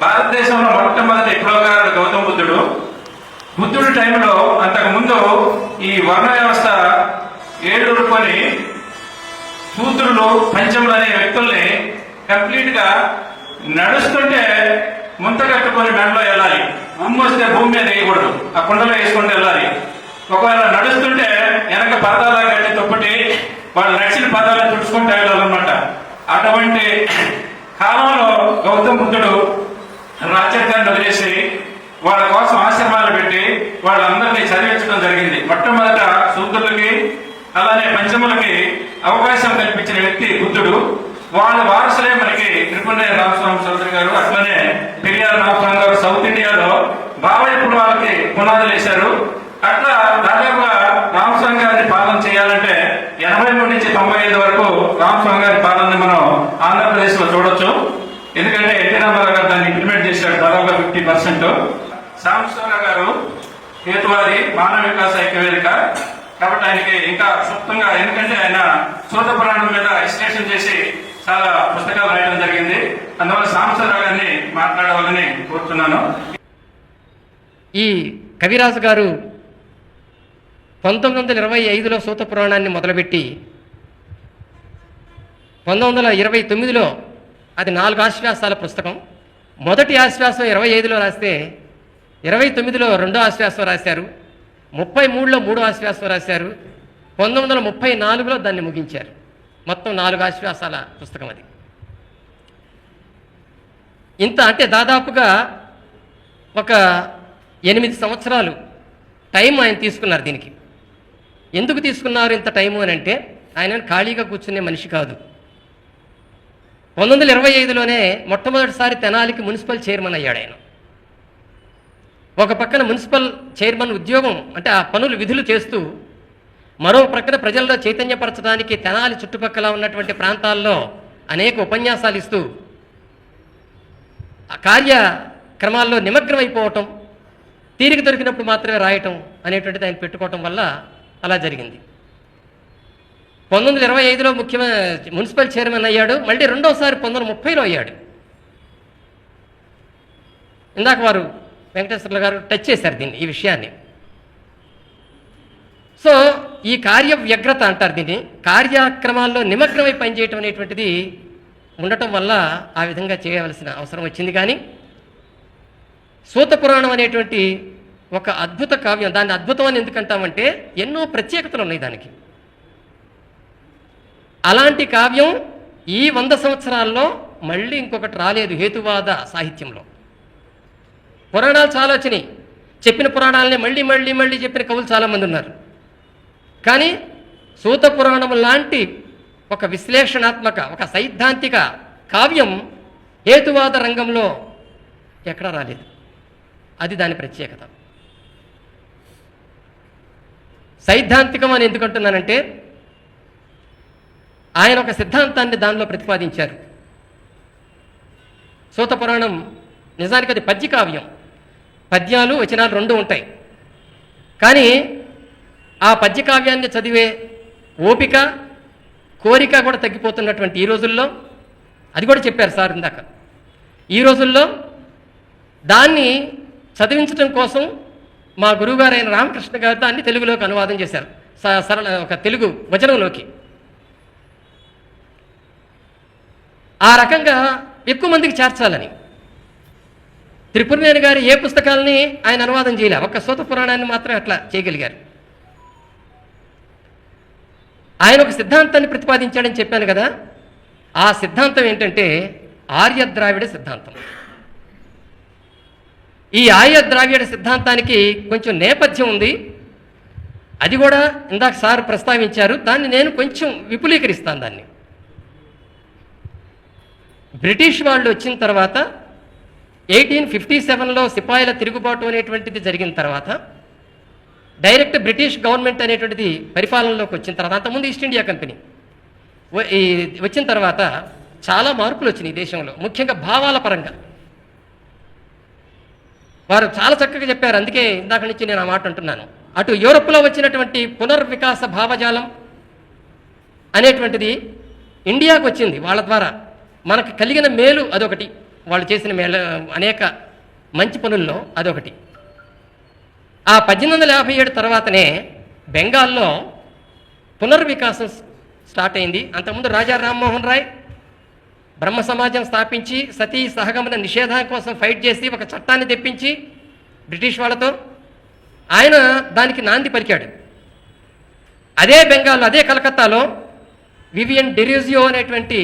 భారతదేశంలో మొట్టమొదటి విప్లవకారుడు గౌతమ బుద్ధుడు. బుద్ధుడి టైంలో అంతకుముందు ఈ వర్ణ వ్యవస్థ ఏడుకొని శూద్రులు, పంచములు అనే వ్యక్తుల్ని కంప్లీట్ గా నడుస్తుంటే ముంత కట్టుకొని మెండలో వెళ్ళాలి. ఉమ్ము వస్తే భూమి మీద వేయకూడదు, ఆ కుండలో వేసుకుంటూ వెళ్ళాలి. ఒకవేళ నడుస్తుంటే వెనక పదాలా కట్టి తొప్పటి వాళ్ళు నడిచిన పదాలను తుడుచుకుంటూ వెళ్ళాలన్నమాట. అటువంటి కాలంలో గౌతమ బుద్ధుడు రాజ్యాంగాన్ని వదిలేసి వాళ్ళ కోసం ఆశ్రమాలు పెట్టి వాళ్ళందరినీ చదివించడం జరిగింది. మొట్టమొదట శూద్రులకి అలానే పంచములకి అవకాశం కల్పించిన వ్యక్తి బుద్ధుడు. వాళ్ళ వారసులే మనకి త్రిపురనేని రామస్వామి చౌదరి గారు, అట్లనే పెరియార్ రామస్వామి గారు సౌత్ ఇండియాలో భావ విప్లవాలకి పునాదులు వేశారు. అట్లా దాదాపుగా రామస్వామి గారిని పాలన చేయాలంటే 83 నుంచి 95 వరకు రామస్వామి గారి పాలనని మనం ఆంధ్రప్రదేశ్ లో చూడొచ్చు. ఎందుకంటే ఎన్టీ రామారావు గారు దాన్ని ఇంప్లిమెంట్ చేశాడు దాదాపుగా 50%. సాంబశివరావు గారు హేతువాది, మానవ వికాస ఐక్యవేదిక. కాబట్టి ఆయనకి ఇంకా క్లుప్తంగా, ఎందుకంటే ఆయన సూత పురాణం మీద విశ్లేషణ చేసి చాలా పుస్తకాలు రాయడం జరిగింది. అందువల్ల సాంబశివరావు గారిని మాట్లాడవాలని కోరుతున్నాను. ఈ కవిరాజు గారు 1925లో సూత పురాణాన్ని మొదలుపెట్టి 1929లో అది 4 ఆశ్వాసాల పుస్తకం. మొదటి ఆశ్వాసం 25లో రాస్తే 29లో 2వ ఆశ్వాసం రాశారు, 33లో 3వ ఆశ్వాసం రాశారు, 1934లో దాన్ని ముగించారు. మొత్తం 4 ఆశ్వాసాల పుస్తకం అది. ఇంత అంటే దాదాపుగా ఒక 8 సంవత్సరాలు టైం ఆయన తీసుకున్నారు దీనికి. ఎందుకు తీసుకున్నారు ఇంత టైము అని అంటే, ఆయన ఖాళీగా కూర్చునే మనిషి కాదు. 1925లోనే మొట్టమొదటిసారి తెనాలికి మున్సిపల్ చైర్మన్ అయ్యాడు ఆయన. ఒక పక్కన మున్సిపల్ చైర్మన్ ఉద్యోగం అంటే ఆ పనులు విధులు చేస్తూ, మరో ప్రక్కన ప్రజల్లో చైతన్యపరచడానికి తెనాలి చుట్టుపక్కల ఉన్నటువంటి ప్రాంతాల్లో అనేక ఉపన్యాసాలు ఇస్తూ ఆ కార్యక్రమాల్లో నిమగ్నమైపోవటం, తీరిక దొరికినప్పుడు మాత్రమే రాయటం అనేటువంటిది ఆయన పెట్టుకోవటం వల్ల అలా జరిగింది. 1925లో మున్సిపల్ చైర్మన్ అయ్యాడు. మళ్ళీ రెండోసారి 1930లో అయ్యాడు. ఇందాక వారు వెంకటేశ్వర్లు గారు టచ్ చేశారు దీన్ని, ఈ విషయాన్ని. సో ఈ కార్య వ్యగ్రత అంటారు దీన్ని. కార్యక్రమాల్లో నిమగ్నమై పనిచేయటం అనేటువంటిది ఉండటం వల్ల ఆ విధంగా చేయవలసిన అవసరం వచ్చింది. కానీ సూత పురాణం అనేటువంటి ఒక అద్భుత కావ్యం. దాన్ని అద్భుతం అని ఎందుకంటామంటే ఎన్నో ప్రత్యేకతలు ఉన్నాయి దానికి. అలాంటి కావ్యం ఈ 100 సంవత్సరాల్లో మళ్ళీ ఇంకొకటి రాలేదు హేతువాద సాహిత్యంలో. పురాణాలు చాలా వచ్చినాయి, చెప్పిన పురాణాలని మళ్ళీ మళ్ళీ మళ్ళీ చెప్పిన కవులు చాలామంది ఉన్నారు. కానీ సూత పురాణం లాంటి ఒక విశ్లేషణాత్మక, ఒక సైద్ధాంతిక కావ్యం హేతువాద రంగంలో ఎక్కడా రాలేదు. అది దాని ప్రత్యేకత. సైద్ధాంతికం అని ఎందుకంటున్నానంటే, ఆయన ఒక సిద్ధాంతాన్ని దానిలో ప్రతిపాదించారు. సూత పురాణం నిజానికి అది పద్య కావ్యం. పద్యాలు వచనాలు 2 ఉంటాయి. కానీ ఆ పద్య కావ్యాన్ని చదివే ఓపిక, కోరిక కూడా తగ్గిపోతున్నటువంటి ఈ రోజుల్లో, అది కూడా చెప్పారు సార్ ఇందాక, ఈ రోజుల్లో దాన్ని చదివించడం కోసం మా గురువుగారైన రామకృష్ణ గారు దాన్ని తెలుగులోకి అనువాదం చేశారు, సరళ ఒక తెలుగు వచనంలోకి. ఆ రకంగా ఎక్కువ మందికి చేర్చాలని త్రిపురనేని గారు ఏ పుస్తకాలని ఆయన అనువాదం చేయలే, ఒక్క సూత పురాణాన్ని మాత్రం అట్లా చేయగలిగారు. ఆయన ఒక సిద్ధాంతాన్ని ప్రతిపాదించాడని చెప్పాను కదా. ఆ సిద్ధాంతం ఏంటంటే ఆర్య ద్రావిడ సిద్ధాంతం. ఈ ఆర్య ద్రావిడ సిద్ధాంతానికి కొంచెం నేపథ్యం ఉంది. అది కూడా ఇందాక సార్ ప్రస్తావించారు. దాన్ని నేను కొంచెం విపులీకరిస్తాను. దాన్ని బ్రిటిష్ వాళ్ళు వచ్చిన తర్వాత 1857లో సిపాయిల తిరుగుబాటు అనేటువంటిది జరిగిన తర్వాత డైరెక్ట్ బ్రిటిష్ గవర్నమెంట్ అనేటువంటిది పరిపాలనలోకి వచ్చిన తర్వాత, అంతకుముందు ఈస్ట్ ఇండియా కంపెనీ వచ్చిన తర్వాత చాలా మార్పులు వచ్చినాయి దేశంలో, ముఖ్యంగా భావాల పరంగా. వారు చాలా చక్కగా చెప్పారు. అందుకే ఇందాక నుంచి నేను ఆ మాట అంటున్నాను. అటు యూరప్లో వచ్చినటువంటి పునర్వికాస భావజాలం అనేటువంటిది ఇండియాకు వచ్చింది. వాళ్ళ ద్వారా మనకు కలిగిన మేలు అదొకటి. వాళ్ళు చేసిన అనేక మంచి పనుల్లో అదొకటి. ఆ 1857 తర్వాతనే బెంగాల్లో పునర్వికాసం స్టార్ట్ అయింది. అంతకుముందు రాజా రామ్మోహన్ రాయ్ బ్రహ్మ సమాజం స్థాపించి సతీ సహగమన నిషేధం కోసం ఫైట్ చేసి ఒక చట్టాన్ని తెప్పించి బ్రిటిష్ వాళ్ళతో ఆయన దానికి నాంది పలికాడు. అదే బెంగాల్లో, అదే కలకత్తాలో వివియన్ డెరోజియో అనేటువంటి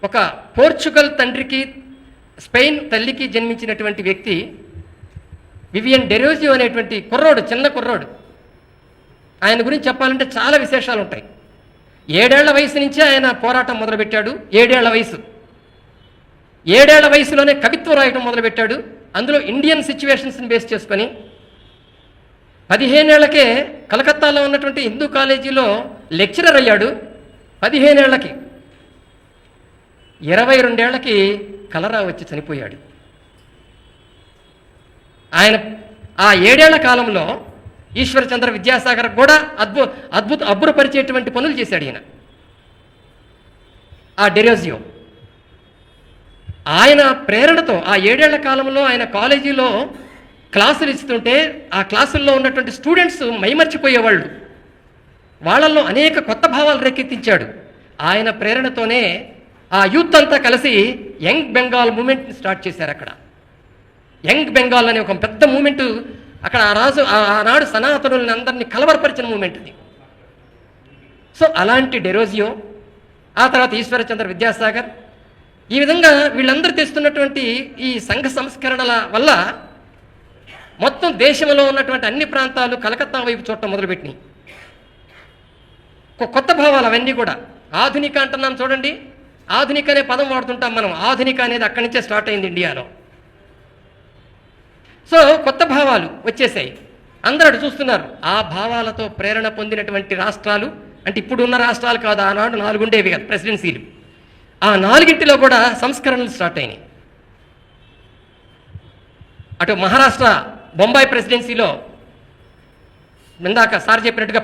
ఒక పోర్చుగల్ తండ్రికి స్పెయిన్ తల్లికి జన్మించినటువంటి వ్యక్తి వివియన్ డెరోజియో అనేటువంటి కుర్రోడు, చిన్న కుర్రోడు. ఆయన గురించి చెప్పాలంటే చాలా విశేషాలు ఉంటాయి. 7 ఏళ్ల వయసు నుంచే ఆయన పోరాటం మొదలుపెట్టాడు. 7 ఏళ్ల వయసు, 7 ఏళ్ల వయసులోనే కవిత్వం రాయటం మొదలుపెట్టాడు. అందులో ఇండియన్ సిచ్యువేషన్స్ని బేస్ చేసుకొని 15 ఏళ్లకే కలకత్తాలో ఉన్నటువంటి హిందూ కాలేజీలో లెక్చరర్ అయ్యాడు. 15 ఏళ్లకి. 22 ఏళ్లకి కలరా వచ్చి చనిపోయాడు. ఆయన ఆ 7 ఏళ్ల కాలంలో ఈశ్వరచంద్ర విద్యాసాగర్ కూడా అబ్బురపరిచేటువంటి పనులు చేశాడు ఈయన. ఆ డెరోజియో ఆయన ప్రేరణతో ఆ 7 ఏళ్ల కాలంలో ఆయన కాలేజీలో క్లాసులు ఇస్తుంటే ఆ క్లాసుల్లో ఉన్నటువంటి స్టూడెంట్స్ మైమర్చిపోయేవాళ్ళు. వాళ్ళల్లో అనేక కొత్త భావాలు రేకెత్తించాడు. ఆయన ప్రేరణతోనే ఆ యూత్ అంతా కలిసి యంగ్ బెంగాల్ మూమెంట్ని స్టార్ట్ చేశారు. అక్కడ యంగ్ బెంగాల్ అనే ఒక పెద్ద మూమెంట్ అక్కడ ఆనాడు సనాతనుల్ని అందరినీ కలవరపరిచిన మూమెంట్ అది. సో అలాంటి డెరోజియో, ఆ తర్వాత ఈశ్వరచంద్ర విద్యాసాగర్, ఈ విధంగా వీళ్ళందరూ తెస్తున్నటువంటి ఈ సంఘ సంస్కరణల వల్ల మొత్తం దేశంలో ఉన్నటువంటి అన్ని ప్రాంతాలు కలకత్తా వైపు చూడటం మొదలుపెట్టినాయి. కొత్త భావాలు అవన్నీ కూడా. ఆధునిక అంటున్నాం చూడండి, ఆధునిక అనే పదం వాడుతుంటాం మనం. ఆధునిక అనేది అక్కడి నుంచే స్టార్ట్ అయింది ఇండియాలో. సో కొత్త భావాలు వచ్చేసాయి, అందరూ చూస్తున్నారు. ఆ భావాలతో ప్రేరణ పొందినటువంటి రాష్ట్రాలు అంటే ఇప్పుడున్న రాష్ట్రాలు కాదు, ఆనాడు 4 ఉండేవి కదా ప్రెసిడెన్సీలు. ఆ 4ంటిలో కూడా సంస్కరణలు స్టార్ట్ అయినాయి. అటు మహారాష్ట్ర బొంబాయి ప్రెసిడెన్సీలో ఇందాక సార్ చెప్పినట్టుగా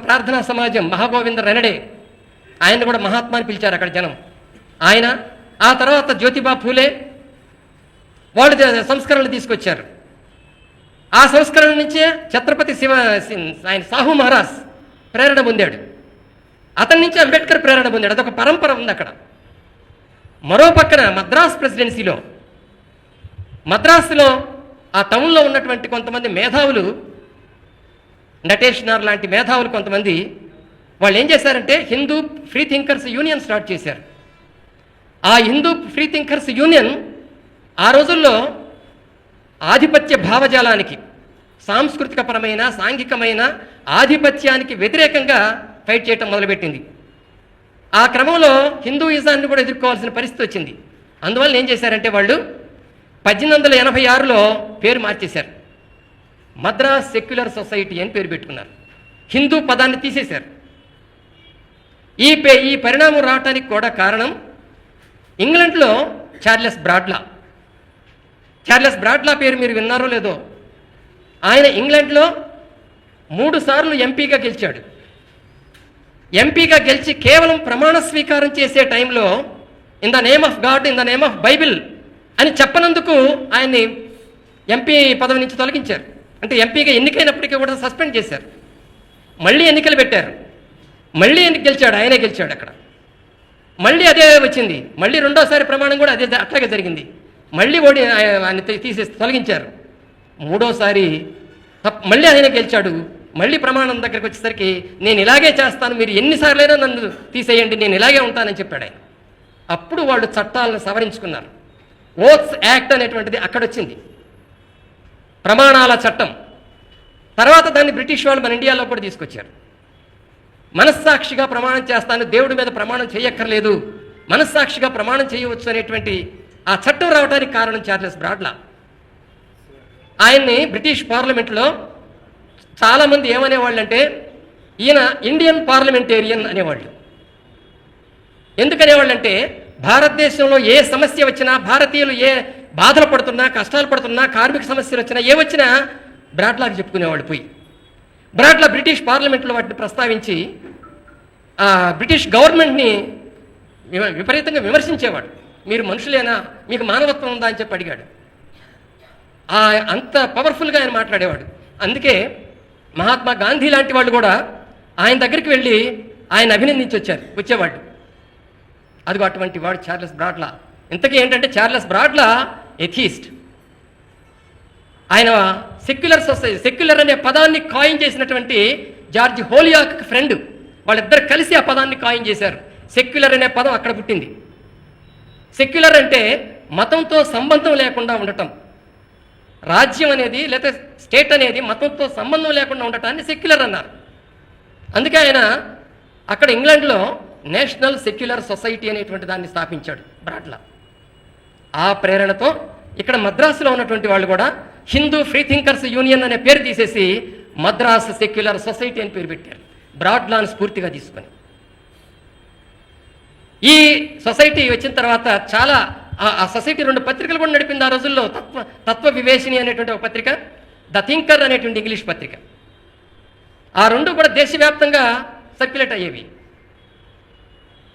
ప్రార్థనా సమాజం మహాగోవింద రెనడే, ఆయన కూడా మహాత్మా అని పిలిచారు అక్కడ జనం. ఆయన, ఆ తర్వాత జ్యోతిబా ఫూలే వాళ్ళు సంస్కరణలు తీసుకొచ్చారు. ఆ సంస్కరణ నుంచే ఛత్రపతి ఆయన సాహు మహారాజ్ ప్రేరణ పొందాడు. అతని నుంచి అంబేద్కర్ ప్రేరణ పొందాడు. అదొక పరంపర ఉంది అక్కడ. మరో పక్కన మద్రాస్ ప్రెసిడెన్సీలో, మద్రాసులో ఆ టౌన్లో ఉన్నటువంటి కొంతమంది మేధావులు, నటేష్ నార్ లాంటి మేధావులు కొంతమంది, వాళ్ళు ఏం చేశారంటే Hindu free thinkers union start చేశారు. ఆ హిందూ ఫ్రీ థింకర్స్ యూనియన్ ఆ రోజుల్లో ఆధిపత్య భావజాలానికి, సాంస్కృతికపరమైన సాంఘికమైన ఆధిపత్యానికి వ్యతిరేకంగా ఫైట్ చేయటం మొదలుపెట్టింది. ఆ క్రమంలో హిందూయిజాన్ని కూడా ఎదుర్కోవాల్సిన పరిస్థితి వచ్చింది. అందువల్ల ఏం చేశారంటే వాళ్ళు 1886లో పేరు మార్చేశారు. మద్రాస్ సెక్యులర్ సొసైటీ అని పేరు పెట్టుకున్నారు. హిందూ పదాన్ని తీసేశారు. ఈ పరిణామం రావటానికి కూడా కారణం ఇంగ్లాండ్లో చార్లెస్ బ్రాడ్లా పేరు మీరు విన్నారో లేదో. ఆయన ఇంగ్లాండ్లో 3 సార్లు ఎంపీగా గెలిచాడు. ఎంపీగా గెలిచి కేవలం ప్రమాణ స్వీకారం చేసే టైంలో in the name of God, in the name of Bible అని చెప్పనందుకు ఆయన్ని ఎంపీ పదవి నుంచి తొలగించారు. అంటే ఎంపీగా ఎన్నికైనప్పటికీ కూడా సస్పెండ్ చేశారు. మళ్ళీ ఎన్నికలు పెట్టారు. మళ్ళీ గెలిచాడు, ఆయనే గెలిచాడు అక్కడ. మళ్ళీ అదే వచ్చింది. మళ్ళీ రెండోసారి ప్రమాణం కూడా అదే అట్లాగే జరిగింది. మళ్ళీ ఆయన తీసేసి తొలగించారు. మూడోసారి మళ్ళీ ఆయన గెలిచాడు. మళ్ళీ ప్రమాణం దగ్గరికి వచ్చేసరికి నేను ఇలాగే చేస్తాను, మీరు ఎన్నిసార్లైనా నన్ను తీసేయండి, నేను ఇలాగే ఉంటానని చెప్పాడు ఆయన. అప్పుడు వాళ్ళు చట్టాలను సవరించుకున్నారు. ఓత్స్ యాక్ట్ అనేటువంటిది అక్కడొచ్చింది, ప్రమాణాల చట్టం. తర్వాత దాన్ని బ్రిటిష్ వాళ్ళు మన ఇండియాలో కూడా తీసుకొచ్చారు. మనస్సాక్షిగా ప్రమాణం చేస్తాను, దేవుడి మీద ప్రమాణం చేయక్కర్లేదు, మనస్సాక్షిగా ప్రమాణం చేయవచ్చు అనేటువంటి ఆ చట్టం రావడానికి కారణం చార్లెస్ బ్రాడ్లా. ఆయన్ని బ్రిటిష్ పార్లమెంట్లో చాలామంది ఏమనేవాళ్ళు అంటే ఈయన ఇండియన్ పార్లమెంటేరియన్ అనేవాళ్ళు. ఎందుకనేవాళ్ళంటే భారతదేశంలో ఏ సమస్య వచ్చినా, భారతీయులు ఏ బాధలు పడుతున్నా, కష్టాలు పడుతున్నా, కార్మిక సమస్యలు వచ్చినా, ఏ వచ్చినా బ్రాడ్లాకి చెప్పుకునేవాళ్ళు పోయి. బ్రాడ్లా బ్రిటిష్ పార్లమెంట్లో వాటిని ప్రస్తావించి బ్రిటిష్ గవర్నమెంట్ని విపరీతంగా విమర్శించేవాడు. మీరు మనుషులేనా, మీకు మానవత్వం ఉందా అని చెప్పి అడిగాడు. అంత పవర్ఫుల్గా ఆయన మాట్లాడేవాడు. అందుకే మహాత్మా గాంధీ లాంటి వాళ్ళు కూడా ఆయన దగ్గరికి వెళ్ళి ఆయన అభినందించి వచ్చేవాడు. అదిగో అటువంటి వాడు చార్లెస్ బ్రాడ్లా. ఇంతకీ ఏంటంటే చార్లెస్ బ్రాడ్లా ఎథీస్ట్. ఆయన సెక్యులర్ సొసైటీ, సెక్యులర్ అనే పదాన్ని కాయిన్ చేసినటువంటి జార్జ్ హోలియాక్ ఫ్రెండ్. వాళ్ళిద్దరు కలిసి ఆ పదాన్ని కాయిన్ చేశారు. సెక్యులర్ అనే పదం అక్కడ పుట్టింది. సెక్యులర్ అంటే మతంతో సంబంధం లేకుండా ఉండటం. రాజ్యం అనేది లేదా స్టేట్ అనేది మతంతో సంబంధం లేకుండా ఉండటాన్ని సెక్యులర్ అన్నారు. అందుకే ఆయన అక్కడ ఇంగ్లాండ్లో నేషనల్ సెక్యులర్ సొసైటీ అనేటువంటి దాన్ని స్థాపించాడు బ్రాడ్లా. ఆ ప్రేరణతో ఇక్కడ మద్రాసులో ఉన్నటువంటి వాళ్ళు కూడా హిందూ ఫ్రీ థింకర్స్ యూనియన్ అనే పేరు తీసేసి మద్రాస్ సెక్యులర్ సొసైటీ అని పేరు పెట్టారు, బ్రాడ్లాను స్ఫూర్తిగా తీసుకొని. ఈ సొసైటీ వచ్చిన తర్వాత చాలా ఆ సొసైటీ 2 పత్రికలు కూడా నడిపింది ఆ రోజుల్లో. తత్వ వివేశిని అనేటువంటి ఒక పత్రిక, ద థింకర్ అనేటువంటి ఇంగ్లీష్ పత్రిక. ఆ 2 కూడా దేశవ్యాప్తంగా సర్క్యులేట్ అయ్యేవి.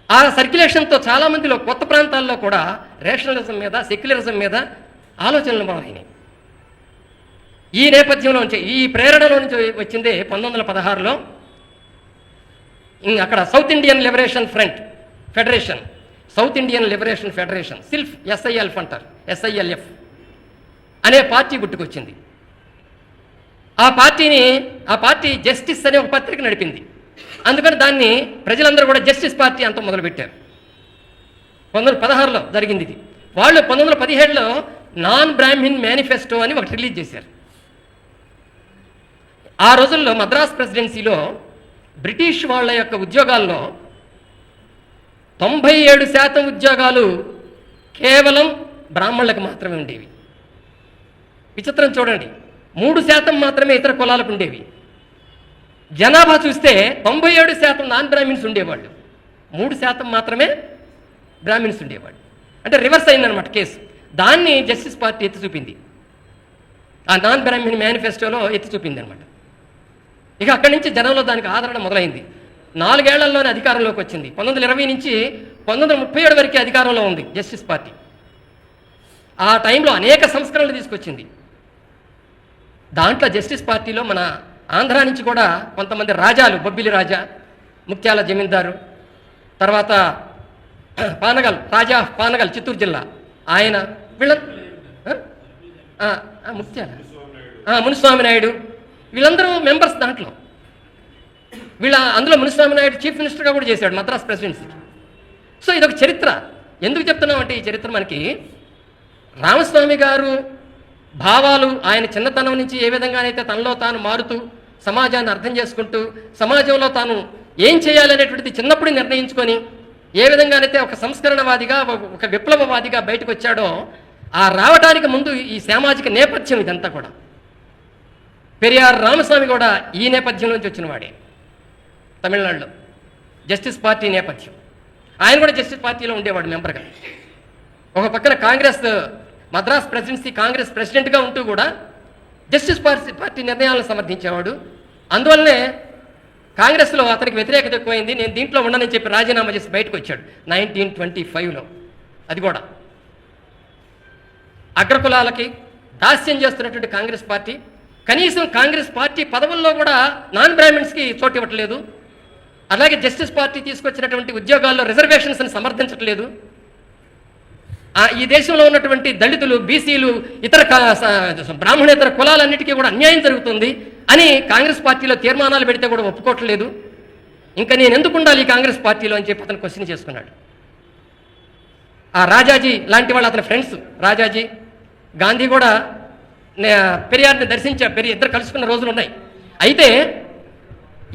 ఆ సర్క్యులేషన్తో చాలామందిలో కొత్త ప్రాంతాల్లో కూడా రేషనలిజం మీద, సెక్యులరిజం మీద ఆలోచనలు మొదలైనవి. ఈ నేపథ్యంలో నుంచి, ఈ ప్రేరణలో నుంచి వచ్చిందే 1916లో అక్కడ south Indian liberation front federation, south Indian liberation federation, SILF అంటారు, SILF అనే పార్టీ పుట్టుకొచ్చింది. ఆ పార్టీ జస్టిస్ అనే ఒక పత్రిక నడిపింది. అందుకని దాన్ని ప్రజలందరూ కూడా జస్టిస్ పార్టీ అంతా మొదలుపెట్టారు. 1916లో జరిగింది ఇది. వాళ్ళు 1917లో నాన్ బ్రాహ్మిన్ మేనిఫెస్టో అని ఒకటి రిలీజ్ చేశారు. ఆ రోజుల్లో మద్రాస్ ప్రెసిడెన్సీలో బ్రిటిష్ వాళ్ళ యొక్క ఉద్యోగాల్లో 97% ఉద్యోగాలు కేవలం బ్రాహ్మణులకు మాత్రమే ఉండేవి. విచిత్రం చూడండి, 3% మాత్రమే ఇతర కులాలకు ఉండేవి. జనాభా చూస్తే 97% నాన్ బ్రాహ్మిన్స్ ఉండేవాళ్ళు, 3% మాత్రమే బ్రాహ్మిన్స్ ఉండేవాళ్ళు. అంటే రివర్స్ అయిందనమాట కేసు. దాన్ని జస్టిస్ పార్టీ ఎత్తి చూపింది, ఆ నాన్ బ్రాహ్మిన్ మేనిఫెస్టోలో ఎత్తి చూపింది అనమాట. ఇక అక్కడి నుంచి జనంలో దానికి ఆదరణ మొదలైంది. 4 ఏళ్లలోనే అధికారంలోకి వచ్చింది. 1920 నుంచి 1937 వరకు అధికారంలో ఉంది జస్టిస్ పార్టీ. ఆ టైంలో అనేక సంస్కరణలు తీసుకొచ్చింది. దాంట్లో జస్టిస్ పార్టీలో మన ఆంధ్ర నుంచి కూడా కొంతమంది రాజాలు, బొబ్బిలి రాజా, ముత్యాల జమీందారు, తర్వాత రాజా పానగల్ చిత్తూరు జిల్లా ఆయన, వీళ్ళ మునిస్వామి నాయుడు, వీళ్ళందరూ మెంబర్స్ దాంట్లో. అందులో మునిస్వామి నాయుడు చీఫ్ మినిస్టర్గా కూడా చేశాడు మద్రాస్ ప్రెసిడెన్సీకి. సో ఇదొక చరిత్ర. ఎందుకు చెప్తున్నామంటే ఈ చరిత్ర మనకి రామస్వామి గారు భావాలు, ఆయన చిన్నతనం నుంచి ఏ విధంగానైతే తనలో తాను మారుతూ సమాజాన్ని అర్థం చేసుకుంటూ సమాజంలో తాను ఏం చేయాలనేటువంటిది చిన్నప్పుడు నిర్ణయించుకొని ఏ విధంగానైతే ఒక సంస్కరణవాదిగా, ఒక విప్లవవాదిగా బయటకు వచ్చాడో, ఆ రావడానికి ముందు ఈ సామాజిక నేపథ్యం ఇదంతా కూడా. పెరియార్ రామస్వామి కూడా ఈ నేపథ్యం నుంచి వచ్చిన వాడే, తమిళనాడులో జస్టిస్ పార్టీ నేపథ్యం. ఆయన కూడా జస్టిస్ పార్టీలో ఉండేవాడు మెంబర్గా. ఒక పక్కన మద్రాస్ ప్రెసిడెన్సీ కాంగ్రెస్ ప్రెసిడెంట్గా ఉంటూ కూడా జస్టిస్ పార్టీ నిర్ణయాలను సమర్థించేవాడు. అందువల్లనే కాంగ్రెస్లో అతనికి వ్యతిరేకత ఎక్కువైంది. నేను దీంట్లో ఉండనని చెప్పి రాజీనామా చేసి బయటకు వచ్చాడు 1925లో. అది కూడా అగ్రకులాలకి దాస్యం చేస్తున్నటువంటి కాంగ్రెస్ పార్టీ, కనీసం కాంగ్రెస్ పార్టీ పదవుల్లో కూడా నాన్ బ్రాహ్మిన్స్కి చోటు ఇవ్వట్లేదు. అలాగే జస్టిస్ పార్టీ తీసుకొచ్చినటువంటి ఉద్యోగాల్లో రిజర్వేషన్స్ని సమర్థించట్లేదు. ఈ దేశంలో ఉన్నటువంటి దళితులు, బీసీలు, ఇతర బ్రాహ్మణేతర కులాలన్నిటికీ కూడా అన్యాయం జరుగుతుంది అని కాంగ్రెస్ పార్టీలో తీర్మానాలు పెడితే కూడా ఒప్పుకోవట్లేదు. ఇంకా నేను ఎందుకు ఉండాలి ఈ కాంగ్రెస్ పార్టీలో అని చెప్పి అతను క్వశ్చన్ చేసుకున్నాడు. ఆ రాజాజీ లాంటి వాళ్ళు అతని ఫ్రెండ్స్, రాజాజీ, గాంధీ కూడా పెరియార్ని దర్శించారు. ఇద్దరు కలుసుకున్న రోజులు ఉన్నాయి. అయితే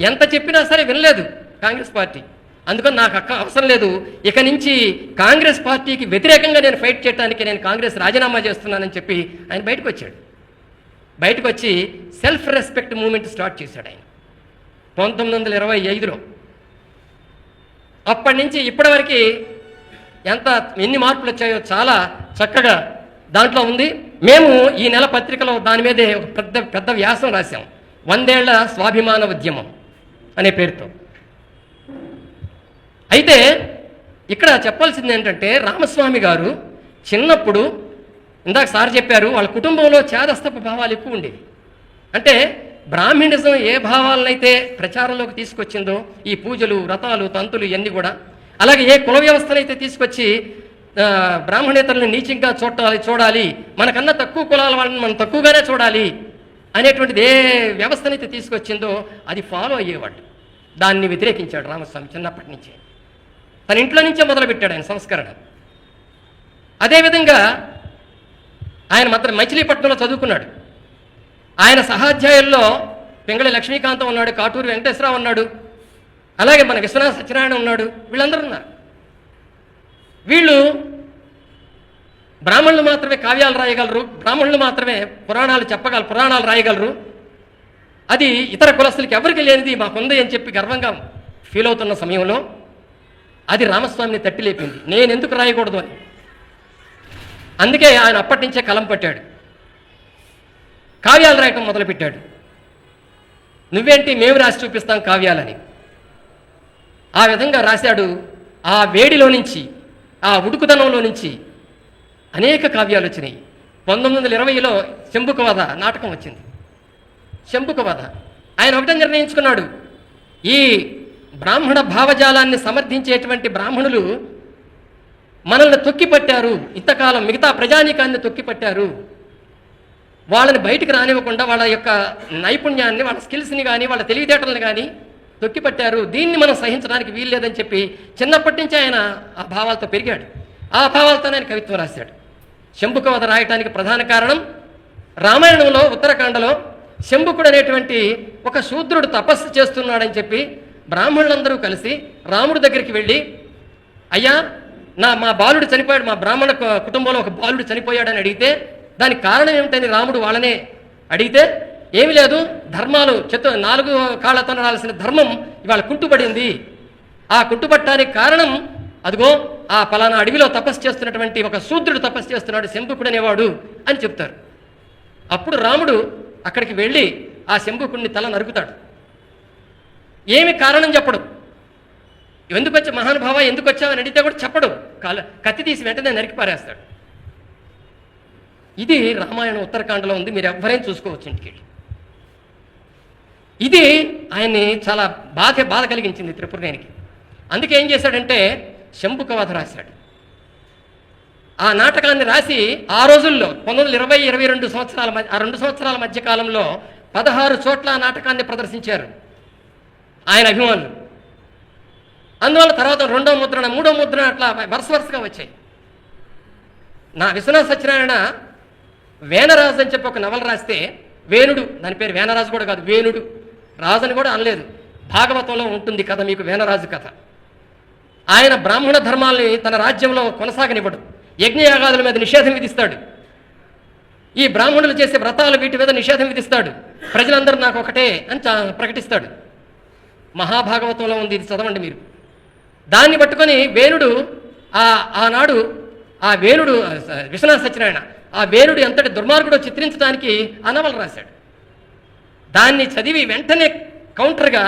ఎంత చెప్పినా సరే వినలేదు కాంగ్రెస్ పార్టీ. అందుకని నాకు అవసరం లేదు, ఇక నుంచి కాంగ్రెస్ పార్టీకి వ్యతిరేకంగా నేను ఫైట్ చేయడానికి నేను కాంగ్రెస్ రాజీనామా చేస్తున్నానని చెప్పి ఆయన బయటకు వచ్చాడు. బయటకు వచ్చి సెల్ఫ్ రెస్పెక్ట్ మూవ్మెంట్ స్టార్ట్ చేశాడు ఆయన 1925లో. అప్పటి నుంచి ఇప్పటివరకు ఎన్ని మార్పులు వచ్చాయో చాలా చక్కగా దాంట్లో ఉంది. మేము ఈ నెల పత్రికలో దాని మీదే ఒక పెద్ద వ్యాసం రాశాం, 100 ఏళ్ల స్వాభిమాన ఉద్యమం అనే పేరుతో. అయితే ఇక్కడ చెప్పాల్సింది ఏంటంటే రామస్వామి గారు చిన్నప్పుడు ఇందాక సార్ చెప్పారు వాళ్ళ కుటుంబంలో చేదస్తపు భావాలు ఎక్కువ ఉండేవి. అంటే బ్రాహ్మణిజం ఏ భావాలనైతే ప్రచారంలోకి తీసుకొచ్చిందో ఈ పూజలు వ్రతాలు తంతులు ఇవన్నీ కూడా, అలాగే ఏ కుల వ్యవస్థనైతే తీసుకొచ్చి బ్రాహ్మణేతరులను నీచంగా చూడాలి, మనకన్నా తక్కువ కులాల వాళ్ళని మనం తక్కువగానే చూడాలి అనేటువంటిది ఏ వ్యవస్థనైతే తీసుకొచ్చిందో అది ఫాలో అయ్యేవాళ్ళు. దాన్ని వ్యతిరేకించాడు రామస్వామి చిన్నప్పటి నుంచే. తన ఇంట్లో నుంచే మొదలుపెట్టాడు ఆయన సంస్కరణ. అదేవిధంగా ఆయన మచిలీపట్నంలో చదువుకున్నాడు. ఆయన సహాధ్యాయుల్లో పింగళి లక్ష్మీకాంతం ఉన్నాడు, కాటూరి వెంకటేశ్వరరావు ఉన్నాడు, అలాగే మన విశ్వనాథ సత్యనారాయణ ఉన్నాడు. వీళ్ళందరూ ఉన్నారు. వీళ్ళు బ్రాహ్మణులు మాత్రమే కావ్యాలు రాయగలరు, బ్రాహ్మణులు మాత్రమే పురాణాలు రాయగలరు, అది ఇతర కులస్తులకి ఎవరికి లేనిది మాకుంది అని చెప్పి గర్వంగా ఫీల్ అవుతున్న సమయంలో అది రామస్వామిని తట్టి లేపింది, నేను ఎందుకు రాయకూడదు అని. అందుకే ఆయన అప్పటి నుంచే కలం పట్టాడు, కావ్యాలు రాయటం మొదలుపెట్టాడు. నువ్వేంటి, మేము రాసి చూపిస్తాం కావ్యాలని. ఆ విధంగా రాశాడు. ఆ వేడిలో నుంచి, ఆ ఉడుకుదనంలో నుంచి అనేక కావ్యాలు వచ్చినాయి. 1920లో శంభుకవధ నాటకం వచ్చింది. శంభుకవధ ఆయన ఒకటే నిర్ణయించుకున్నాడు, ఈ బ్రాహ్మణ భావజాలాన్ని సమర్థించేటువంటి బ్రాహ్మణులు మనల్ని తొక్కిపట్టారు, ఇంతకాలం మిగతా ప్రజానీకాన్ని తొక్కిపట్టారు, వాళ్ళని బయటికి రానివ్వకుండా వాళ్ళ యొక్క నైపుణ్యాన్ని, వాళ్ళ స్కిల్స్ని కానీ వాళ్ళ తెలివితేటలను కానీ తొక్కిపట్టారు, దీన్ని మనం సహించడానికి వీల్లేదని చెప్పి చిన్నప్పటి నుంచి ఆయన ఆ భావాలతో పెరిగాడు. ఆ భావాలతో ఆయన కవిత్వం రాశాడు. శంభుకవధ రాయటానికి ప్రధాన కారణం రామాయణంలో ఉత్తరాఖండలో శంభుకుడు అనేటువంటి ఒక శూద్రుడు తపస్సు చేస్తున్నాడని చెప్పి బ్రాహ్మణులందరూ కలిసి రాముడి దగ్గరికి వెళ్ళి, అయ్యా మా బాలుడు చనిపోయాడు, మా బ్రాహ్మణ కుటుంబంలో ఒక బాలుడు చనిపోయాడని అడిగితే దానికి కారణం ఏమిటని రాముడు వాళ్ళనే అడిగితే, ఏమి లేదు, ధర్మాలు 4 కాళ్ళతో నడాల్సిన ధర్మం ఇవాళ కుంటుపడింది, ఆ కుంటుపట్టడానికి కారణం అదిగో ఆ పలానా అడవిలో తపస్సు చేస్తున్నటువంటి ఒక శూద్రుడు తపస్సు చేస్తున్నాడు శంభుకుడు అనేవాడు అని చెప్తారు. అప్పుడు రాముడు అక్కడికి వెళ్ళి ఆ శంభుకుడిని తల నరుకుతాడు. ఏమి కారణం చెప్పడు, ఎందుకు వచ్చి మహానుభావ ఎందుకు వచ్చావని అడిగితే కూడా చెప్పడు, కత్తి తీసి వెంటనే నరికి పారేస్తాడు. ఇది రామాయణం ఉత్తరాఖండలో ఉంది, మీరు ఎవ్వరైనా చూసుకోవచ్చు ఇంటికి. ఇది ఆయన్ని చాలా బాధ కలిగించింది త్రిపురనేనికి. అందుకే ఏం చేశాడంటే శంభుకవధ రాశాడు. ఆ నాటకాన్ని రాసి ఆ రోజుల్లో 1920-22 సంవత్సరాల ఆ 2 సంవత్సరాల మధ్య కాలంలో 16 చోట్ల ఆ నాటకాన్ని ప్రదర్శించారు ఆయన అభిమానులు. అందువల్ల తర్వాత 2వ ముద్రణ 3వ ముద్రణ అట్లా వరుసగా వచ్చాయి. నా విశ్వనాథ సత్యనారాయణ వేనరాజు అని చెప్పి ఒక నవల రాస్తే, వేణుడు, దాని పేరు వేనరాజు కూడా కాదు, వేణుడు, రాజుని కూడా అనలేదు. భాగవతంలో ఉంటుంది కథ, మీకు వేనరాజు కథ. ఆయన బ్రాహ్మణ ధర్మాల్ని తన రాజ్యంలో కొనసాగనివ్వడు, యజ్ఞయాగాదుల మీద నిషేధం విధిస్తాడు, ఈ బ్రాహ్మణులు చేసే వ్రతాలు వీటి మీద నిషేధం విధిస్తాడు, ప్రజలందరూ నాకు ఒకటే అని ప్రకటిస్తాడు. మహాభాగవతంలో ఉంది, ఇది చదవండి మీరు. దాన్ని పట్టుకొని వేణుడు ఆనాడు ఆ వేణుడు విశ్వనాథ సత్యనారాయణ ఆ వేణుడు ఎంతటి దుర్మార్గుడో చిత్రించడానికి ఆ నవల రాశాడు. దాన్ని చదివి వెంటనే కౌంటర్గా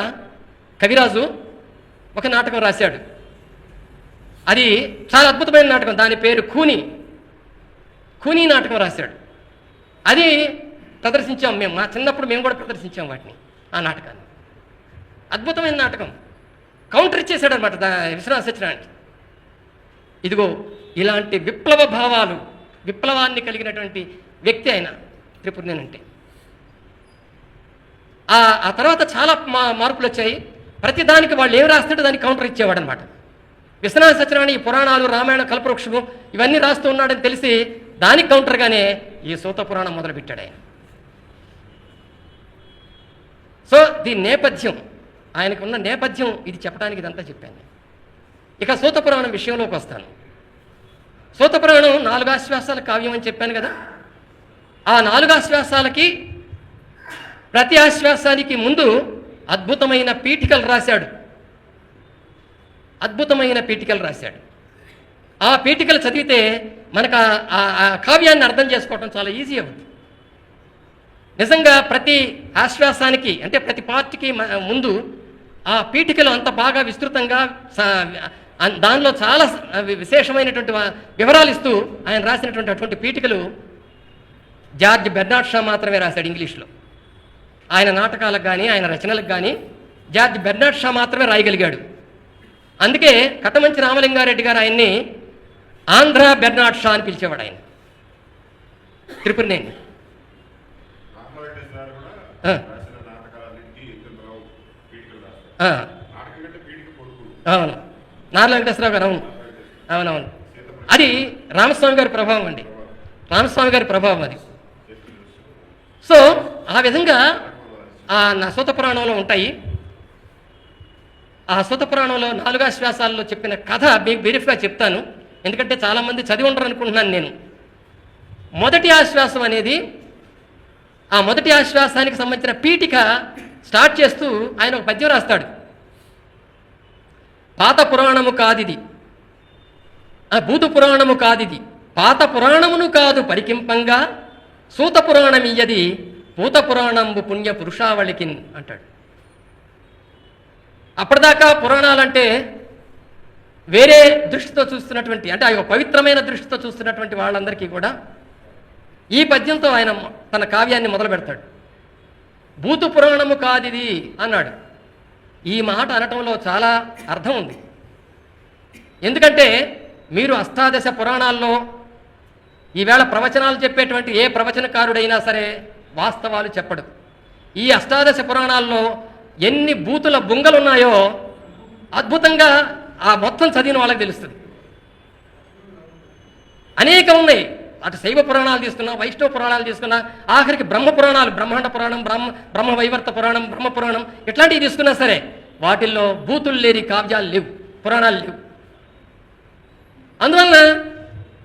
కవిరాజు ఒక నాటకం రాశాడు. అది చాలా అద్భుతమైన నాటకం, దాని పేరు కూనీ నాటకం రాశాడు. అది ప్రదర్శించాం మేము, మా చిన్నప్పుడు మేము కూడా ప్రదర్శించాం వాటిని, ఆ నాటకాన్ని. అద్భుతమైన నాటకం, కౌంటర్ ఇచ్చేశాడు అనమాట విశ్వనాథ సత్యనారాయణ. ఇదిగో ఇలాంటి విప్లవ భావాలు, విప్లవాన్ని కలిగినటువంటి వ్యక్తి ఆయన త్రిపురనేని అంటే. ఆ తర్వాత చాలా మార్పులు వచ్చాయి. ప్రతి దానికి వాళ్ళు ఏం రాస్తుంటే దానికి కౌంటర్ ఇచ్చేవాడు అనమాట. విశ్వనాథ సత్యనారాయణ ఈ పురాణాలు, రామాయణ, కల్పవృక్షము ఇవన్నీ రాస్తూ ఉన్నాడని తెలిసి దానికి కౌంటర్గానే ఈ సూత పురాణం మొదలుపెట్టాడు ఆయన. సో దీని నేపథ్యం, ఆయనకు ఉన్న నేపథ్యం ఇది చెప్పడానికి ఇదంతా చెప్పాను. ఇక సూత పురాణం విషయంలోకి వస్తాను. సూత పురాణం 4 ఆశ్వాసాల కావ్యం అని చెప్పాను కదా. ఆ 4 ఆశ్వాసాలకి ప్రతి ఆశ్వాసానికి ముందు అద్భుతమైన పీఠికలు రాశాడు. ఆ పీఠికలు చదివితే మనకు ఆ కావ్యాన్ని అర్థం చేసుకోవటం చాలా ఈజీ అవుతుంది. నిజంగా ప్రతి ఆశ్వాసానికి అంటే ప్రతి పార్టీకి ముందు ఆ పీఠికలు అంత బాగా విస్తృతంగా దానిలో చాలా విశేషమైనటువంటి వివరాలు ఇస్తూ ఆయన రాసినటువంటి అటువంటి పీఠికలు జార్జ్ బెర్నార్డ్ షా మాత్రమే రాశాడు ఇంగ్లీష్లో. ఆయన నాటకాలకు కానీ ఆయన రచనలకు కానీ జార్జ్ బెర్నార్డ్ షా మాత్రమే రాయగలిగాడు. అందుకే కట్టమంచి రామలింగారెడ్డి గారు ఆయన్ని ఆంధ్ర బెర్నార్డ్ షా అని పిలిచేవాడు ఆయన త్రిపురనేని. అవును, నార్ల వెంకటేశ్వరరావు గారు. అవును అవునవును, అది రామస్వామి గారి ప్రభావం అండి, రామస్వామి గారి ప్రభావం అది. సో ఆ విధంగా ఆ సూత పురాణంలో ఉంటాయి. ఆ సూత పురాణంలో 4 ఆశ్వాసాల్లో చెప్పిన కథ మీకు బ్రీఫ్గా చెప్తాను, ఎందుకంటే చాలామంది చదివి ఉండరు అనుకుంటున్నాను నేను. మొదటి ఆశ్వాసం అనేది, ఆ మొదటి ఆశ్వాసానికి సంబంధించిన పీఠిక స్టార్ట్ చేస్తూ ఆయన ఒక పద్యం రాస్తాడు. పాత పురాణము కాదిది, భూత పురాణము కాదిది, పాత పురాణమును కాదు పరికింపంగా, సూత పురాణమియ్యది పూత పురాణంబు పుణ్య పురుషావళికిన్ అంటాడు. అప్పటిదాకా పురాణాలంటే వేరే దృష్టితో చూస్తున్నటువంటి, అంటే ఆ పవిత్రమైన దృష్టితో చూస్తున్నటువంటి వాళ్ళందరికీ కూడా ఈ పద్యంతో ఆయన తన కావ్యాన్ని మొదలు పెడతాడు. భూత పురాణము కాదిది అన్నాడు. ఈ మాట అనటంలో చాలా అర్థం ఉంది. ఎందుకంటే మీరు అష్టాదశ పురాణాల్లో ఈవేళ ప్రవచనాలు చెప్పేటువంటి ఏ ప్రవచనకారుడైనా సరే వాస్తవాలు చెప్పడు. ఈ అష్టాదశ పురాణాల్లో ఎన్ని బూతుల బుంగలున్నాయో అద్భుతంగా ఆ మొత్తం చదివిన వాళ్ళకి తెలుస్తుంది. అనేకం ఉన్నాయి. అటు శైవ పురాణాలు తీసుకున్నా, వైష్ణవ పురాణాలు తీసుకున్నా, ఆఖరికి బ్రహ్మ పురాణాలు, బ్రహ్మాండ పురాణం, బ్రహ్మ వైవర్త పురాణం, బ్రహ్మ పురాణం, ఇట్లాంటివి తీసుకున్నా సరే వాటిల్లో బూతులు లేని కావ్యాలు లేవు, పురాణాలు లేవు. అందువలన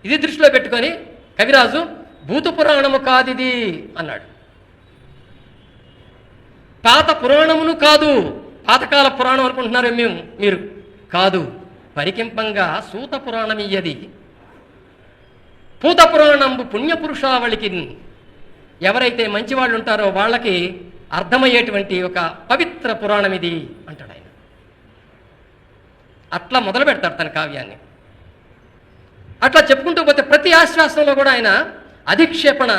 ఇది దృష్టిలో పెట్టుకొని కవిరాజు భూత పురాణము కాదిది అన్నాడు. పాత పురాణమును కాదు, పాతకాల పురాణం అనుకుంటున్నారు మీరు కాదు, పరికింపంగా సూత పురాణమియ్యది పూత పురాణంబు పుణ్యపురుషావళికి. ఎవరైతే మంచివాళ్ళు ఉంటారో వాళ్ళకి అర్థమయ్యేటువంటి ఒక పవిత్ర పురాణం ఇది అంటాడు ఆయన. అట్లా మొదలు పెడతాడు తన కావ్యాన్ని. అట్లా చెప్పుకుంటూ పోతే ప్రతి ఆశ్వాసంలో కూడా ఆయన అధిక్షేపణ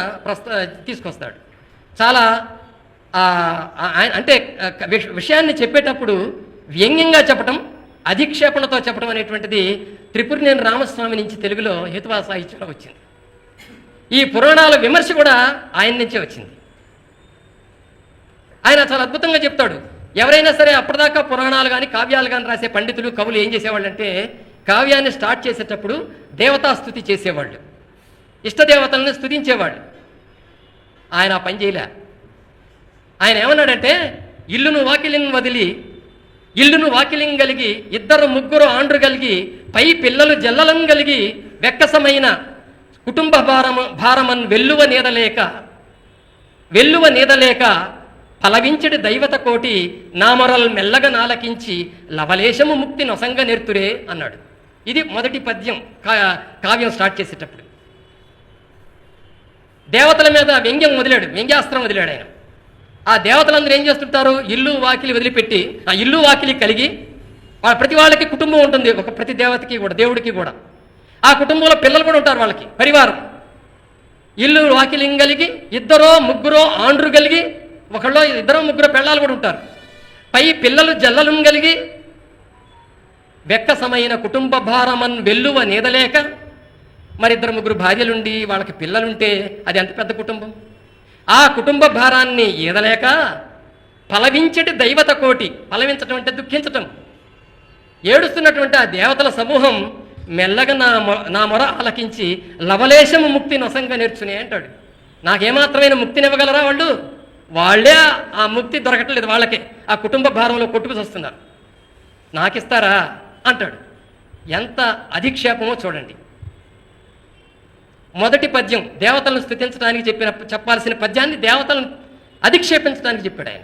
తీసుకొస్తాడు. చాలా అంటే విషయాన్ని చెప్పేటప్పుడు వ్యంగ్యంగా చెప్పటం, అధిక్షేపణతో చెప్పడం అనేటువంటిది త్రిపురనేని రామస్వామి నుంచి తెలుగులో హేతువా సాహిత్యంలో వచ్చింది. ఈ పురాణాల విమర్శ కూడా ఆయన నుంచే వచ్చింది. ఆయన చాలా అద్భుతంగా చెప్తాడు. ఎవరైనా సరే అప్పటిదాకా పురాణాలు కానీ కావ్యాలు కానీ రాసే పండితులు, కవులు ఏం చేసేవాళ్ళు అంటే కావ్యాన్ని స్టార్ట్ చేసేటప్పుడు దేవతాస్తుతి చేసేవాళ్ళు, ఇష్టదేవతలను స్తుతించేవాళ్ళు. ఆయన ఆ పని చేయలే. ఆయన ఏమన్నాడంటే ఇల్లును వాకిలిని వదిలి, ఇల్లును వాకిలిం కలిగి, 2 3 ఆండ్రు కలిగి, పై పిల్లలు జల్లలం కలిగి, వెక్కసమైన కుటుంబ భారమన్ వెల్లువ నీదలేక ఫలవించడి దైవత కోటి నామరల్ మెల్లగా నాలకించి లవలేశము ముక్తి నొసంగ నెర్తురే అన్నాడు. ఇది మొదటి పద్యం కావ్యం స్టార్ట్ చేసేటప్పుడు. దేవతల మీద వ్యంగ్యం వదిలాడు, వ్యంగ్యాస్త్రం వదిలాడు ఆయన. ఆ దేవతలందరూ ఏం చేస్తుంటారు, ఇల్లు వాకిలి వదిలిపెట్టి, ఆ ఇల్లు వాకిలి కలిగి, ప్రతి వాళ్ళకి కుటుంబం ఉంటుంది, ఒక ప్రతి దేవతకి కూడా, దేవుడికి కూడా. ఆ కుటుంబంలో పిల్లలు కూడా ఉంటారు, వాళ్ళకి పరివారం. ఇల్లు వాకిలిం కలిగి, 2 3 ఆండ్రు కలిగి, ఒకళ్ళు 2 3 పెళ్ళాలు కూడా ఉంటారు. పై పిల్లలు జల్లలం కలిగి, వెక్కసమైన కుటుంబ భారమన్ వెల్లువ నీదలేక. మరి 2 3 భార్యలుండి వాళ్ళకి పిల్లలుంటే అది ఎంత పెద్ద కుటుంబం. ఆ కుటుంబ భారాన్ని ఈదలేక ఫలవించటి దైవత కోటి, ఫలవించటం అంటే దుఃఖించటం, ఏడుస్తున్నటువంటి ఆ దేవతల సమూహం మెల్లగా నా మొర ఆలకించి లవలేశము ముక్తి నొసంగా నేర్చునే అంటాడు. నాకేమాత్రమైన ముక్తినివ్వగలరా వాళ్ళు? వాళ్ళే ఆ ముక్తి దొరకట్లేదు, వాళ్ళకే ఆ కుటుంబ భారంలో కొట్టుకు వస్తున్నారు, నాకిస్తారా అంటాడు. ఎంత అధిక్షేపమో చూడండి. మొదటి పద్యం దేవతలను స్తుతించడానికి చెప్పాల్సిన పద్యాన్ని దేవతలను అధిక్షేపించడానికి చెప్పాడు ఆయన.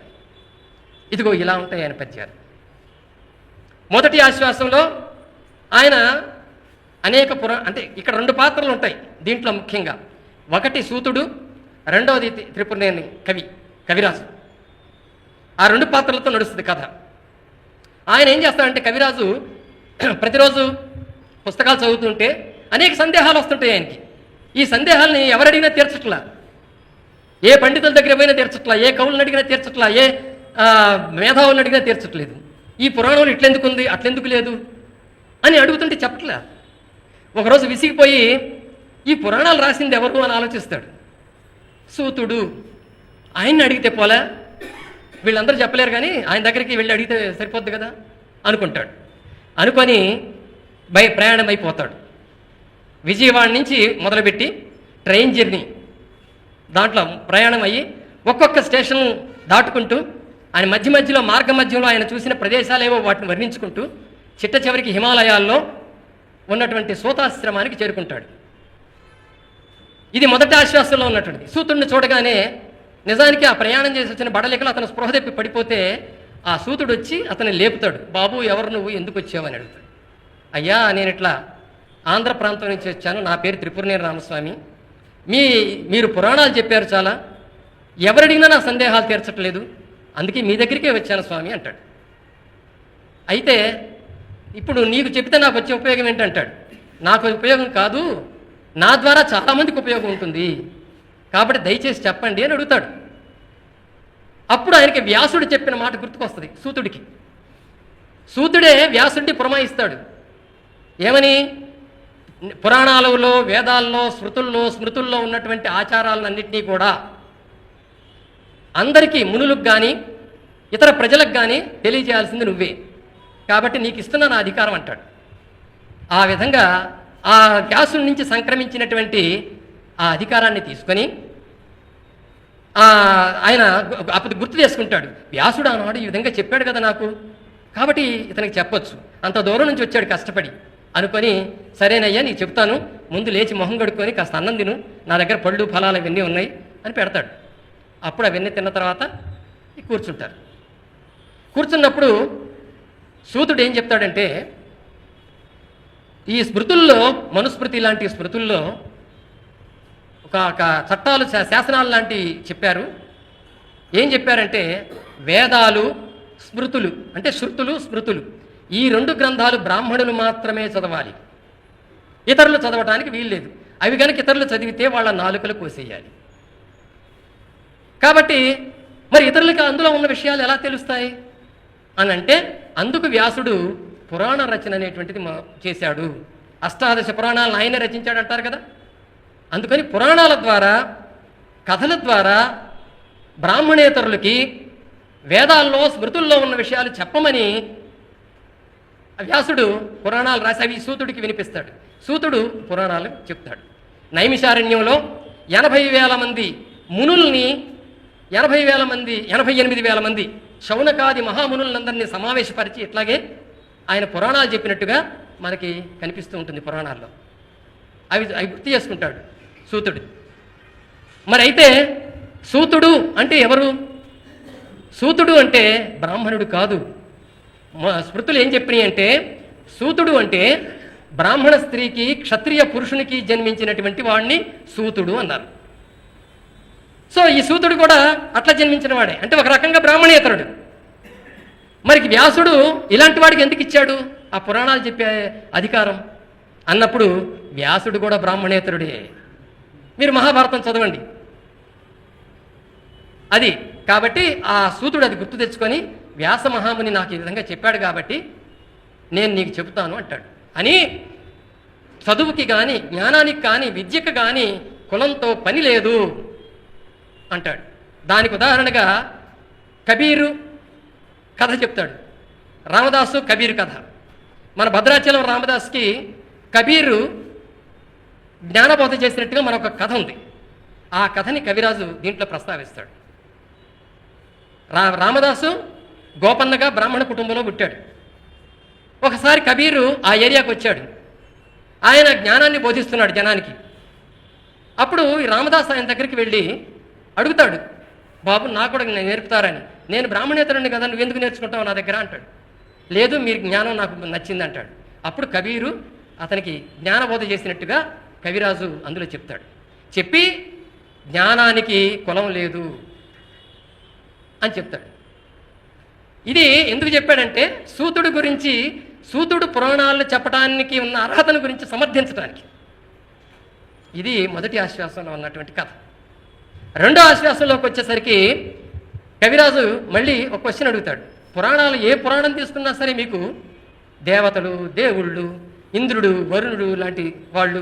ఇదిగో ఇలా ఉంటాయి ఆయన పద్యాలు. మొదటి ఆశ్వాసంలో ఆయన అనేక అంటే ఇక్కడ 2 పాత్రలు ఉంటాయి దీంట్లో ముఖ్యంగా. ఒకటి సూతుడు, రెండవది త్రిపురనేని కవిరాజు. ఆ 2 పాత్రలతో నడుస్తుంది కథ. ఆయన ఏం చేస్తాడంటే కవిరాజు ప్రతిరోజు పుస్తకాలు చదువుతుంటే అనేక సందేహాలు వస్తుంటాయి ఆయనకి. ఈ సందేహాలని ఎవరడిగినా తీర్చట్లా, ఏ పండితుల దగ్గర పోయినా తీర్చట్లా, ఏ కవులను అడిగినా తీర్చట్లా, ఏ మేధావులను అడిగినా తీర్చట్లేదు. ఈ పురాణంలో ఇట్లెందుకు ఉంది, అట్లెందుకు లేదు అని అడుగుతుంటే చెప్పట్లే. ఒకరోజు విసిగిపోయి ఈ పురాణాలు రాసింది ఎవరు అని ఆలోచిస్తాడు. సూతుడు. ఆయన్ని అడిగితే పోలే, వీళ్ళందరూ చెప్పలేరు కానీ ఆయన దగ్గరికి వెళ్ళి అడిగితే సరిపోద్ది కదా అనుకుంటాడు. అనుకొని ప్రయాణం అయిపోతాడు. విజయవాడ నుంచి మొదలుపెట్టి ట్రైన్ జర్నీ, దాంట్లో ప్రయాణం అయ్యి ఒక్కొక్క స్టేషన్ దాటుకుంటూ ఆయన మధ్యలో మార్గ మధ్యంలో ఆయన చూసిన ప్రదేశాలేవో వాటిని వర్ణించుకుంటూ చిట్ట చివరికి హిమాలయాల్లో ఉన్నటువంటి సూతాశ్రమానికి చేరుకుంటాడు. ఇది మొదటి ఆశ్వాసంలో ఉన్నటువంటిది. సూతుడిని చూడగానే నిజానికి ఆ ప్రయాణం చేసి వచ్చిన బడలికలు అతను స్పృహ తెప్పి పడిపోతే ఆ సూతుడు వచ్చి అతన్ని లేపుతాడు. బాబు, ఎవరు నువ్వు, ఎందుకు వచ్చావని అడుగుతాడు. అయ్యా, నేను ఇట్లా ఆంధ్ర ప్రాంతం నుంచి వచ్చాను, నా పేరు త్రిపురనేని రామస్వామి, మీరు పురాణాలు చెప్పారు చాలా, ఎవరడిగినా నా సందేహాలు తీర్చట్లేదు, అందుకే మీ దగ్గరికే వచ్చాను స్వామి అంటాడు. అయితే ఇప్పుడు నీకు చెప్తే నాకు వచ్చే ఉపయోగం ఏంటంటాడు. నాకు ఉపయోగం కాదు, నా ద్వారా చాలామందికి ఉపయోగం ఉంటుంది, కాబట్టి దయచేసి చెప్పండి అని అడుగుతాడు. అప్పుడు ఆయనకి వ్యాసుడు చెప్పిన మాట గుర్తుకొస్తుంది సూతుడికి. సూతుడే వ్యాసుడిని పురమాయిస్తాడు. ఏమని? పురాణాలలో, వేదాల్లో, స్మృతుల్లో ఉన్నటువంటి ఆచారాలన్నింటినీ కూడా అందరికీ, మునులకు కానీ ఇతర ప్రజలకు కానీ తెలియజేయాల్సింది నువ్వే, కాబట్టి నీకు ఇస్తున్న నా అధికారం అంటాడు. ఆ విధంగా ఆ వ్యాసుడి నుంచి సంక్రమించినటువంటి ఆ అధికారాన్ని తీసుకొని ఆయన అప్పుడు గుర్తు చేసుకుంటాడు. వ్యాసుడు ఆనాడు ఈ విధంగా చెప్పాడు కదా నాకు, కాబట్టి ఇతనికి చెప్పొచ్చు, అంత దూరం నుంచి వచ్చాడు కష్టపడి అనుకొని, సరేనయ్యా నీకు చెప్తాను, ముందు లేచి మొహం కడుక్కొని కాస్త అన్నం తిను, నా దగ్గర పళ్ళు ఫలాలు ఇవన్నీ ఉన్నాయి అని పెడతాడు. అప్పుడు అవన్నీ తిన్న తర్వాత కూర్చుంటారు. కూర్చున్నప్పుడు సూతుడు ఏం చెప్తాడంటే, ఈ స్మృతుల్లో, మనుస్మృతి లాంటి స్మృతుల్లో ఒక చట్టాలు, శాసనాలు లాంటివి చెప్పారు. ఏం చెప్పారంటే, వేదాలు, స్మృతులు అంటే శృతులు, స్మృతులు, ఈ రెండు గ్రంథాలు బ్రాహ్మణులు మాత్రమే చదవాలి, ఇతరులు చదవటానికి వీల్లేదు. అవి కనుక ఇతరులు చదివితే వాళ్ళ నాలుకలు కోసేయాలి. కాబట్టి మరి ఇతరులకి అందులో ఉన్న విషయాలు ఎలా తెలుస్తాయి అని అంటే, అందుకు వ్యాసుడు పురాణ రచన అనేటువంటిది చేశాడు. అష్టాదశ పురాణాలను ఆయన రచించాడు అంటారు కదా. అందుకని పురాణాల ద్వారా, కథల ద్వారా బ్రాహ్మణేతరులకి వేదాల్లో, స్మృతుల్లో ఉన్న విషయాలు చెప్పమని వ్యాసుడు పురాణాలు రాసి అవి సూతుడికి వినిపిస్తాడు. సూతుడు పురాణాలు చెప్తాడు. నైమిషారణ్యంలో 80,000 మంది మునుల్ని, 88,000 మంది శౌనకాది మహామునులందరినీ సమావేశపరిచి ఇట్లాగే ఆయన పురాణాలు చెప్పినట్టుగా మనకి కనిపిస్తూ ఉంటుంది పురాణాల్లో. అవి గుర్తు చేసుకుంటాడు సూతుడు. మరి అయితే సూతుడు అంటే ఎవరు? సూతుడు అంటే బ్రాహ్మణుడు కాదు. స్మృతులు ఏం చెప్పినాయి అంటే, సూతుడు అంటే బ్రాహ్మణ స్త్రీకి, క్షత్రియ పురుషునికి జన్మించినటువంటి వాడిని సూతుడు అన్నారు. సో ఈ సూతుడు కూడా అట్లా జన్మించిన వాడే, అంటే ఒక రకంగా బ్రాహ్మణేతరుడు. మరి వ్యాసుడు ఇలాంటి వాడికి ఎందుకు ఇచ్చాడు ఆ పురాణాలు చెప్పే అధికారం అన్నప్పుడు, వ్యాసుడు కూడా బ్రాహ్మణేతరుడే. మీరు మహాభారతం చదవండి అది. కాబట్టి ఆ సూతుడు అది గుర్తు తెచ్చుకొని, వ్యాస మహాముని నాకు ఈ విధంగా చెప్పాడు కాబట్టి నేను నీకు చెబుతాను అంటాడు. అని చదువుకి కానీ, జ్ఞానానికి కానీ, విద్యకు కానీ కులంతో పని లేదు అంటాడు. దానికి ఉదాహరణగా కబీరు కథ చెప్తాడు. రామదాసు కబీరు కథ. మన భద్రాచలం రామదాస్కి కబీరు జ్ఞానబోధ చేసినట్టుగా మరొక కథ ఉంది. ఆ కథని కవిరాజు దీంట్లో ప్రస్తావిస్తాడు. రామదాసు గోపన్నగా బ్రాహ్మణ కుటుంబంలో పుట్టాడు. ఒకసారి కబీరు ఆ ఏరియాకు వచ్చాడు. ఆయన జ్ఞానాన్ని బోధిస్తున్నాడు జనానికి. అప్పుడు ఈ రామదాస్ ఆయన దగ్గరికి వెళ్ళి అడుగుతాడు, బాబు నాకు కూడా నేర్పుతారని. నేను బ్రాహ్మణేతరుని కదా, నువ్వెందుకు నేర్చుకుంటావు నా దగ్గర అంటాడు. లేదు, మీరు జ్ఞానం నాకు నచ్చింది అంటాడు. అప్పుడు కబీరు అతనికి జ్ఞానబోధ చేసినట్టుగా కవిరాజు అందులో చెప్తాడు. చెప్పి జ్ఞానానికి కులం లేదు అని చెప్తాడు. ఇది ఎందుకు చెప్పాడంటే, సూతుడు గురించి సూతుడు పురాణాలు చెప్పడానికి ఉన్న అర్హతను గురించి సమర్థించడానికి. ఇది మొదటి ఆశ్వాసంలో ఉన్నటువంటి కథ. రెండో ఆశ్వాసంలోకి వచ్చేసరికి కవిరాజు మళ్ళీ ఒక క్వశ్చన్ అడుగుతాడు. పురాణాలు ఏ పురాణం తీసుకున్నా సరే మీకు దేవతలు, దేవుళ్ళు, ఇంద్రుడు, వరుణుడు లాంటి వాళ్ళు,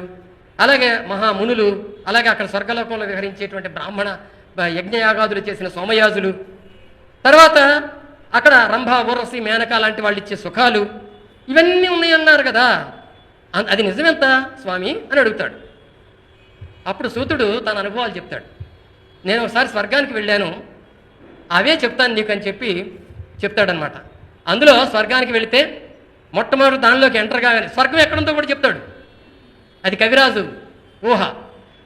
అలాగే మహామునులు, అలాగే అక్కడ స్వర్గలోకంలో విహరించేటువంటి బ్రాహ్మణ యజ్ఞయాగాదులు చేసిన సోమయాజులు, తర్వాత అక్కడ రంభ, ఊర్వశి, మేనక లాంటి వాళ్ళు ఇచ్చే సుఖాలు, ఇవన్నీ ఉన్నాయన్నారు కదా, అది నిజమెంత స్వామి అని అడుగుతాడు. అప్పుడు సూతుడు తన అనుభవాలు చెప్తాడు. నేను ఒకసారి స్వర్గానికి వెళ్ళాను, అవే చెప్తాను నీకు అని చెప్పి చెప్తాడనమాట. అందులో స్వర్గానికి వెళితే మొట్టమొదటి దానిలోకి ఎంటర్ కాగానే స్వర్గం ఎక్కడుందో కూడా చెప్తాడు. అది కవిరాజు ఊహ.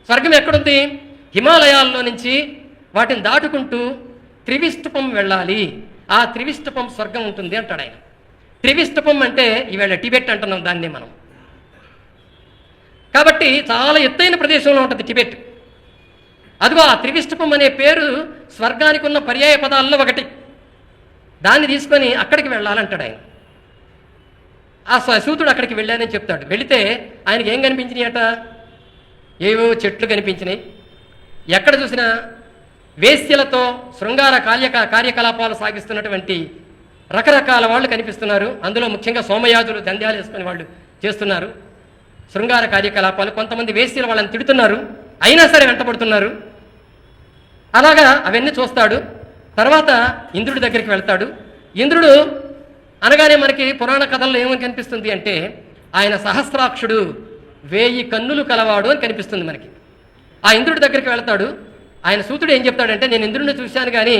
స్వర్గం ఎక్కడుంది? హిమాలయాల్లో నుంచి వాటిని దాటుకుంటూ త్రివిష్టపం వెళ్ళాలి, ఆ త్రివిష్టపం స్వర్గం ఉంటుంది అంటాడు ఆయన. త్రివిష్టపం అంటే ఈవేళ టిబెట్ అంటున్నాం దాన్ని మనం. కాబట్టి చాలా ఎత్తైన ప్రదేశంలో ఉంటుంది టిబెట్. అదిగో ఆ త్రివిష్టపం అనే పేరు స్వర్గానికి ఉన్న పర్యాయ పదాల్లో ఒకటి. దాన్ని తీసుకొని అక్కడికి వెళ్ళాలంటాడు ఆయన. ఆ సూతుడు అక్కడికి వెళ్ళానని చెప్తాడు. వెళితే ఆయనకి ఏం కనిపించినాయి అట? ఏవో చెట్లు కనిపించినాయి. ఎక్కడ చూసినా వేశ్యలతో శృంగార కార్యకలాపాలు సాగిస్తున్నటువంటి రకరకాల వాళ్ళు కనిపిస్తున్నారు. అందులో ముఖ్యంగా సోమయాజులు దంధ్యాలు వేసుకుని వాళ్ళు చేస్తున్నారు శృంగార కార్యకలాపాలు. కొంతమంది వేశ్యలు వాళ్ళని తిడుతున్నారు, అయినా సరే వెంటబడుతున్నారు. అలాగా అవన్నీ చూస్తాడు. తర్వాత ఇంద్రుడి దగ్గరికి వెళ్తాడు. ఇంద్రుడు అనగానే మనకి పురాణ కథల్లో ఏమని కనిపిస్తుంది అంటే ఆయన సహస్రాక్షుడు, 1000 కన్నులు కలవాడు అని కనిపిస్తుంది మనకి. ఆ ఇంద్రుడి దగ్గరికి వెళ్తాడు. ఆయన సూతుడు ఏం చెప్తాడంటే, నేను ఇంద్రుడిని చూశాను కానీ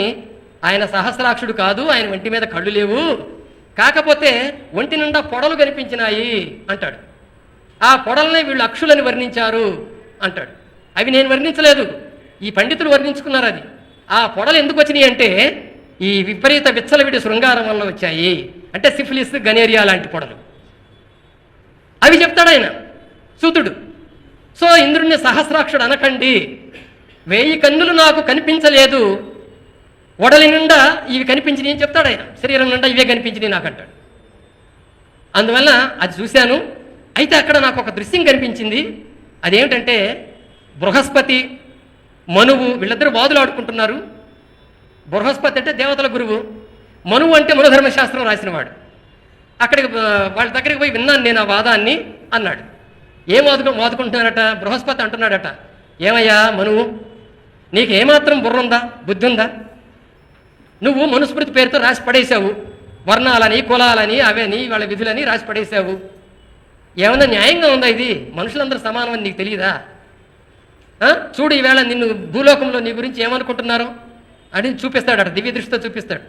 ఆయన సహస్రాక్షుడు కాదు, ఆయన ఒంటి మీద కళ్ళు లేవు, కాకపోతే ఒంటి నిండా పొడలు కనిపించినాయి అంటాడు. ఆ పొడల్నే వీళ్ళు అక్షులని వర్ణించారు అంటాడు. అవి నేను వర్ణించలేదు, ఈ పండితులు వర్ణించుకున్నారు. అది ఆ పొడలు ఎందుకు వచ్చినాయి అంటే ఈ విపరీత విచ్చలవిడి శృంగారం వల్ల వచ్చాయి. అంటే సిఫిలిస్, గనేరియా లాంటి పొడలు. అవి చెప్తాడు ఆయన సూతుడు. సో ఇంద్రుడిని సహస్రాక్షుడు అనకండి, 1000 కన్నులు నాకు కనిపించలేదు, ఒడలి నిండా ఇవి కనిపించినాయి అని చెప్తాడు ఆయన. శరీరం నిండా ఇవే కనిపించినాయి నాకు అంటాడు. అందువల్ల అది చూశాను. అయితే అక్కడ నాకు ఒక దృశ్యం కనిపించింది. అదేమిటంటే బృహస్పతి, మనువు వీళ్ళిద్దరూ వాదులు ఆడుకుంటున్నారు. బృహస్పతి అంటే దేవతల గురువు, మనువు అంటే మనోధర్మశాస్త్రం రాసినవాడు. అక్కడికి వాళ్ళ దగ్గరికి పోయి విన్నాను నేను ఆ వాదాన్ని అన్నాడు. ఏం వాదుకుంటున్నారట? బృహస్పతి అంటున్నాడట, ఏమయ్యా మనువు, నీకు ఏమాత్రం బుర్ర ఉందా, బుద్ధి ఉందా? నువ్వు మనుస్మృతి పేరుతో రాసి పడేశావు, వర్ణాలని, కులాలని, అవని, వాళ్ళ విధులని రాసి పడేశావు. ఏమన్నా న్యాయంగా ఉందా ఇది? మనుషులందరూ సమానం అని నీకు తెలియదా? చూడు ఈవేళ నిన్ను భూలోకంలో నీ గురించి ఏమనుకుంటున్నారో అని చూపిస్తాడట, దివ్య దృష్టితో చూపిస్తాడు.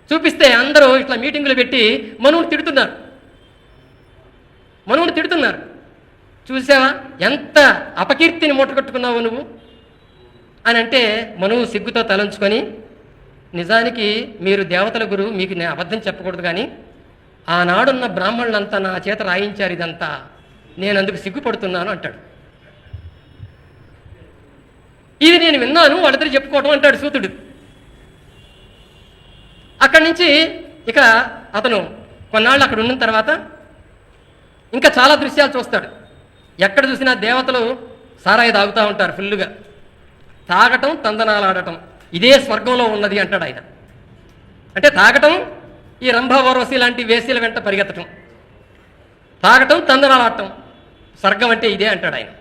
చూపిస్తే అందరూ ఇట్లా మీటింగులు పెట్టి మనువుని తిడుతున్నారు. చూసావా ఎంత అపకీర్తిని మూటగట్టుకున్నావు నువ్వు అని అంటే, మనువు సిగ్గుతో తలంచుకొని, నిజానికి మీరు దేవతల గురువు, మీకు నేను అబద్ధం చెప్పకూడదు, కానీ ఆనాడున్న బ్రాహ్మణులంతా నా చేత రాయించారు ఇదంతా, నేను అందుకు సిగ్గుపడుతున్నాను అంటాడు. ఇది నేను విన్నాను, వాళ్ళిద్దరు చెప్పుకోవటం అంటాడు సూతుడు. అక్కడి నుంచి ఇక అతను కొన్నాళ్ళు అక్కడ ఉన్న తర్వాత ఇంకా చాలా దృశ్యాలు చూస్తాడు. ఎక్కడ చూసినా దేవతలు సారాయి తాగుతూ ఉంటారు ఫుల్లుగా, తాగటం, తందనాలాడటం, ఇదే స్వర్గంలో ఉన్నది అంటాడు ఆయన. అంటే తాగటం, ఈ రంభ, ఊర్వశి లాంటి వేశ్యల వెంట పరిగెత్తటం, తాగటం, తందనాలాడటం, స్వర్గం అంటే ఇదే అంటాడు ఆయన.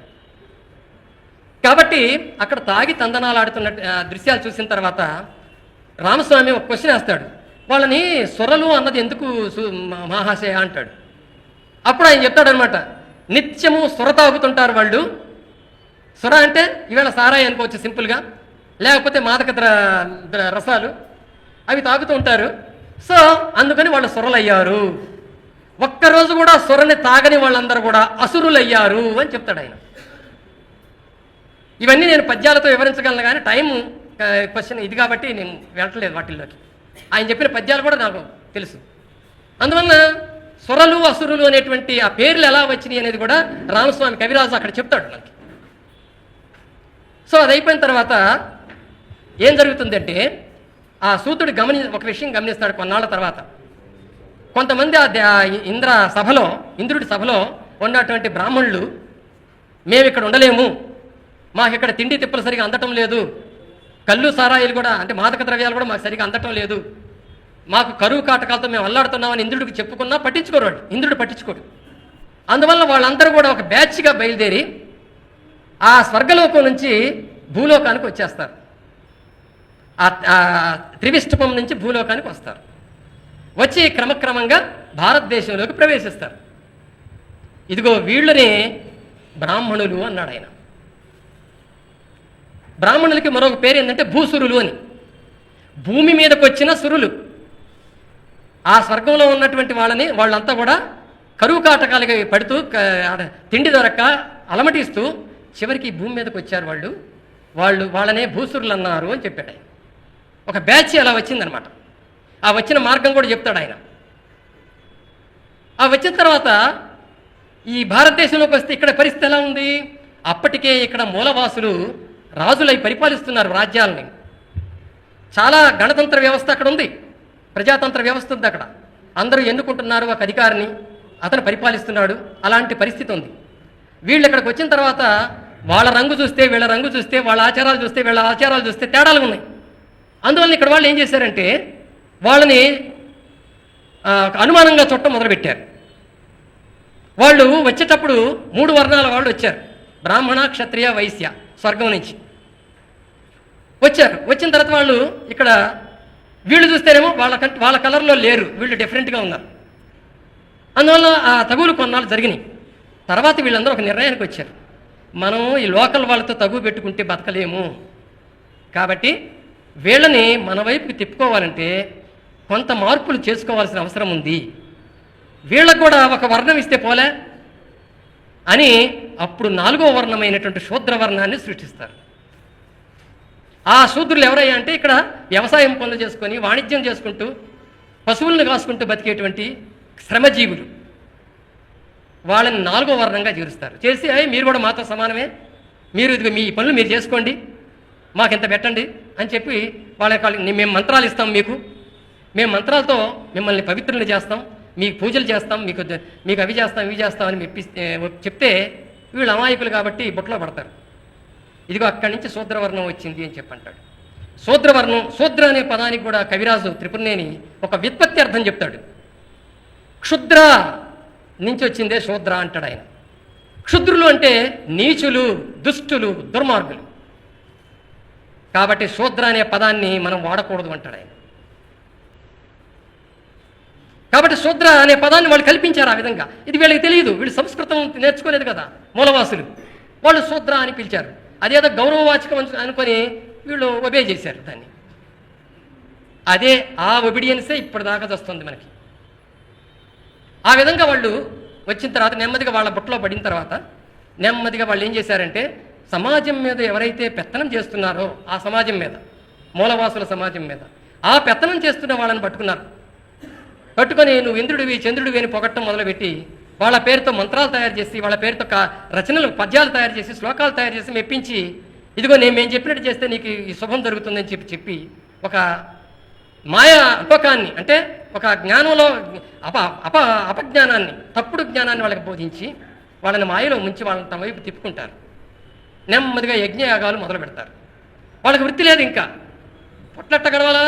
కాబట్టి అక్కడ తాగి తందనాలాడుతున్న దృశ్యాలు చూసిన తర్వాత రామస్వామి ఒక క్వశ్చన్ వేస్తాడు. వాళ్ళని సొరలు అన్నది ఎందుకు మహాశయ అంటాడు. అప్పుడు ఆయన చెప్తాడనమాట, నిత్యము సొర తాగుతుంటారు వాళ్ళు. సొర అంటే ఈవేళ సారాయి అనుకోవచ్చు సింపుల్గా, లేకపోతే మాదక రసాలు, అవి తాగుతూ ఉంటారు. సో అందుకని వాళ్ళు సొరలయ్యారు. ఒక్కరోజు కూడా సొరని తాగని వాళ్ళందరూ కూడా అసురులయ్యారు అని చెప్తాడు ఆయన. ఇవన్నీ నేను పద్యాలతో వివరించగలను, కానీ టైం క్వశ్చన్ ఇది కాబట్టి నేను వెళ్ళట్లేదు వాటిల్లోకి. ఆయన చెప్పిన పద్యాలు కూడా నాకు తెలుసు. అందువల్ల సొరలు, అసురులు అనేటువంటి ఆ పేర్లు ఎలా వచ్చినాయి అనేది కూడా రామస్వామి కవిరాజు అక్కడ చెప్తాడు మనకి. సో అది అయిపోయిన తర్వాత ఏం జరుగుతుందంటే, ఆ సూతుడు ఒక విషయం గమనిస్తాడు కొన్నాళ్ళ తర్వాత. కొంతమంది ఇంద్రుడి సభలో ఉన్నటువంటి బ్రాహ్మణులు, మేము ఇక్కడ ఉండలేము, మాకు ఇక్కడ తిండి తిప్పలు సరిగా అందటం లేదు, కళ్ళు సారాయిలు కూడా అంటే మాదక ద్రవ్యాలు కూడా మాకు సరిగా అందటం లేదు, మాకు కరువు కాటకాలతో మేము అల్లాడుతున్నామని ఇంద్రుడికి చెప్పుకున్నా పట్టించుకోరు వాళ్ళు. ఇంద్రుడు పట్టించుకోడు. అందువల్ల వాళ్ళందరూ కూడా ఒక బ్యాచ్గా బయలుదేరి ఆ స్వర్గలోకం నుంచి భూలోకానికి వచ్చేస్తారు. ఆ త్రివిష్టపం నుంచి భూలోకానికి వస్తారు. వచ్చి క్రమక్రమంగా భారతదేశంలోకి ప్రవేశిస్తారు. ఇదిగో వీళ్ళని బ్రాహ్మణులు అన్నాడు ఆయన. బ్రాహ్మణులకి మరొక పేరు ఏంటంటే భూసురులు అని. భూమి మీదకి వచ్చిన సురులు. ఆ స్వర్గంలో ఉన్నటువంటి వాళ్ళంతా కూడా కరువు కాటకాలుగా పడుతూ తిండి దొరక్క అలమటిస్తూ చివరికి భూమి మీదకి వచ్చారు వాళ్ళనే భూసురులు అన్నారు అని చెప్పాడు ఆయన. ఒక బ్యాచ్ అలా వచ్చిందనమాట. ఆ వచ్చిన మార్గం కూడా చెప్తాడు ఆయన. ఆ వచ్చిన తర్వాత ఈ భారతదేశంలోకి వస్తే ఇక్కడ పరిస్థితి ఎలా ఉంది? అప్పటికే ఇక్కడ మూలవాసులు రాజులై పరిపాలిస్తున్నారు రాజ్యాలని. చాలా గణతంత్ర వ్యవస్థ అక్కడ ఉంది, ప్రజాతంత్ర వ్యవస్థ ఉంది అక్కడ. అందరూ ఎన్నుకుంటున్నారు ఒక అధికారిని, అతను పరిపాలిస్తున్నాడు. అలాంటి పరిస్థితి ఉంది. వీళ్ళు ఇక్కడికి వచ్చిన తర్వాత వాళ్ళ రంగు చూస్తే వీళ్ళ రంగు చూస్తే, వాళ్ళ ఆచారాలు చూస్తే వీళ్ళ ఆచారాలు చూస్తే తేడాలు ఉన్నాయి. అందువల్ల ఇక్కడ వాళ్ళు ఏం చేశారంటే వాళ్ళని అనుమానంగా చూడటం మొదలుపెట్టారు. వాళ్ళు వచ్చేటప్పుడు 3 వర్ణాల వాళ్ళు వచ్చారు. బ్రాహ్మణ, క్షత్రియ, వైశ్య, స్వర్గం నుంచి వచ్చారు. వచ్చిన తర్వాత వాళ్ళు ఇక్కడ వీళ్ళు చూస్తేనేమో వాళ్ళ కలర్లో లేరు, వీళ్ళు డిఫరెంట్గా ఉన్నారు. అందువల్ల ఆ తగులు కొన్నాళ్ళు జరిగినాయి. తర్వాత వీళ్ళందరూ ఒక నిర్ణయానికి వచ్చారు, మనం ఈ లోకల్ వాళ్ళతో తగువ పెట్టుకుంటే బతకలేము, కాబట్టి వీళ్ళని మన వైపుకి తిప్పుకోవాలంటే కొంత మార్పులు చేసుకోవాల్సిన అవసరం ఉంది, వీళ్ళకు కూడా ఒక వర్ణం ఇస్తే పోలే అని అప్పుడు 4వ వర్ణమైనటువంటి శూద్రవర్ణాన్ని సృష్టిస్తారు. ఆ శూద్రులు ఎవరయ్యా అంటే ఇక్కడ వ్యవసాయం పనులు చేసుకొని వాణిజ్యం చేసుకుంటూ పశువులను కాసుకుంటూ బతికేటువంటి శ్రమజీవులు. వాళ్ళని 4వ వర్ణంగా చేరుస్తారు. చేసి మీరు కూడా మాతో సమానమే, మీరు ఇదిగో మీ పనులు మీరు చేసుకోండి, మాకింత పెట్టండి అని చెప్పి మేము మంత్రాలు ఇస్తాం, మేము మంత్రాలతో మిమ్మల్ని పవిత్రులు చేస్తాం, మీకు పూజలు చేస్తాం, మీకు అవి చేస్తాం ఇవి చేస్తామని చెప్తే వీళ్ళు అమాయకులు కాబట్టి బుట్టలో పడతారు. ఇదిగో అక్కడి నుంచి శూద్రవర్ణం వచ్చింది అని చెప్పంటాడు. శూద్రవర్ణం, శూద్ర అనే పదానికి కూడా కవిరాజు త్రిపురనేని ఒక వ్యుత్పత్తి అర్థం చెప్తాడు. క్షుద్ర నుంచి వచ్చిందే శూద్ర అంటాడు ఆయన. క్షుద్రులు అంటే నీచులు, దుష్టులు, దుర్మార్గులు. కాబట్టి శూద్ర అనే పదాన్ని మనం వాడకూడదు అంటాడు ఆయన. కాబట్టి శూద్ర అనే పదాన్ని వాళ్ళు కల్పించారు ఆ విధంగా. ఇది వీళ్ళకి తెలియదు, వీళ్ళు సంస్కృతం నేర్చుకోలేదు కదా మూలవాసులు. వాళ్ళు శూద్ర అని పిలిచారు. అదేదో గౌరవవాచకం అనుకొని వీళ్ళు ఒబే చేశారు దాన్ని. అదే ఆ ఒబిడియన్సే ఇప్పటిదాకా వస్తుంది మనకి. ఆ విధంగా వాళ్ళు వచ్చిన తర్వాత నెమ్మదిగా వాళ్ళ బుట్టలో పడిన తర్వాత నెమ్మదిగా వాళ్ళు ఏం చేశారంటే సమాజం మీద ఎవరైతే పెత్తనం చేస్తున్నారో ఆ సమాజం మీద, మూలవాసుల సమాజం మీద ఆ పెత్తనం చేస్తున్న వాళ్ళని పట్టుకొని నువ్వు ఇంద్రుడివి చంద్రుడివి అని పొగట్టం మొదలుపెట్టి వాళ్ళ పేరుతో మంత్రాలు తయారు చేసి, వాళ్ళ పేరుతో రచనలు పద్యాలు తయారు చేసి, శ్లోకాలు తయారు చేసి మెప్పించి, ఇదిగో మేము చెప్పినట్టు చేస్తే నీకు ఈ శుభం జరుగుతుందని చెప్పి ఒక మాయా అపకాన్ని, అంటే ఒక జ్ఞానంలో అపజ్ఞానాన్ని, తప్పుడు జ్ఞానాన్ని వాళ్ళకి బోధించి వాళ్ళని మాయలో ముంచి వాళ్ళని తమ వైపు తిప్పుకుంటారు. నెమ్మదిగా యజ్ఞయాగాలు మొదలు పెడతారు. వాళ్ళకి వృత్తి లేదు, ఇంకా పొట్లెట్ట గడవాలా,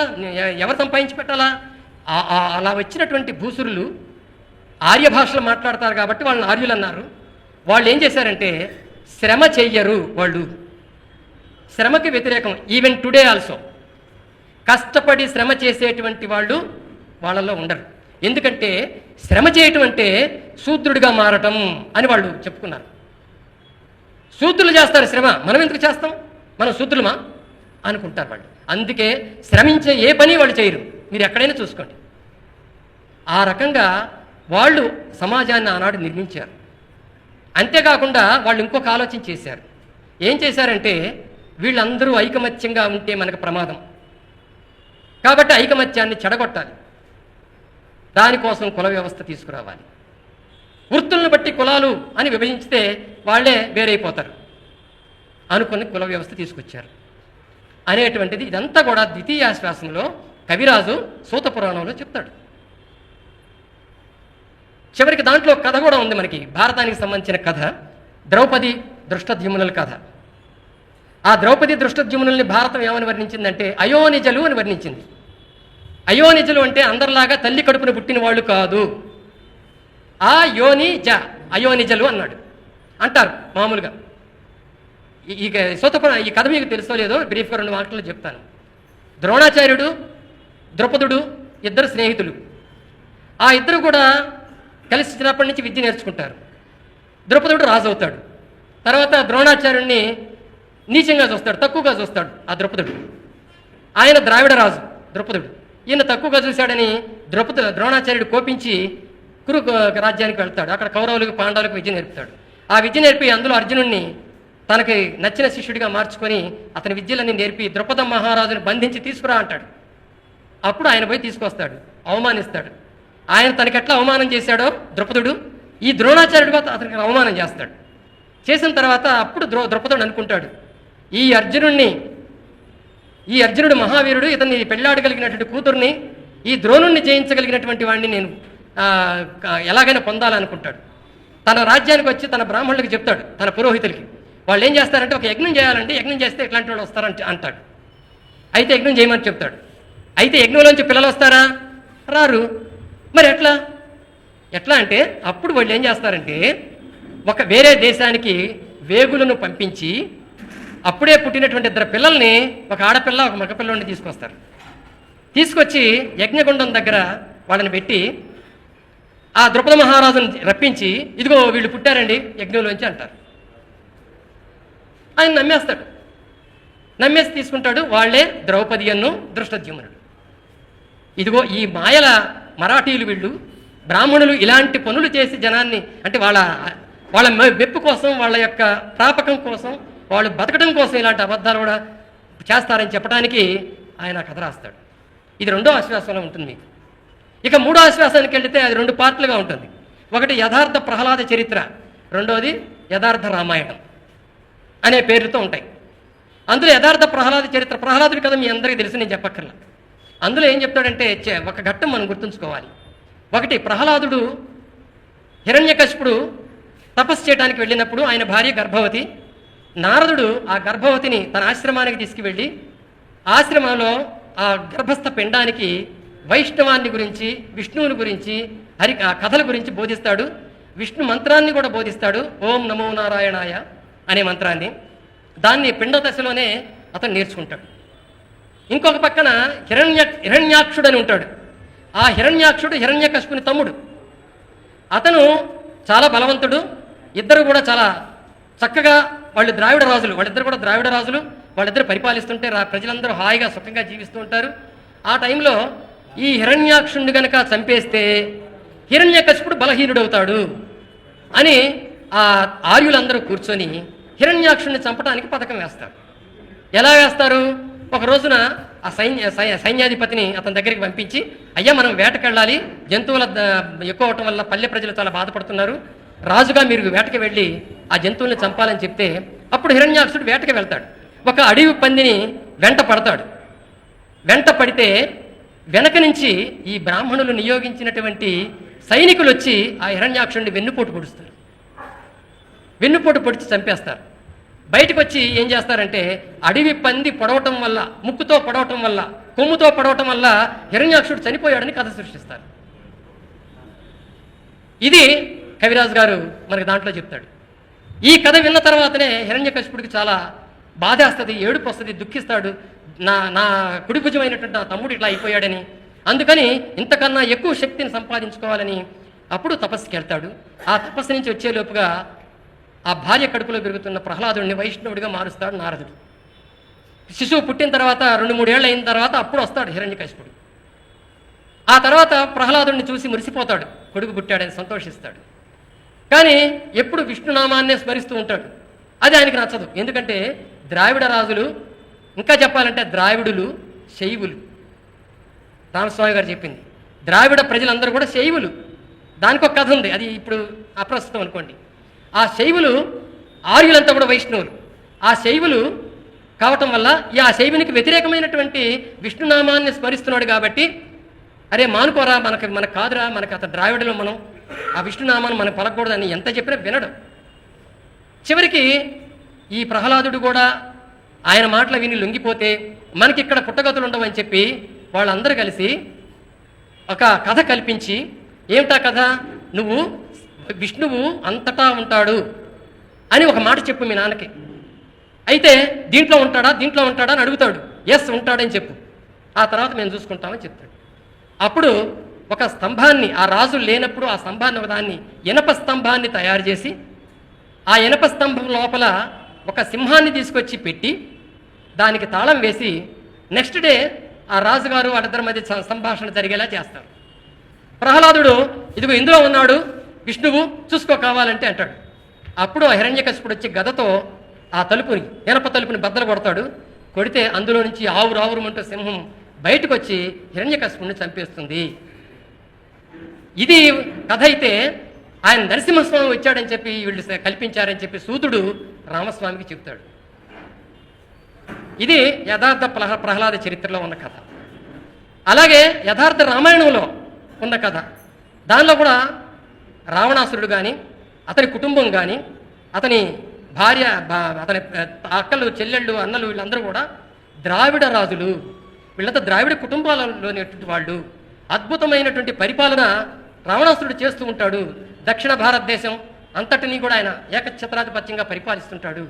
ఎవరు సంపాదించి పెట్టాలా. అలా వచ్చినటువంటి భూసురులు ఆర్య భాషలో మాట్లాడతారు కాబట్టి వాళ్ళని ఆర్యులు అన్నారు. వాళ్ళు ఏం చేశారంటే శ్రమ చెయ్యరు, వాళ్ళు శ్రమకి వ్యతిరేకం. ఈవెన్ టుడే ఆల్సో కష్టపడి శ్రమ చేసేటువంటి వాళ్ళు వాళ్ళలో ఉండరు. ఎందుకంటే శ్రమ చేయటం అంటే శూద్రుడిగా మారటం అని వాళ్ళు చెప్పుకున్నారు. శూద్రులు చేస్తారు శ్రమ, మనం ఎందుకు చేస్తాం, మనం శూద్రులమా అనుకుంటారు వాళ్ళు. అందుకే శ్రమించే ఏ పని వాళ్ళు చేయరు, మీరు ఎక్కడైనా చూసుకోండి. ఆ రకంగా వాళ్ళు సమాజాన్ని ఆనాడు నిర్మించారు. అంతేకాకుండా వాళ్ళు ఇంకొక ఆలోచన చేశారు. ఏం చేశారంటే వీళ్ళందరూ ఐకమత్యంగా ఉంటే మనకు ప్రమాదం, కాబట్టి ఐకమత్యాన్ని చెడగొట్టాలి. దానికోసం కుల వ్యవస్థ తీసుకురావాలి. వృత్తులను బట్టి కులాలు అని విభజించితే వాళ్ళే వేరైపోతారు అనుకుని కుల వ్యవస్థ తీసుకొచ్చారు అనేటువంటిది. ఇదంతా కూడా ద్వితీయాశ్వాసంలో కవిరాజు సూత పురాణంలో చెప్తాడు. చివరికి దాంట్లో కథ కూడా ఉంది మనకి, భారతానికి సంబంధించిన కథ, ద్రౌపది దృష్టద్యుమ్నుల కథ. ఆ ద్రౌపది దృష్టద్యుమ్నుల్ని భారతం ఏమని వర్ణించిందంటే అయోనిజలు అని వర్ణించింది. అయోనిజలు అంటే అందరిలాగా తల్లి కడుపున పుట్టిన వాళ్ళు కాదు, ఆ యోని జ అయోనిజలు అన్నాడు అంటారు మామూలుగా. ఈ ఈ కథ మీకు తెలుసో లేదో బ్రీఫ్గా 2 మాటలు చెప్తాను. ద్రోణాచార్యుడు, ద్రౌపదుడు ఇద్దరు స్నేహితులు. ఆ ఇద్దరు కూడా కలిసి చిన్నప్పటి నుంచి విద్య నేర్చుకుంటారు. ద్రౌపదుడు రాజు అవుతాడు. తర్వాత ద్రోణాచార్యుడిని నీచంగా చూస్తాడు, తక్కువగా చూస్తాడు ఆ ద్రౌపదుడు. ఆయన ద్రావిడ రాజు ద్రౌపదుడు. ఈయన తక్కువగా చూశాడని ద్రోణాచార్యుడు కోపించి కురు రాజ్యానికి వెళ్తాడు. అక్కడ కౌరవులకు పాండవులకు విద్య నేర్పుతాడు. ఆ విద్య నేర్పి అందులో అర్జునుడిని తనకి నచ్చిన శిష్యుడిగా మార్చుకొని అతని విద్యలన్నీ నేర్పి ద్రౌపద మహారాజుని బంధించి తీసుకురా అంటాడు. అప్పుడు ఆయన పోయి తీసుకొస్తాడు, అవమానిస్తాడు. ఆయన తనకి ఎట్లా అవమానం చేశాడో ద్రౌపదుడు, ఈ ద్రోణాచార్యుడు అతనికి అవమానం చేస్తాడు. చేసిన తర్వాత అప్పుడు ద్రౌపదుడు అనుకుంటాడు, ఈ అర్జునుడు మహావీరుడు, ఇతన్ని పెళ్ళాడగలిగినటువంటి కూతుర్ని, ఈ ద్రోణుణ్ణి జయించగలిగినటువంటి వాడిని నేను ఎలాగైనా పొందాలనుకుంటాడు. తన రాజ్యానికి వచ్చి తన బ్రాహ్మణులకు చెప్తాడు, తన పురోహితులకి. వాళ్ళు ఏం చేస్తారంటే ఒక యజ్ఞం చేయాలంటే, యజ్ఞం చేస్తే ఇట్లాంటి వాళ్ళు వస్తారంటే అంటాడు. అయితే యజ్ఞం చేయమని చెప్తాడు. అయితే యజ్ఞంలోంచి పిల్లలు వస్తారా? రారు. మరి ఎట్లా అంటే అప్పుడు వాళ్ళు ఏం చేస్తారంటే ఒక వేరే దేశానికి వేగులను పంపించి అప్పుడే పుట్టినటువంటి 2 పిల్లల్ని, ఒక ఆడపిల్ల ఒక మగపిల్లని తీసుకొస్తారు. తీసుకొచ్చి యజ్ఞగుండం దగ్గర వాళ్ళని పెట్టి ఆ ద్రౌపద మహారాజుని రప్పించి, ఇదిగో వీళ్ళు పుట్టారండి యజ్ఞంలోంచి అంటారు. ఆయన నమ్మేస్తాడు. నమ్మేసి తీసుకుంటాడు. వాళ్లే ద్రౌపది అన్ను దృష్టద్యుమ్నుడు. ఇదిగో ఈ మాయల మరాఠీలు వీళ్ళు, బ్రాహ్మణులు ఇలాంటి పనులు చేసి జనాన్ని, అంటే వాళ్ళ మెప్పు కోసం, వాళ్ళ యొక్క ప్రాపకం కోసం, వాళ్ళు బతకడం కోసం ఇలాంటి అబద్ధాలు కూడా చేస్తారని చెప్పడానికి ఆయన కథ రాస్తాడు. ఇది 2వ ఆశ్వాసంలో ఉంటుంది మీకు. ఇక 3వ ఆశ్వాసానికి వెళితే అది 2 పార్ట్లుగా ఉంటుంది. ఒకటి యథార్థ ప్రహ్లాద చరిత్ర, 2వది యథార్థ రామాయణం అనే పేర్లతో ఉంటాయి. అందులో యథార్థ ప్రహ్లాద చరిత్ర, ప్రహ్లాదుడి కథ మీ అందరికీ తెలుసు, నేను చెప్పక్కర్లా. అందులో ఏం చెప్తాడంటే ఒక ఘట్టం మనం గుర్తుంచుకోవాలి. ఒకటి, ప్రహ్లాదుడు హిరణ్యకశిపుడు తపస్సు చేయడానికి వెళ్ళినప్పుడు ఆయన భార్య గర్భవతి. నారదుడు ఆ గర్భవతిని తన ఆశ్రమానికి తీసుకువెళ్ళి ఆశ్రమంలో ఆ గర్భస్థ పిండానికి వైష్ణవాన్ని గురించి, విష్ణువుని గురించి, ఆ కథల గురించి బోధిస్తాడు. విష్ణు మంత్రాన్ని కూడా బోధిస్తాడు, ఓం నమో నారాయణాయ అనే మంత్రాన్ని. దాన్ని పిండ దశలోనే అతను నేర్చుకుంటాడు. ఇంకొక పక్కన హిరణ్యాక్షుడు అని ఉంటాడు. ఆ హిరణ్యాక్షుడు హిరణ్యకశిపుని తమ్ముడు. అతను చాలా బలవంతుడు. ఇద్దరు కూడా చాలా చక్కగా, వాళ్ళు ద్రావిడ రాజులు, వాళ్ళిద్దరు కూడా ద్రావిడ రాజులు. వాళ్ళిద్దరు పరిపాలిస్తుంటే ప్రజలందరూ హాయిగా సుఖంగా జీవిస్తూ ఉంటారు. ఆ టైంలో ఈ హిరణ్యాక్షుడిని గనక చంపేస్తే హిరణ్యకశిపుడు బలహీనుడవుతాడు అని ఆ ఆర్యులందరూ కూర్చొని హిరణ్యాక్షుడిని చంపడానికి పథకం వేస్తారు. ఎలా వేస్తారు? ఒక రోజున ఆ సైన్యాధిపతిని అతని దగ్గరికి పంపించి, అయ్యా మనం వేటకెళ్ళాలి, జంతువుల ఎక్కువ అవటం వల్ల పల్లె ప్రజలు చాలా బాధపడుతున్నారు, రాజుగా మీరు వేటకి వెళ్ళి ఆ జంతువుల్ని చంపాలని చెప్తే అప్పుడు హిరణ్యాక్షుడు వేటకి వెళ్తాడు. ఒక అడవి పందిని వెంట పడతాడు. వెంట పడితే వెనక నుంచి ఈ బ్రాహ్మణులు నియోగించినటువంటి సైనికులు వచ్చి ఆ హిరణ్యాక్షుడిని వెన్నుపోటు పొడుస్తారు. వెన్నుపోటు పొడిచి చంపేస్తారు. బయటకు వచ్చి ఏం చేస్తారంటే అడవి పంది పొడవటం వల్ల, ముక్కుతో పొడవటం వల్ల, కొమ్ముతో పొడవటం వల్ల హిరణ్యాక్షుడు చనిపోయాడని కథ సృష్టిస్తారు. ఇది కవిరాజు గారు మనకి దాంట్లో చెప్తాడు. ఈ కథ విన్న తర్వాతనే హిరణ్యకశిపుడికి చాలా బాధేస్తుంది, ఏడుపు వస్తుంది, దుఃఖిస్తాడు. నా కుడి భుజమైనటువంటి నా తమ్ముడు ఇట్లా అయిపోయాడని. అందుకని ఇంతకన్నా ఎక్కువ శక్తిని సంపాదించుకోవాలని అప్పుడు తపస్సుకి వెళ్తాడు. ఆ తపస్సు నుంచి వచ్చేలోపుగా ఆ భార్య కడుపులో పెరుగుతున్న ప్రహ్లాదుడిని వైష్ణవుడిగా మారుస్తాడు నారదుడు. శిశువు పుట్టిన తర్వాత 2-3 ఏళ్ళు అయిన తర్వాత అప్పుడు వస్తాడు హిరణ్యకశిపుడు. ఆ తర్వాత ప్రహ్లాదుడిని చూసి మురిసిపోతాడు, కొడుకు పుట్టాడని సంతోషిస్తాడు. కానీ ఎప్పుడు విష్ణునామాన్నే స్మరిస్తూ ఉంటాడు. అది ఆయనకి నచ్చదు. ఎందుకంటే ద్రావిడ రాజులు, ఇంకా చెప్పాలంటే ద్రావిడులు శైవులు. రామస్వామి గారు చెప్పింది, ద్రావిడ ప్రజలందరూ కూడా శైవులు. దానికి ఒక కథ ఉంది, అది ఇప్పుడు అప్రస్తుతం అనుకోండి. ఆ శైవులు, ఆర్యులంతా కూడా వైష్ణవులు. ఆ శైవులు కావటం వల్ల ఆ శైవునికి వ్యతిరేకమైనటువంటి విష్ణునామాన్ని స్మరిస్తున్నాడు కాబట్టి, అరే మానుకోరా, మనకు కాదురా, మనకు అతను ద్రావిడలో మనం ఆ విష్ణునామాన్ని మనం పలకూడదని ఎంత చెప్పినా వినడు. చివరికి ఈ ప్రహ్లాదుడు కూడా ఆయన మాటలు విని లొంగిపోతే మనకి ఇక్కడ పుట్టగతులు ఉండవని చెప్పి వాళ్ళందరూ కలిసి ఒక కథ కల్పించి, ఏమిటా కథ, నువ్వు విష్ణువు అంతటా ఉంటాడు అని ఒక మాట చెప్పు మీ నాన్నకి. అయితే దీంట్లో ఉంటాడా అని అడుగుతాడు. ఎస్ ఉంటాడని చెప్పు, ఆ తర్వాత మేము చూసుకుంటామని చెప్తాడు. అప్పుడు ఒక స్తంభాన్ని, ఆ రాజు లేనప్పుడు ఆ స్తంభాన్ని, ఒకదాన్ని ఇనప స్తంభాన్ని తయారు చేసి ఆ ఇనప స్తంభం లోపల ఒక సింహాన్ని తీసుకొచ్చి పెట్టి దానికి తాళం వేసి నెక్స్ట్ డే ఆ రాజుగారు వాళ్ళిద్దరి మధ్య సంభాషణ జరిగేలా చేస్తారు. ప్రహ్లాదుడు ఇదిగో ఇందులో ఉన్నాడు విష్ణువు, చూసుకో కావాలంటే అంటాడు. అప్పుడు ఆ హిరణ్యకశిపుడు వచ్చి గదతో ఆ తలుపుని, ఇనప తలుపుని బద్దలు కొడతాడు. కొడితే అందులో నుంచి ఆవురావురమంటూ సింహం బయటకు వచ్చి హిరణ్యకశిపుడిని చంపేస్తుంది. ఇది కథ అయితే ఆయన నరసింహస్వామి వచ్చాడని చెప్పి వీళ్ళు కల్పించారని చెప్పి సూతుడు రామస్వామికి చెప్తాడు. ఇది యథార్థ ప్రహ్లాద చరిత్రలో ఉన్న కథ. అలాగే యథార్థ రామాయణంలో ఉన్న కథ, దానిలో కూడా రావణాసురుడు కానీ అతని కుటుంబం కానీ అతని భార్య, అతని అక్కలు, చెల్లెళ్ళు, అన్నలు వీళ్ళందరూ కూడా ద్రావిడ రాజులు. వీళ్ళంతా ద్రావిడ కుటుంబాలలోనేటువంటి వాళ్ళు. అద్భుతమైనటువంటి పరిపాలన రావణాసురుడు చేస్తూ ఉంటాడు. దక్షిణ భారతదేశం అంతటినీ కూడా ఆయన ఏకఛత్రాధిపత్యంగా పరిపాలిస్తుంటాడు.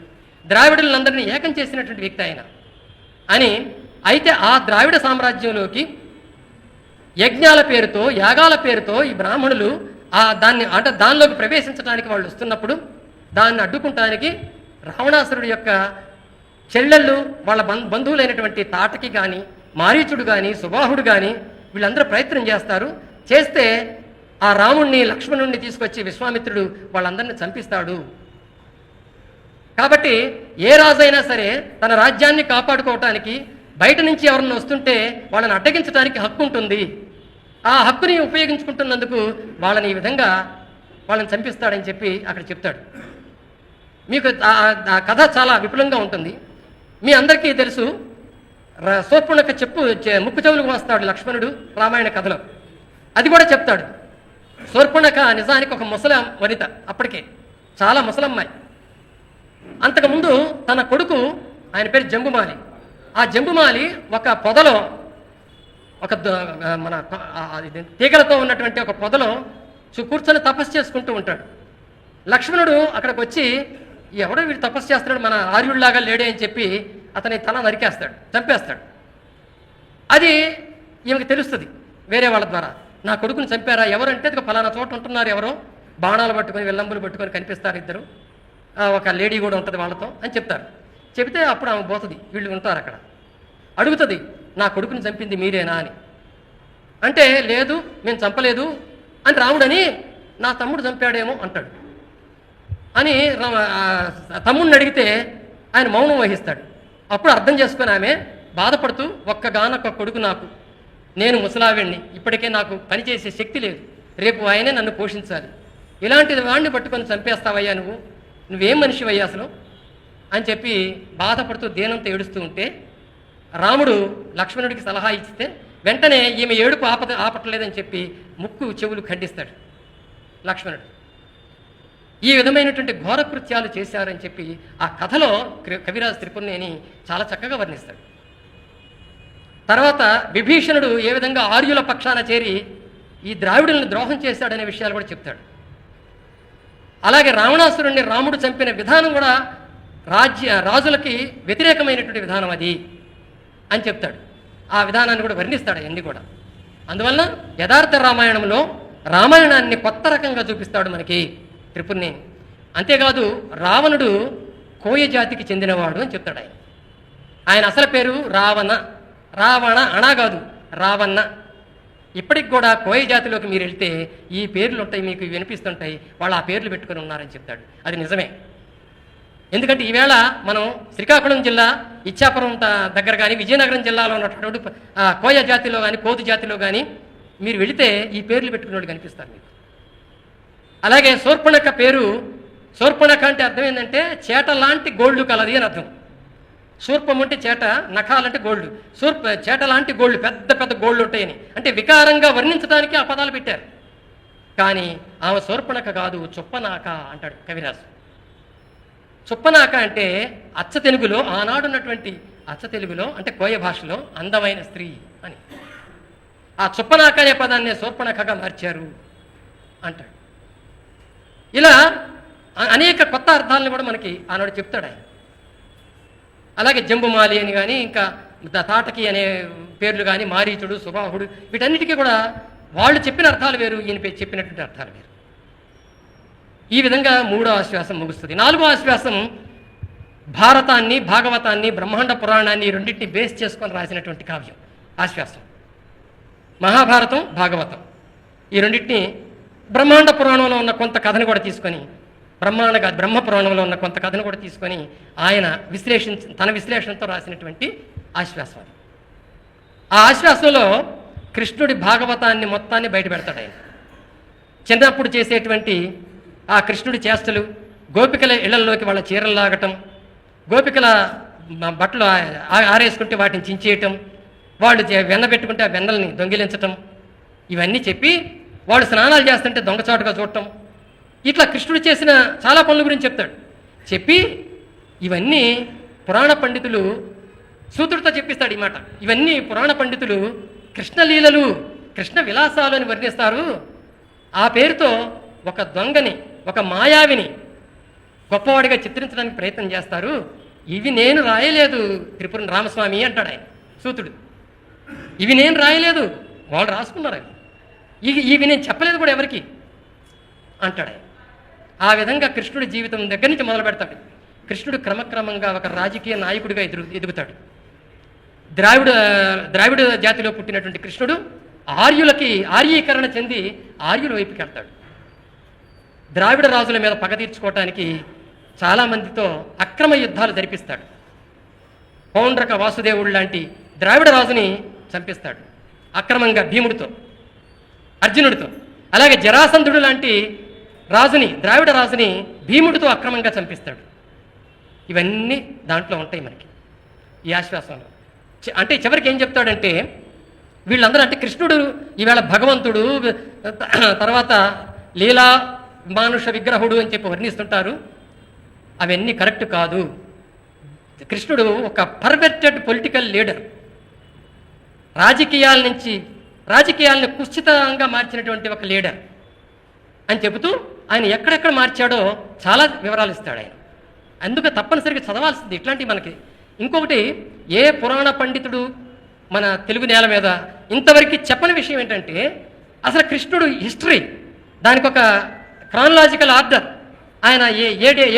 ద్రావిడులందరినీ ఏకం చేసినటువంటి వ్యక్తి ఆయన అని. అయితే ఆ ద్రావిడ సామ్రాజ్యంలోకి యజ్ఞాల పేరుతో, యాగాల పేరుతో ఈ బ్రాహ్మణులు దానిలోకి ప్రవేశించడానికి వాళ్ళు వస్తున్నప్పుడు దాన్ని అడ్డుకుంటానికి రావణాసురుడు యొక్క చెల్లెళ్ళు, వాళ్ళ బంధువులైనటువంటి తాటకి కానీ, మారీచుడు కానీ, సుబాహుడు కానీ వీళ్ళందరూ ప్రయత్నం చేస్తారు. చేస్తే ఆ రాముణ్ణి, లక్ష్మణుణ్ణి తీసుకొచ్చి విశ్వామిత్రుడు వాళ్ళందరినీ చంపిస్తాడు. కాబట్టి ఏ రాజైనా సరే తన రాజ్యాన్ని కాపాడుకోవటానికి బయట నుంచి ఎవరన్నా వస్తుంటే వాళ్ళని అడ్డగించడానికి హక్కు ఉంటుంది. ఆ హక్కుని ఉపయోగించుకుంటున్నందుకు వాళ్ళని ఈ విధంగా వాళ్ళని చంపిస్తాడని చెప్పి అక్కడ చెప్తాడు. మీకు ఆ కథ చాలా విపులంగా ఉంటుంది. మీ అందరికీ తెలుసు, శూర్పణఖ ముక్కు చెవులకు వస్తాడు లక్ష్మణుడు రామాయణ కథలో. అది కూడా చెప్తాడు. శూర్పణఖ నిజానికి ఒక ముసలి వనిత, అప్పటికే చాలా ముసలమ్మాయి. అంతకుముందు తన కొడుకు, ఆయన పేరు జంబుమాలి, ఆ జంబుమాలి ఒక పొదలో, ఒక మన తీగలతో ఉన్నటువంటి ఒక పొదలో కూర్చొని తపస్సు చేసుకుంటూ ఉంటాడు. లక్ష్మణుడు అక్కడికి వచ్చి, ఎవడో వీడు తపస్సు చేస్తున్నాడు, మన ఆర్యుడిలాగా లేడే అని చెప్పి అతని తల నరికేస్తాడు, చంపేస్తాడు. అది ఈమెకి తెలుస్తుంది వేరే వాళ్ళ ద్వారా. నా కొడుకుని చంపారా, ఎవరంటే అది ఫలానా చోట ఉంటున్నారు, ఎవరో బాణాలు పట్టుకొని వెల్లంబులు పట్టుకొని కనిపిస్తారు ఇద్దరు, ఒక లేడీ కూడా ఉంటుంది వాళ్ళతో అని చెప్తారు. చెబితే అప్పుడు ఆమె పోతుంది, వీళ్ళు ఉంటారు అక్కడ. అడుగుతుంది, నా కొడుకుని చంపింది మీరేనా అని. అంటే లేదు మేము చంపలేదు అని రాముడని, నా తమ్ముడు చంపాడేమో అంటాడు అని తమ్ముడిని అడిగితే ఆయన మౌనం వహిస్తాడు. అప్పుడు అర్థం చేసుకొని ఆమె బాధపడుతూ, ఒక్కగానొక్క కొడుకు నాకు, నేను ముసలావిణ్ణి, ఇప్పటికే నాకు పనిచేసే శక్తి లేదు, రేపు ఆయనే నన్ను పోషించాలి, ఇలాంటిది వాడిని పట్టుకొని చంపేస్తావయ్యా, నువ్వేం మనిషివయ్యా అసలు అని చెప్పి బాధపడుతూ దీనంతో ఏడుస్తూ ఉంటే రాముడు లక్ష్మణుడికి సలహా ఇస్తే వెంటనే ఈమె ఏడుపు ఆపట్లేదని చెప్పి ముక్కు చెవులు ఖండిస్తాడు లక్ష్మణుడు. ఈ విధమైనటువంటి ఘోర కృత్యాలు చేశారని చెప్పి ఆ కథలో కవిరాజు త్రిపురనేని చాలా చక్కగా వర్ణిస్తాడు. తర్వాత విభీషణుడు ఏ విధంగా ఆర్యుల పక్షాన చేరి ఈ ద్రావిడులను ద్రోహం చేశాడనే విషయాలు కూడా చెప్తాడు. అలాగే రావణాసురుణ్ణి రాముడు చంపిన విధానం కూడా రాజులకి వ్యతిరేకమైనటువంటి విధానం అది అని చెప్తాడు. ఆ విధానాన్ని కూడా వర్ణిస్తాడు అవన్నీ కూడా. అందువలన యథార్థ రామాయణంలో రామాయణాన్ని కొత్త రకంగా చూపిస్తాడు మనకి త్రిపురనేని. అంతేకాదు రావణుడు కోయ జాతికి చెందినవాడు అని చెప్తాడు ఆయన. ఆయన అసలు పేరు రావణ అనా కాదు, రావణ. ఇప్పటికి కూడా కోయ జాతిలోకి మీరు వెళ్తే ఈ పేర్లు ఉంటాయి, మీకు వినిపిస్తుంటాయి, వాళ్ళు ఆ పేర్లు పెట్టుకొని ఉన్నారని చెప్తాడు. అది నిజమే. ఎందుకంటే ఈవేళ మనం శ్రీకాకుళం జిల్లా ఇచ్చాపురం దగ్గర కానీ విజయనగరం జిల్లాలో ఉన్నటువంటి కోయ జాతిలో కానీ కోతి జాతిలో కానీ మీరు వెళితే ఈ పేర్లు పెట్టుకున్నట్టు కనిపిస్తారు మీకు. అలాగే శూర్పణఖ పేరు, శూర్పణఖ అంటే అర్థం ఏంటంటే చేట లాంటి గోల్డ్ కలది అని అర్థం. శూర్పం అంటే చేట, నఖాలంటే గోల్డ్. చేట లాంటి గోల్డ్, పెద్ద పెద్ద గోల్డ్ ఉంటాయని, అంటే వికారంగా వర్ణించడానికి ఆ పదాలు పెట్టారు. కానీ ఆమె శూర్పణఖ కాదు, చుప్పనాక అంటాడు కవిరాజు. చుప్పనాక అంటే అచ్చ తెలుగులో, ఆనాడున్నటువంటి అచ్చ తెలుగులో అంటే కోయ భాషలో అందమైన స్త్రీ అని. ఆ చుప్పనాక అనే పదాన్ని శూర్పణఖగా మార్చారు అంటాడు. ఇలా అనేక కొత్త అర్థాలను కూడా మనకి ఆనాడు చెప్తాడు ఆయన. అలాగే జంబుమాలి అని కానీ, ఇంకా తాటకి అనే పేర్లు కానీ, మారీచుడు, సుబాహుడు, వీటన్నిటికీ కూడా వాళ్ళు చెప్పిన అర్థాలు వేరు, ఈయన చెప్పినటువంటి అర్థాలు వేరు. ఈ విధంగా 3వ ఆశ్వాసం ముగుస్తుంది. 4వ ఆశ్వాసం భారతాన్ని, భాగవతాన్ని, బ్రహ్మాండ పురాణాన్ని రెండింటిని బేస్ చేసుకొని రాసినటువంటి కావ్యం ఆశ్వాసం. మహాభారతం, భాగవతం ఈ రెండింటిని బ్రహ్మాండ పురాణంలో ఉన్న కొంత కథను కూడా తీసుకొని, బ్రహ్మ పురాణంలో ఉన్న కొంత కథను కూడా తీసుకొని ఆయన తన విశ్లేషణతో రాసినటువంటి ఆశ్వాసం. ఆ ఆశ్వాసంలో కృష్ణుడి భాగవతాన్ని మొత్తాన్ని బయట పెడతాడు ఆయన. చిన్నప్పుడు చేసేటువంటి ఆ కృష్ణుడి చేష్టలు, గోపికల ఇళ్లలోకి వాళ్ళ చీరలు లాగటం, గోపికల బట్టలు ఆరేసుకుంటే వాటిని చించేయటం, వాళ్ళు వెన్న పెట్టుకుంటే ఆ వెన్నల్ని దొంగిలించటం, ఇవన్నీ చెప్పి వాళ్ళు స్నానాలు చేస్తుంటే దొంగచాటుగా చూడటం, ఇట్లా కృష్ణుడు చేసిన చాలా పనుల గురించి చెప్తాడు. చెప్పి ఇవన్నీ పురాణ పండితులు సూత్రుడితో చెప్పిస్తాడు ఈ మాట. ఇవన్నీ పురాణ పండితులు కృష్ణలీలలు, కృష్ణ విలాసాలు అని వర్ణిస్తారు. ఆ పేరుతో ఒక దొంగని, ఒక మాయావిని గొప్పవాడిగా చిత్రించడానికి ప్రయత్నం చేస్తారు. ఇవి నేను రాయలేదు త్రిపుర రామస్వామి అంటాడు ఆయన సూతుడు. ఇవి నేను రాయలేదు, వాళ్ళు రాసుకున్నారు అవి. ఇవి నేను చెప్పలేదు కూడా ఎవరికి అంటాడు ఆయన. ఆ విధంగా కృష్ణుడి జీవితం దగ్గర నుంచి మొదలు పెడతాడు. కృష్ణుడు క్రమక్రమంగా ఒక రాజకీయ నాయకుడిగా ఎదుగుతాడు. ద్రావిడ జాతిలో పుట్టినటువంటి కృష్ణుడు ఆర్యీకరణ చెంది ఆర్యుల వైపుకి వెళ్తాడు. ద్రావిడ రాజుల మీద పగ తీర్చుకోవటానికి చాలామందితో అక్రమ యుద్ధాలు జరిపిస్తాడు. పౌండ్రక వాసుదేవుడు లాంటి ద్రావిడ రాజుని చంపిస్తాడు అక్రమంగా భీముడితో, అర్జునుడితో. అలాగే జరాసంధుడు లాంటి ద్రావిడ రాజుని భీముడితో అక్రమంగా చంపిస్తాడు. ఇవన్నీ దాంట్లో ఉంటాయి మనకి ఈ ఆశ్వాసంలో. అంటే చివరికి ఏం చెప్తాడంటే, వీళ్ళందరూ అంటే కృష్ణుడు ఈవేళ భగవంతుడు, తర్వాత లీలా మానుష విగ్రహుడు అని చెప్పి వర్ణిస్తుంటారు. అవన్నీ కరెక్ట్ కాదు. కృష్ణుడు ఒక పర్వెర్టెడ్ పొలిటికల్ లీడర్, రాజకీయాలను కుశ్చితంగా మార్చినటువంటి ఒక లీడర్ అని చెబుతూ ఆయన ఎక్కడెక్కడ మార్చాడో చాలా వివరాలు ఇస్తాడు ఆయన. అందుకే తప్పనిసరిగా చదవాల్సింది ఇట్లాంటివి మనకి. ఇంకొకటి, ఏ పురాణ పండితుడు మన తెలుగు నేల మీద ఇంతవరకు చెప్పని విషయం ఏంటంటే, అసలు కృష్ణుడు హిస్టరీ, దానికి ఒక క్రానలాజికల్ ఆర్డర్, ఆయన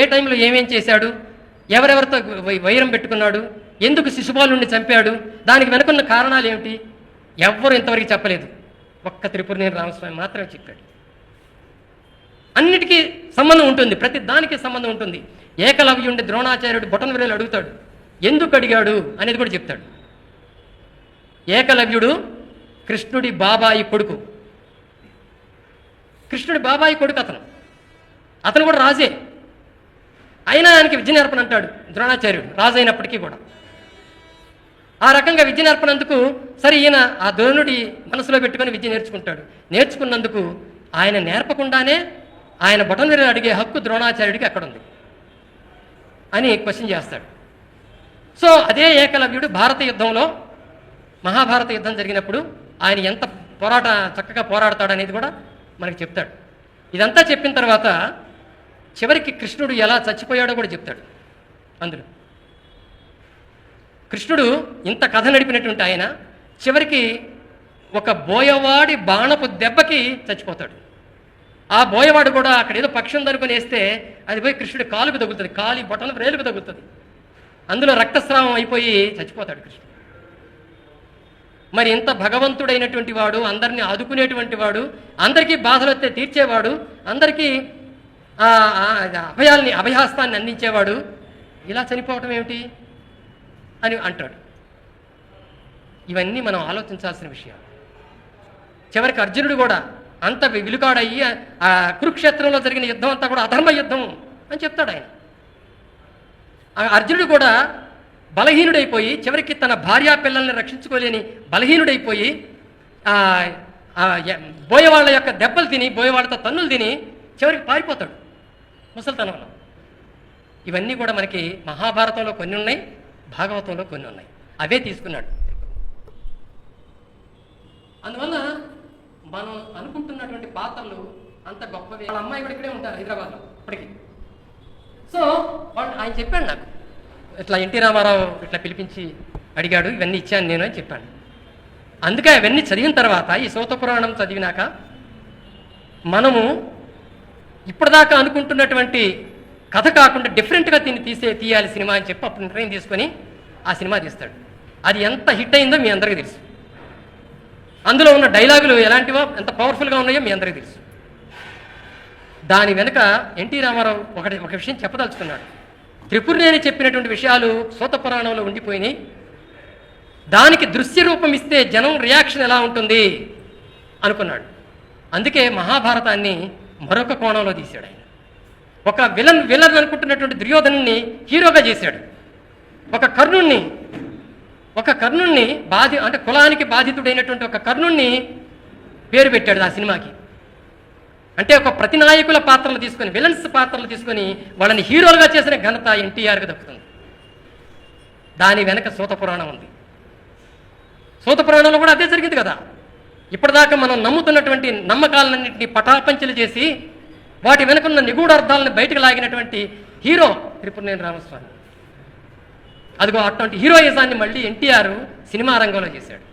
ఏ టైంలో ఏమేం చేశాడు, ఎవరెవరితో వైరం పెట్టుకున్నాడు, ఎందుకు శిశుపాలుని చంపాడు, దానికి వెనుకున్న కారణాలు ఏమిటి, ఎవ్వరు ఇంతవరకు చెప్పలేదు. ఒక్క త్రిపురనేని రామస్వామి మాత్రమే చెప్పాడు. అన్నిటికీ సంబంధం ఉంటుంది, ప్రతి దానికి సంబంధం ఉంటుంది. ఏకలవ్యుండి ద్రోణాచార్యుడు బొటన్ విరేలు అడుగుతాడు, ఎందుకు అడిగాడు అనేది కూడా చెప్తాడు. ఏకలవ్యుడు కృష్ణుడి బాబాయి కొడుకు, అతను కూడా రాజే. అయినా ఆయనకి విద్య నేర్పణ అంటాడు ద్రోణాచార్యుడు, రాజు అయినప్పటికీ కూడా. ఆ రకంగా విద్య నేర్పనందుకు సరే ఈయన ఆ ద్రోణుడి మనసులో పెట్టుకొని విద్య నేర్చుకున్నందుకు ఆయన నేర్పకుండానే ఆయన బొటన్ విరేలు అడిగే హక్కు ద్రోణాచార్యుడికి ఎక్కడుంది అని క్వశ్చన్ చేస్తాడు. సో అదే ఏకలవ్యుడు మహాభారత యుద్ధం జరిగినప్పుడు ఆయన ఎంత చక్కగా పోరాడతాడు అనేది కూడా మనకి చెప్తాడు. ఇదంతా చెప్పిన తర్వాత చివరికి కృష్ణుడు ఎలా చచ్చిపోయాడో కూడా చెప్తాడు. అందులో కృష్ణుడు ఇంత కథ నడిపినటువంటి ఆయన చివరికి ఒక బోయవాడి బాణపు దెబ్బకి చచ్చిపోతాడు. ఆ బోయవాడు కూడా అక్కడ ఏదో పక్షి ఉందనుకుని వేస్తే అది పోయి కృష్ణుడి కాలుకు తగులుతుంది, కాలి బొటన రేలుకు తగులుతుంది. అందులో రక్తస్రావం అయిపోయి చచ్చిపోతాడు కృష్ణుడు. మరి ఇంత భగవంతుడైనటువంటి వాడు, అందరినీ ఆదుకునేటువంటి వాడు, అందరికీ బాధలు వస్తే తీర్చేవాడు, అందరికీ అభయహస్తాన్ని అందించేవాడు, ఇలా చనిపోవటం ఏమిటి అని అంటాడు. ఇవన్నీ మనం ఆలోచించాల్సిన విషయం. చివరికి అర్జునుడు కూడా అంత విలుకాడయ్యి ఆ కురుక్షేత్రంలో జరిగిన యుద్ధం అంతా కూడా అధర్మ యుద్ధం అని చెప్తాడు ఆయన. అర్జునుడు కూడా బలహీనుడైపోయి చివరికి తన భార్యా పిల్లల్ని రక్షించుకోలేని బలహీనుడైపోయి బోయవాళ్ళ యొక్క దెబ్బలు తిని, బోయవాళ్ళతో తన్నులు తిని చివరికి పారిపోతాడు ముసలితనంలో. ఇవన్నీ కూడా మనకి మహాభారతంలో కొన్ని ఉన్నాయి, భాగవతంలో కొన్ని ఉన్నాయి. అవే తీసుకున్నాడు. అందువల్ల మనం అనుకుంటున్నటువంటి పాత్రలు అంత గొప్పవి. వాళ్ళ అమ్మాయి కూడా ఇక్కడే ఉంటారు హైదరాబాద్లో ఇప్పటికీ. సో వాళ్ళు ఆయన చెప్పాడు నాకు, ఇట్లా ఎన్టీ రామారావు ఇట్లా పిలిపించి అడిగాడు, ఇవన్నీ ఇచ్చాను నేను అని చెప్పాను. అందుకే అవన్నీ చదివిన తర్వాత, ఈ సూత పురాణం చదివినాక మనము ఇప్పటిదాకా అనుకుంటున్నటువంటి కథ కాకుండా డిఫరెంట్గా తీయాలి సినిమా అని చెప్పి అప్పుడు నిర్ణయం తీసుకొని ఆ సినిమా తీస్తాడు. అది ఎంత హిట్ అయిందో మీ అందరికీ తెలుసు. అందులో ఉన్న డైలాగులు ఎలాంటివో, ఎంత పవర్ఫుల్గా ఉన్నాయో మీ అందరికీ తెలుసు. దాని వెనుక ఎన్టీ రామారావు ఒక విషయం చెప్పదలుచుకున్నాడు. త్రిపురనేని చెప్పినటువంటి విషయాలు సూత పురాణంలో ఉండిపోయినాయి. దానికి దృశ్య రూపం ఇస్తే జనం రియాక్షన్ ఎలా ఉంటుంది అనుకున్నాడు. అందుకే మహాభారతాన్ని మరొక కోణంలో తీశాడు ఆయన. ఒక విలన్ అనుకుంటున్నటువంటి దుర్యోధనుణ్ణి హీరోగా చేశాడు. ఒక కర్ణుణ్ణి అంటే కులానికి బాధితుడైనటువంటి ఒక కర్ణుణ్ణి పేరు పెట్టాడు ఆ సినిమాకి. అంటే ఒక ప్రతినాయకుల పాత్రలు తీసుకొని, విలన్స్ పాత్రలు తీసుకొని వాళ్ళని హీరోలుగా చేసిన ఘనత ఎన్టీఆర్కి దక్కుతుంది. దాని వెనక సూత పురాణం ఉంది. సూత పురాణంలో కూడా అదే జరిగింది కదా. ఇప్పటిదాకా మనం నమ్ముతున్నటువంటి నమ్మకాలన్నింటినీ పటాపంచలు చేసి వాటి వెనుకున్న నిగూఢార్థాలను బయటకు లాగినటువంటి హీరో త్రిపురనేని రామస్వామి. అదిగో అటువంటి హీరోయిజాన్ని మళ్ళీ ఎన్టీఆర్ సినిమా రంగంలో చేశాడు.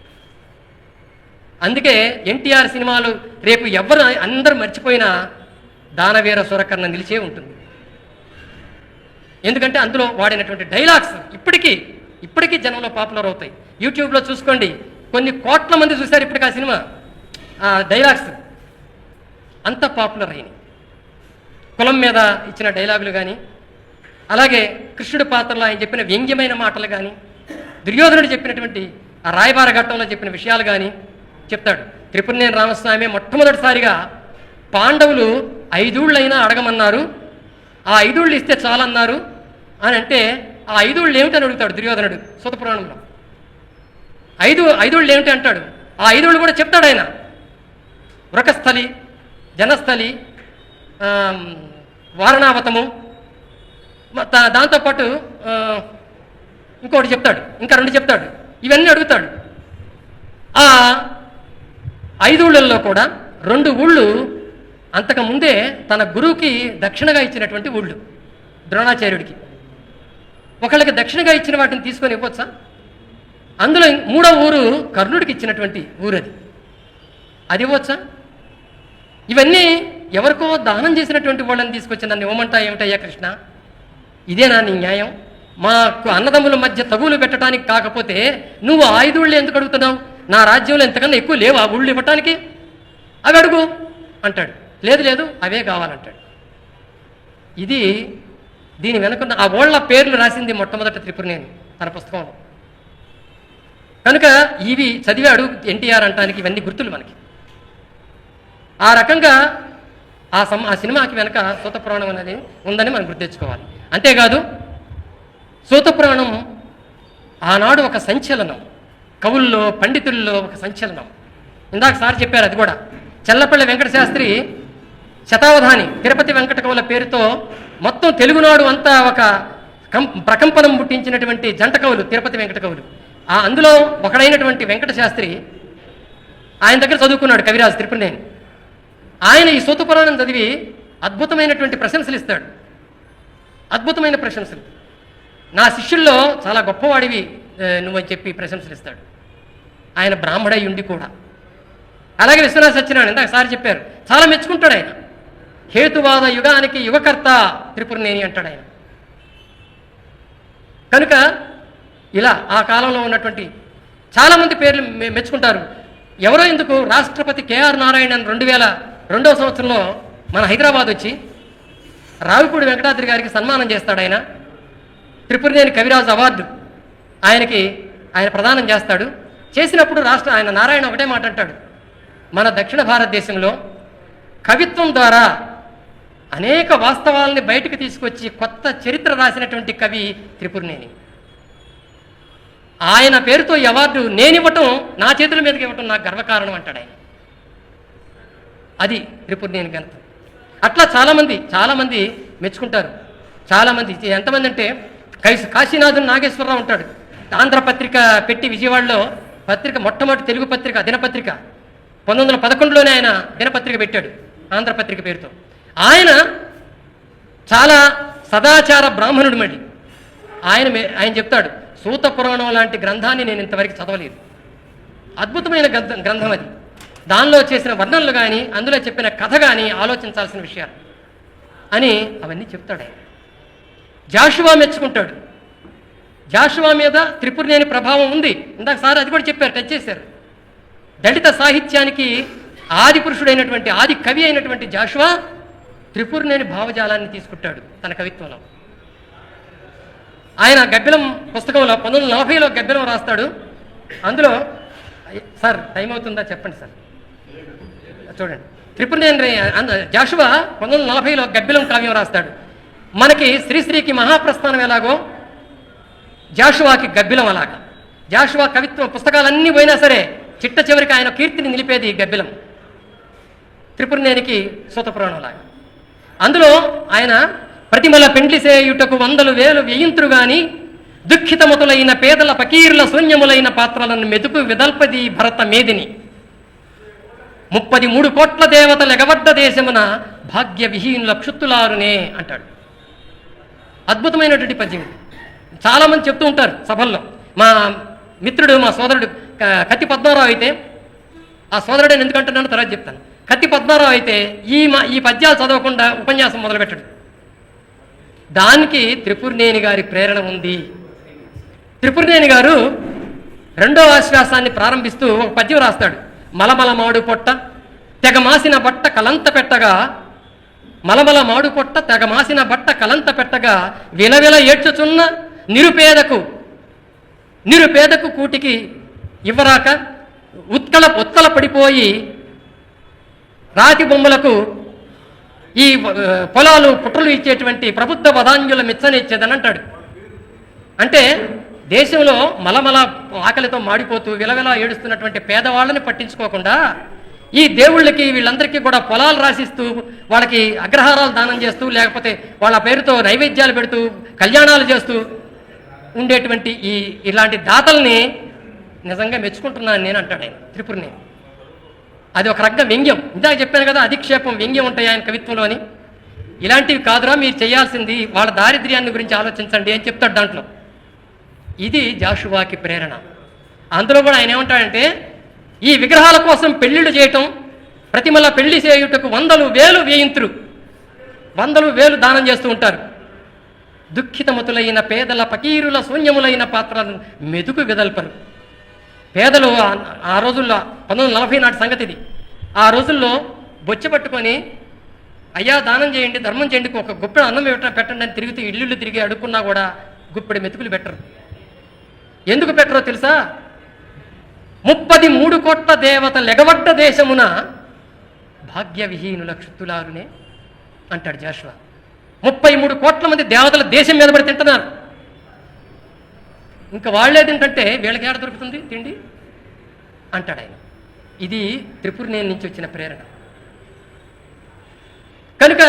అందుకే ఎన్టీఆర్ సినిమాలు రేపు ఎవరు అందరూ మర్చిపోయినా దానవీర సురకర్ణ నిలిచే ఉంటుంది. ఎందుకంటే అందులో వాడినటువంటి డైలాగ్స్ ఇప్పటికీ జనంలో పాపులర్ అవుతాయి. యూట్యూబ్లో చూసుకోండి, కొన్ని కోట్ల మంది చూశారు ఇప్పటికి ఆ సినిమా. ఆ డైలాగ్స్ అంత పాపులర్ అయినాయి. కులం మీద ఇచ్చిన డైలాగులు కానీ, అలాగే కృష్ణుడి పాత్రలో ఆయన చెప్పిన వ్యంగ్యమైన మాటలు కానీ, దుర్యోధనుడు చెప్పినటువంటి ఆ రాయబార ఘట్టంలో చెప్పిన విషయాలు కానీ చెప్తాడు. త్రిపురనేని రామస్వామి మొట్టమొదటిసారిగా పాండవులు 5 ఊళ్ళైనా అడగమన్నారు, ఆ 5 ఊళ్ళు ఇస్తే చాలన్నారు అని అంటే, ఆ 5 ఊళ్ళు ఏమిటని అడుగుతాడు దుర్యోధనుడు సూత పురాణంలో. 5 ఊళ్ళు ఏమిటి అంటాడు. ఆ 5 ఊళ్ళు కూడా చెప్తాడు ఆయన. వృకస్థలి, జనస్థలి, వారణావతము, దాంతోపాటు ఇంకోటి చెప్తాడు, ఇంకా 2 చెప్తాడు. ఇవన్నీ అడుగుతాడు. ఆ 5 ఊళ్ళల్లో కూడా 2 ఊళ్ళు అంతకుముందే తన గురువుకి దక్షిణగా ఇచ్చినటువంటి ఊళ్ళు, ద్రోణాచార్యుడికి. ఒకళ్ళకి దక్షిణగా ఇచ్చిన వాటిని తీసుకొని ఇవ్వచ్చా? అందులో 3వ ఊరు కర్ణుడికి ఇచ్చినటువంటి ఊరది, అది ఇవ్వచ్చా? ఇవన్నీ ఎవరికో దానం చేసినటువంటి వాళ్ళని తీసుకొచ్చి నన్ను ఇవ్వమంటా ఏమిటయ్యా కృష్ణ? ఇదేనా నీ న్యాయం? మాకు అన్నదమ్ముల మధ్య తగులు పెట్టడానికి కాకపోతే నువ్వు 5 ఊళ్ళు ఎందుకు అడుగుతున్నావు? నా రాజ్యంలో ఎంతకన్నా ఎక్కువ లేవు ఆ ఊళ్ళు ఇవ్వటానికి, అవి అడుగు అంటాడు. లేదు అవే కావాలంటాడు. ఇది దీని వెనుకున్న ఆ ఊళ్ళ పేర్లు రాసింది మొట్టమొదట త్రిపురనేని తన పుస్తకంలో. కనుక ఇవి చదివాడు ఎన్టీఆర్ అంటానికి ఇవన్నీ గుర్తులు మనకి. ఆ రకంగా ఆ సినిమాకి వెనక సూత పురాణం అనేది ఉందని మనం గుర్తించుకోవాలి. అంతేకాదు సూత పురాణం ఆనాడు ఒక సంచలనం, కవుల్లో పండితుల్లో ఒక సంచలనం. ఇందాక సార్ చెప్పారు, అది కూడా చెల్లపల్లి వెంకట శాస్త్రి శతావధాని తిరుపతి వెంకట కవుల పేరుతో మొత్తం తెలుగునాడు అంతా ఒక ప్రకంపనం పుట్టించినటువంటి జంట కవులు తిరుపతి వెంకట కవులు. అందులో ఒకడైనటువంటి వెంకట శాస్త్రి ఆయన దగ్గర చదువుకున్నాడు కవిరాజు త్రిపురనేని. ఆయన ఈ సూత పురాణం చదివి అద్భుతమైనటువంటి ప్రశంసలు ఇస్తాడు, అద్భుతమైన ప్రశంసలు. నా శిష్యుల్లో చాలా గొప్పవాడివి నువ్వని చెప్పి ప్రశంసలు ఇస్తాడు. ఆయన బ్రాహ్మడై ఉండి కూడా. అలాగే విశ్వనాథ సత్యనారాయణ ఇందాక సార్ చెప్పారు, చాలా మెచ్చుకుంటాడు ఆయన. హేతువాద యుగానికి యుగకర్త త్రిపురనేని అంటాడు ఆయన. కనుక ఇలా ఆ కాలంలో ఉన్నటువంటి చాలామంది పేర్లు మెచ్చుకుంటారు. ఎవరో ఎందుకు, రాష్ట్రపతి కేఆర్ నారాయణన్ 2002వ సంవత్సరంలో మన హైదరాబాద్ వచ్చి రావిపూడి వెంకటాద్రి గారికి సన్మానం చేస్తాడు. ఆయన త్రిపురనేని కవిరాజు అవార్డు ఆయన ప్రదానం చేస్తాడు. చేసినప్పుడు ఆయన నారాయణ ఒకటే మాట అంటాడు, మన దక్షిణ భారతదేశంలో కవిత్వం ద్వారా అనేక వాస్తవాలని బయటకు తీసుకొచ్చి కొత్త చరిత్ర రాసినటువంటి కవి త్రిపురనేని. ఆయన పేరుతో ఈ అవార్డు నేనివ్వటం, నా చేతుల మీదకి ఇవ్వటం నాకు గర్వకారణం అంటాడు ఆయన. అది త్రిపురనేని ఘనత. అట్లా చాలామంది మెచ్చుకుంటారు. చాలామంది ఎంతమంది అంటే కాశీనాథన్ నాగేశ్వరరావు ఉంటాడు. ఆంధ్రపత్రిక పెట్టి విజయవాడలో పత్రిక, మొట్టమొదటి తెలుగు పత్రిక, దినపత్రిక 1911లోనే ఆయన దినపత్రిక పెట్టాడు ఆంధ్రపత్రిక పేరుతో. చాలా సదాచార బ్రాహ్మణుడు. మళ్ళీ ఆయన చెప్తాడు, సూత పురాణం లాంటి గ్రంథాన్ని నేను ఇంతవరకు చదవలేదు. అద్భుతమైన గ్రంథం అది. దానిలో చేసిన వర్ణనలు కానీ, అందులో చెప్పిన కథ కానీ ఆలోచించాల్సిన విషయాలు అని అవన్నీ చెప్తాడు ఆయన. జాషువా మెచ్చుకుంటాడు. జాషువా మీద త్రిపురనేని ప్రభావం ఉంది. ఇందాక సార్ అది కూడా చెప్పారు, టచ్ చేశారు. దళిత సాహిత్యానికి ఆది పురుషుడైనటువంటి, ఆది కవి అయినటువంటి జాషువా త్రిపురనేని భావజాలాన్ని తీసుకుంటాడు తన కవిత్వంలో. ఆయన గబ్బిలం పుస్తకంలో 1940లో గబ్బిలం రాస్తాడు. అందులో సార్ టైం అవుతుందా చెప్పండి సార్, చూడండి. త్రిపురనేని జాషువా 1940లో గబ్బిలం కావ్యం రాస్తాడు. మనకి శ్రీశ్రీకి మహాప్రస్థానం ఎలాగో జాషువాకి గబ్బిలం అలాగా. జాషువా కవిత్వం పుస్తకాలన్నీ పోయినా సరే చిట్ట చివరికి ఆయన కీర్తిని నిలిపేది గబ్బిలం, త్రిపురనేనికి సూతపురాణం లాగా. అందులో ఆయన ప్రతిమల పెండ్లి సేయుటకు 100,000 వ్యయింతురు గాని దుఃఖితమతులైన పేదల పకీరుల శూన్యములైన పాత్రలను మెతుకు విదల్పది భరత మేదిని 33 కోట్ల దేవతలు ఎగబడ్డ దేశమున భాగ్య విహీనుల క్షుత్తులారునే అంటాడు. అద్భుతమైనటువంటి పద్యం. చాలామంది చెప్తూ ఉంటారు సభల్లో. మా మిత్రుడు, మా సోదరుడు కత్తి పద్మారావు అయితే, ఆ సోదరుడు ఎందుకంటున్నాను తర్వాత చెప్తాను. కత్తి పద్మారావు అయితే ఈ పద్యాలు చదవకుండా ఉపన్యాసం మొదలుపెట్టాడు. దానికి త్రిపురనేని గారి ప్రేరణ ఉంది. త్రిపురనేని గారు 2వ ఆశ్వాసాన్ని ప్రారంభిస్తూ ఒక పద్యం రాస్తాడు. మలమల మాడు పొట్ట తెగమాసిన బట్ట కలంత పెట్టగా, మలమల మాడు పొట్ట తెగమాసిన బట్ట కలంత పెట్టగా విలవిల ఏడ్చుచున్న నిరుపేదకు కూటికి ఇవ్వరాక ఉత్కల పడిపోయి రాతి బొమ్మలకు ఈ పొలాలు పుట్టలు ఇచ్చేటువంటి ప్రబుద్ధ వదాన్యుల మెచ్చనిచ్చేదని అంటాడు. అంటే దేశంలో మలమల ఆకలితో మాడిపోతూ విలవిలా ఏడుస్తున్నటువంటి పేదవాళ్ళని పట్టించుకోకుండా ఈ దేవుళ్ళకి వీళ్ళందరికీ కూడా పొలాలు రాసిస్తూ వాళ్ళకి అగ్రహారాలు దానం చేస్తూ, లేకపోతే వాళ్ళ పేరుతో నైవేద్యాలు పెడుతూ కళ్యాణాలు చేస్తూ ఉండేటువంటి ఇలాంటి దాతల్ని నిజంగా మెచ్చుకుంటున్నాను నేను అంటాడు ఆయన త్రిపురనేని. అది ఒక రకంగా వ్యంగ్యం. ఇందాక చెప్పాను కదా, అధిక్షేపం, వ్యంగ్యం ఉంటాయి ఆయన కవిత్వంలో అని. ఇలాంటివి కాదురా మీరు చేయాల్సింది, వాళ్ళ దారిద్ర్యాన్ని గురించి ఆలోచించండి అని చెప్తాడు దాంట్లో. ఇది జాషువాకి ప్రేరణ. అందులో కూడా ఆయన ఏమంటాడంటే, ఈ విగ్రహాల కోసం పెళ్లిళ్ళు చేయటం, ప్రతిమల పెళ్లి చేయుటకు 100,000 వ్యయింతురు, 100,000 దానం చేస్తూ ఉంటారు. దుఃఖితమతులైన పేదల పకీరుల శూన్యములైన పాత్రలను మెతుకు విదల్పరు. పేదలు ఆ రోజుల్లో 1940 నాటి సంగతి ఇది. ఆ రోజుల్లో బొచ్చె పట్టుకొని అయ్యా దానం చేయండి, ధర్మం చేయండి, ఒక గుప్పెడు అన్నం పెట్టండి అని తిరుగుతూ ఇల్లు తిరిగి అడుక్కున్నా కూడా గుప్పెడు మెతుకులు పెట్టరు. ఎందుకు పెట్టరో తెలుసా? 33 కోట్ల దేవతలు ఎగబడ్డ దేశమున భాగ్య విహీనుల క్షుత్తులారునే అంటాడు జాషువా. 33 కోట్ల మంది దేవతల దేశం మీద పడి తింటున్నారు. ఇంకా వాళ్ళే తింటుంటే వీళ్ళకి ఏడ దొరుకుతుంది తిండి అంటాడు ఆయన. ఇది త్రిపురనేని నుంచి వచ్చిన ప్రేరణ కనుక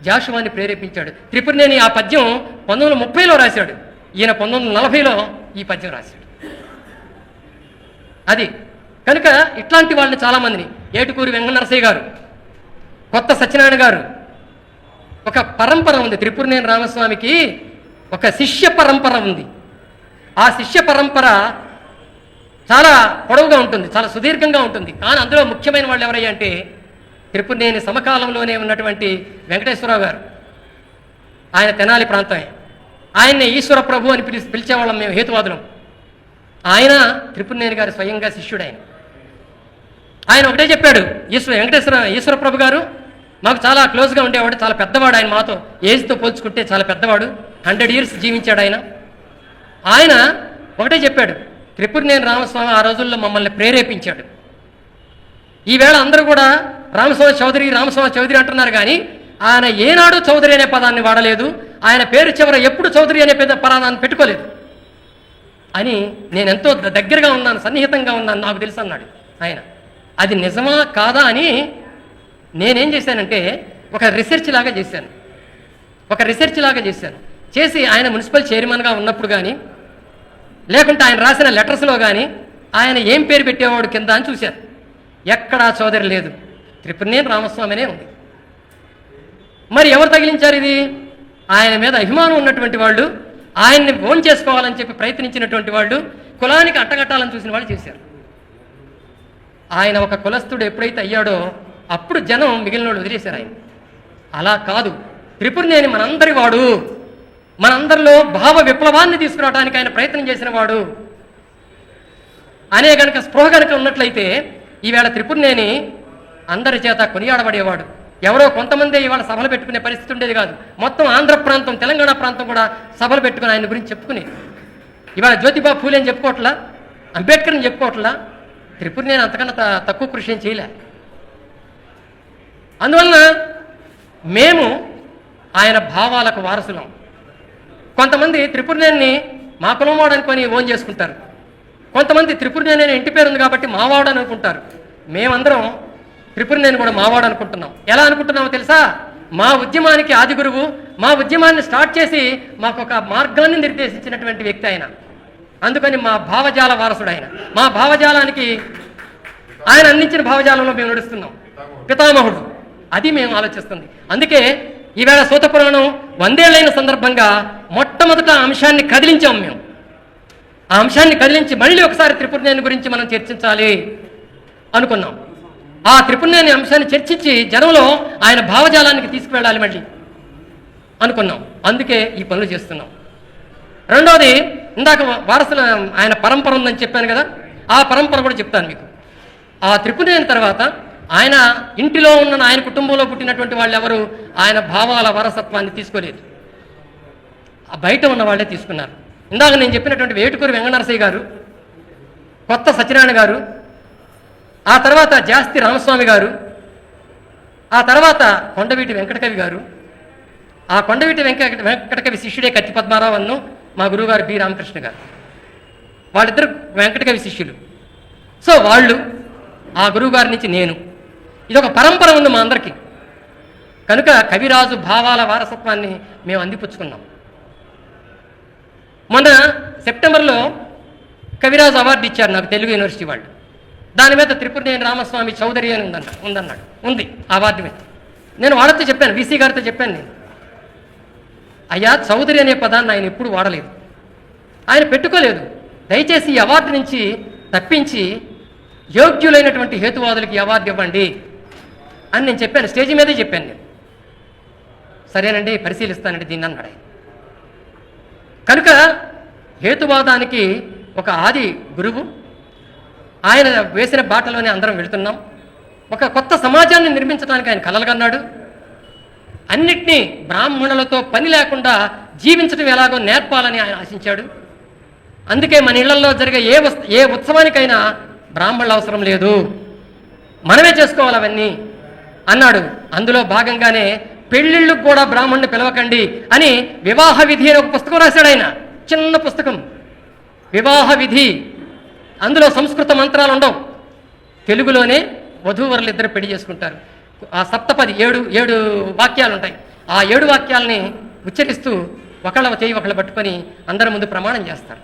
జాషువాని ప్రేరేపించాడు. త్రిపురనేని ఆ పద్యం 1930లో రాశాడు. ఈయన 1940లో ఈ పద్యం రాశాడు. అది కనుక ఇట్లాంటి వాళ్ళని చాలామందిని, ఏటుకూరి వెంకటనరసయ్య గారు, కొత్త సత్యనారాయణ గారు, ఒక పరంపర ఉంది. త్రిపురనేని రామస్వామికి ఒక శిష్య పరంపర ఉంది. ఆ శిష్య పరంపర చాలా పొడవుగా ఉంటుంది, చాలా సుదీర్ఘంగా ఉంటుంది. కానీ అందులో ముఖ్యమైన వాళ్ళు ఎవరయ్యా అంటే త్రిపురనేని సమకాలంలోనే ఉన్నటువంటి వెంకటేశ్వరరావు గారు. ఆయన తెనాలి ప్రాంతమే. ఆయన్ని ఈశ్వర ప్రభు అని పిలిచేవాళ్ళం మేము, హేతువాదులం. ఆయన త్రిపురనేని గారు స్వయంగా శిష్యుడు. ఆయన ఒకటే చెప్పాడు, ఈశ్వర ప్రభు గారు మాకు చాలా క్లోజ్గా ఉండేవాడు, చాలా పెద్దవాడు. ఆయన మాతో ఏజ్తో పోల్చుకుంటే చాలా పెద్దవాడు, 100 years జీవించాడు ఆయన. ఆయన ఒకటే చెప్పాడు, త్రిపురనేని రామస్వామి ఆ రోజుల్లో మమ్మల్ని ప్రేరేపించాడు. ఈవేళ అందరూ కూడా రామస్వామి చౌదరి అంటున్నారు, కానీ ఆయన ఏనాడు చౌదరి అనే పదాన్ని వాడలేదు. ఆయన పేరు చివర ఎప్పుడు చౌదరి అనే పదాన్ని పెట్టుకోలేదు అని నేను ఎంతో దగ్గరగా ఉన్నాను, సన్నిహితంగా ఉన్నాను, నాకు తెలుసు అన్నాడు ఆయన. అది నిజమా కాదా అని నేనేం చేశానంటే ఒక రీసెర్చ్ లాగా చేశాను. చేసి ఆయన మున్సిపల్ చైర్మన్గా ఉన్నప్పుడు కానీ, లేకుంటే ఆయన రాసిన లెటర్స్లో కానీ ఆయన ఏం పేరు పెట్టేవాడు కింద అని చూశాను. ఎక్కడా చౌదరి లేదు, త్రిపురనేని రామస్వామినే ఉంది. మరి ఎవరు తగిలించారు ఇది? ఆయన మీద అభిమానం ఉన్నటువంటి వాళ్ళు, ఆయన్ని ఓన్ చేసుకోవాలని చెప్పి ప్రయత్నించినటువంటి వాళ్ళు, కులానికి అంటగట్టాలని చూసిన వాళ్ళు చేశారు. ఆయన ఒక కులస్థుడు ఎప్పుడైతే అయ్యాడో అప్పుడు జనం మిగిలిన వాళ్ళు వదిలేశారు ఆయన. అలా కాదు, త్రిపురనేని మనందరి వాడు, మనందరిలో భావ విప్లవాన్ని తీసుకురావడానికి ఆయన ప్రయత్నం చేసిన వాడు అనే గనక స్పృహ గనక ఉన్నట్లయితే ఈవేళ త్రిపురనేని అందరి చేత కొనియాడబడేవాడు. ఎవరో కొంతమంది ఇవాళ సభలు పెట్టుకునే పరిస్థితి ఉండేది కాదు. మొత్తం ఆంధ్ర ప్రాంతం, తెలంగాణ ప్రాంతం కూడా సభలు పెట్టుకుని ఆయన గురించి చెప్పుకునేది. ఇవాళ జ్యోతిబా ఫూలే అని చెప్పుకోవట్లా, అంబేద్కర్ని చెప్పుకోవట్లా, త్రిపురనేని అంతకన్నా తక్కువ కృషి ఏం చేయలే. అందువలన మేము ఆయన భావాలకు వారసులం. కొంతమంది త్రిపురనేని మా కులంవాడు అనుకొని ఓన్ చేసుకుంటారు, కొంతమంది త్రిపురనేని అనే ఇంటి పేరు ఉంది కాబట్టి మావాడు అని అనుకుంటారు. మేమందరం త్రిపురనేని కూడా మావాడు అనుకుంటున్నాం. ఎలా అనుకుంటున్నామో తెలుసా? మా ఉద్యమానికి ఆది గురువు, మా ఉద్యమాన్ని స్టార్ట్ చేసి మాకు ఒక మార్గాన్ని నిర్దేశించినటువంటి వ్యక్తి ఆయన. అందుకని మా భావజాల వారసుడు ఆయన. మా భావజాలానికి ఆయన అందించిన భావజాలంలో మేము నడుస్తున్నాం. పితామహుడు, అది మేము ఆలోచిస్తుంది. అందుకే ఈవేళ సూత పురాణం 100 ఏళ్ళైన సందర్భంగా మొట్టమొదట అంశాన్ని కదిలించాం మేము. ఆ అంశాన్ని కదిలించి మళ్ళీ ఒకసారి త్రిపురనేని గురించి మనం చర్చించాలి అనుకున్నాం. ఆ త్రిపురనేని అంశాన్ని చర్చించి జనంలో ఆయన భావజాలానికి తీసుకువెళ్ళాలి మళ్ళీ అనుకున్నాం. అందుకే ఈ పనులు చేస్తున్నాం. రెండోది, ఇందాక వారసుల ఆయన పరంపర ఉందని చెప్పాను కదా, ఆ పరంపర కూడా చెప్తాను మీకు. ఆ త్రిపురనేని తర్వాత ఆయన ఇంటిలో ఉన్న ఆయన కుటుంబంలో పుట్టినటువంటి వాళ్ళు ఎవరు ఆయన భావాల వారసత్వాన్ని తీసుకోలేదు, బయట ఉన్న వాళ్ళే తీసుకున్నారు. ఇందాక నేను చెప్పినటువంటి వేటుకూరి వెంకటనరసయ్య గారు, కొత్త సత్యనారాయణ గారు, ఆ తర్వాత జాస్తి రామస్వామి గారు, ఆ తర్వాత కొండవీటి వెంకటకవి గారు, ఆ కొండవీటి వెంకటకవి శిష్యుడే కత్తి పద్మారావు అన్ను మా గురువుగారు బి రామకృష్ణ గారు. వాళ్ళిద్దరు వెంకటకవి శిష్యులు. సో వాళ్ళు, ఆ గురువుగారి నుంచి నేను, ఇదొక పరంపర ఉంది మా అందరికీ. కనుక కవిరాజు భావాల వారసత్వాన్ని మేము అందిపుచ్చుకున్నాం. మొన్న సెప్టెంబర్లో కవిరాజు అవార్డు ఇచ్చారు నాకు తెలుగు యూనివర్సిటీ వాళ్ళు. దాని మీద త్రిపురనేని రామస్వామి చౌదరి అని ఉంది అవార్డు మీద. నేను వాళ్ళతో చెప్పాను, వీసీ గారితో చెప్పాను నేను, అయ్యా చౌదరి అనే పదాన్ని ఆయన ఎప్పుడు వాడలేదు, ఆయన పెట్టుకోలేదు. దయచేసి ఈ అవార్డు నుంచి తప్పించి యోగ్యులైనటువంటి హేతువాదులకి ఈ అవార్డు ఇవ్వండి అని నేను చెప్పాను, స్టేజ్ మీదే చెప్పాను నేను. సరేనండి, పరిశీలిస్తానండి దీన్ని అన్నాడు. కనుక హేతువాదానికి ఒక ఆది గురువు, ఆయన వేసిన బాటలోనే అందరం వెళుతున్నాం. ఒక కొత్త సమాజాన్ని నిర్మించడానికి ఆయన కలలుగన్నాడు. అన్నిటినీ బ్రాహ్మణులతో పని లేకుండా జీవించడం ఎలాగో నేర్పాలని ఆయన ఆశించాడు. అందుకే మన ఇళ్లలో జరిగే ఏ ఉత్సవానికైనా బ్రాహ్మణుల అవసరం లేదు, మనమే చేసుకోవాలి అవన్నీ అన్నాడు. అందులో భాగంగానే పెళ్ళిళ్ళకు కూడా బ్రాహ్మణుని పిలవకండి అని వివాహ విధి అని ఒక పుస్తకం రాశాడు ఆయన, చిన్న పుస్తకం, వివాహ విధి. అందులో సంస్కృత మంత్రాలు ఉండవు, తెలుగులోనే వధూవరులు ఇద్దరు పెళ్లి చేసుకుంటారు. ఆ సప్తపది 7 వాక్యాలు ఉంటాయి. ఆ 7 వాక్యాలని ఉచ్చరిస్తూ ఒకళ్ళ చేయి ఒకళ్ళు పట్టుకొని అందరి ముందు ప్రమాణం చేస్తారు.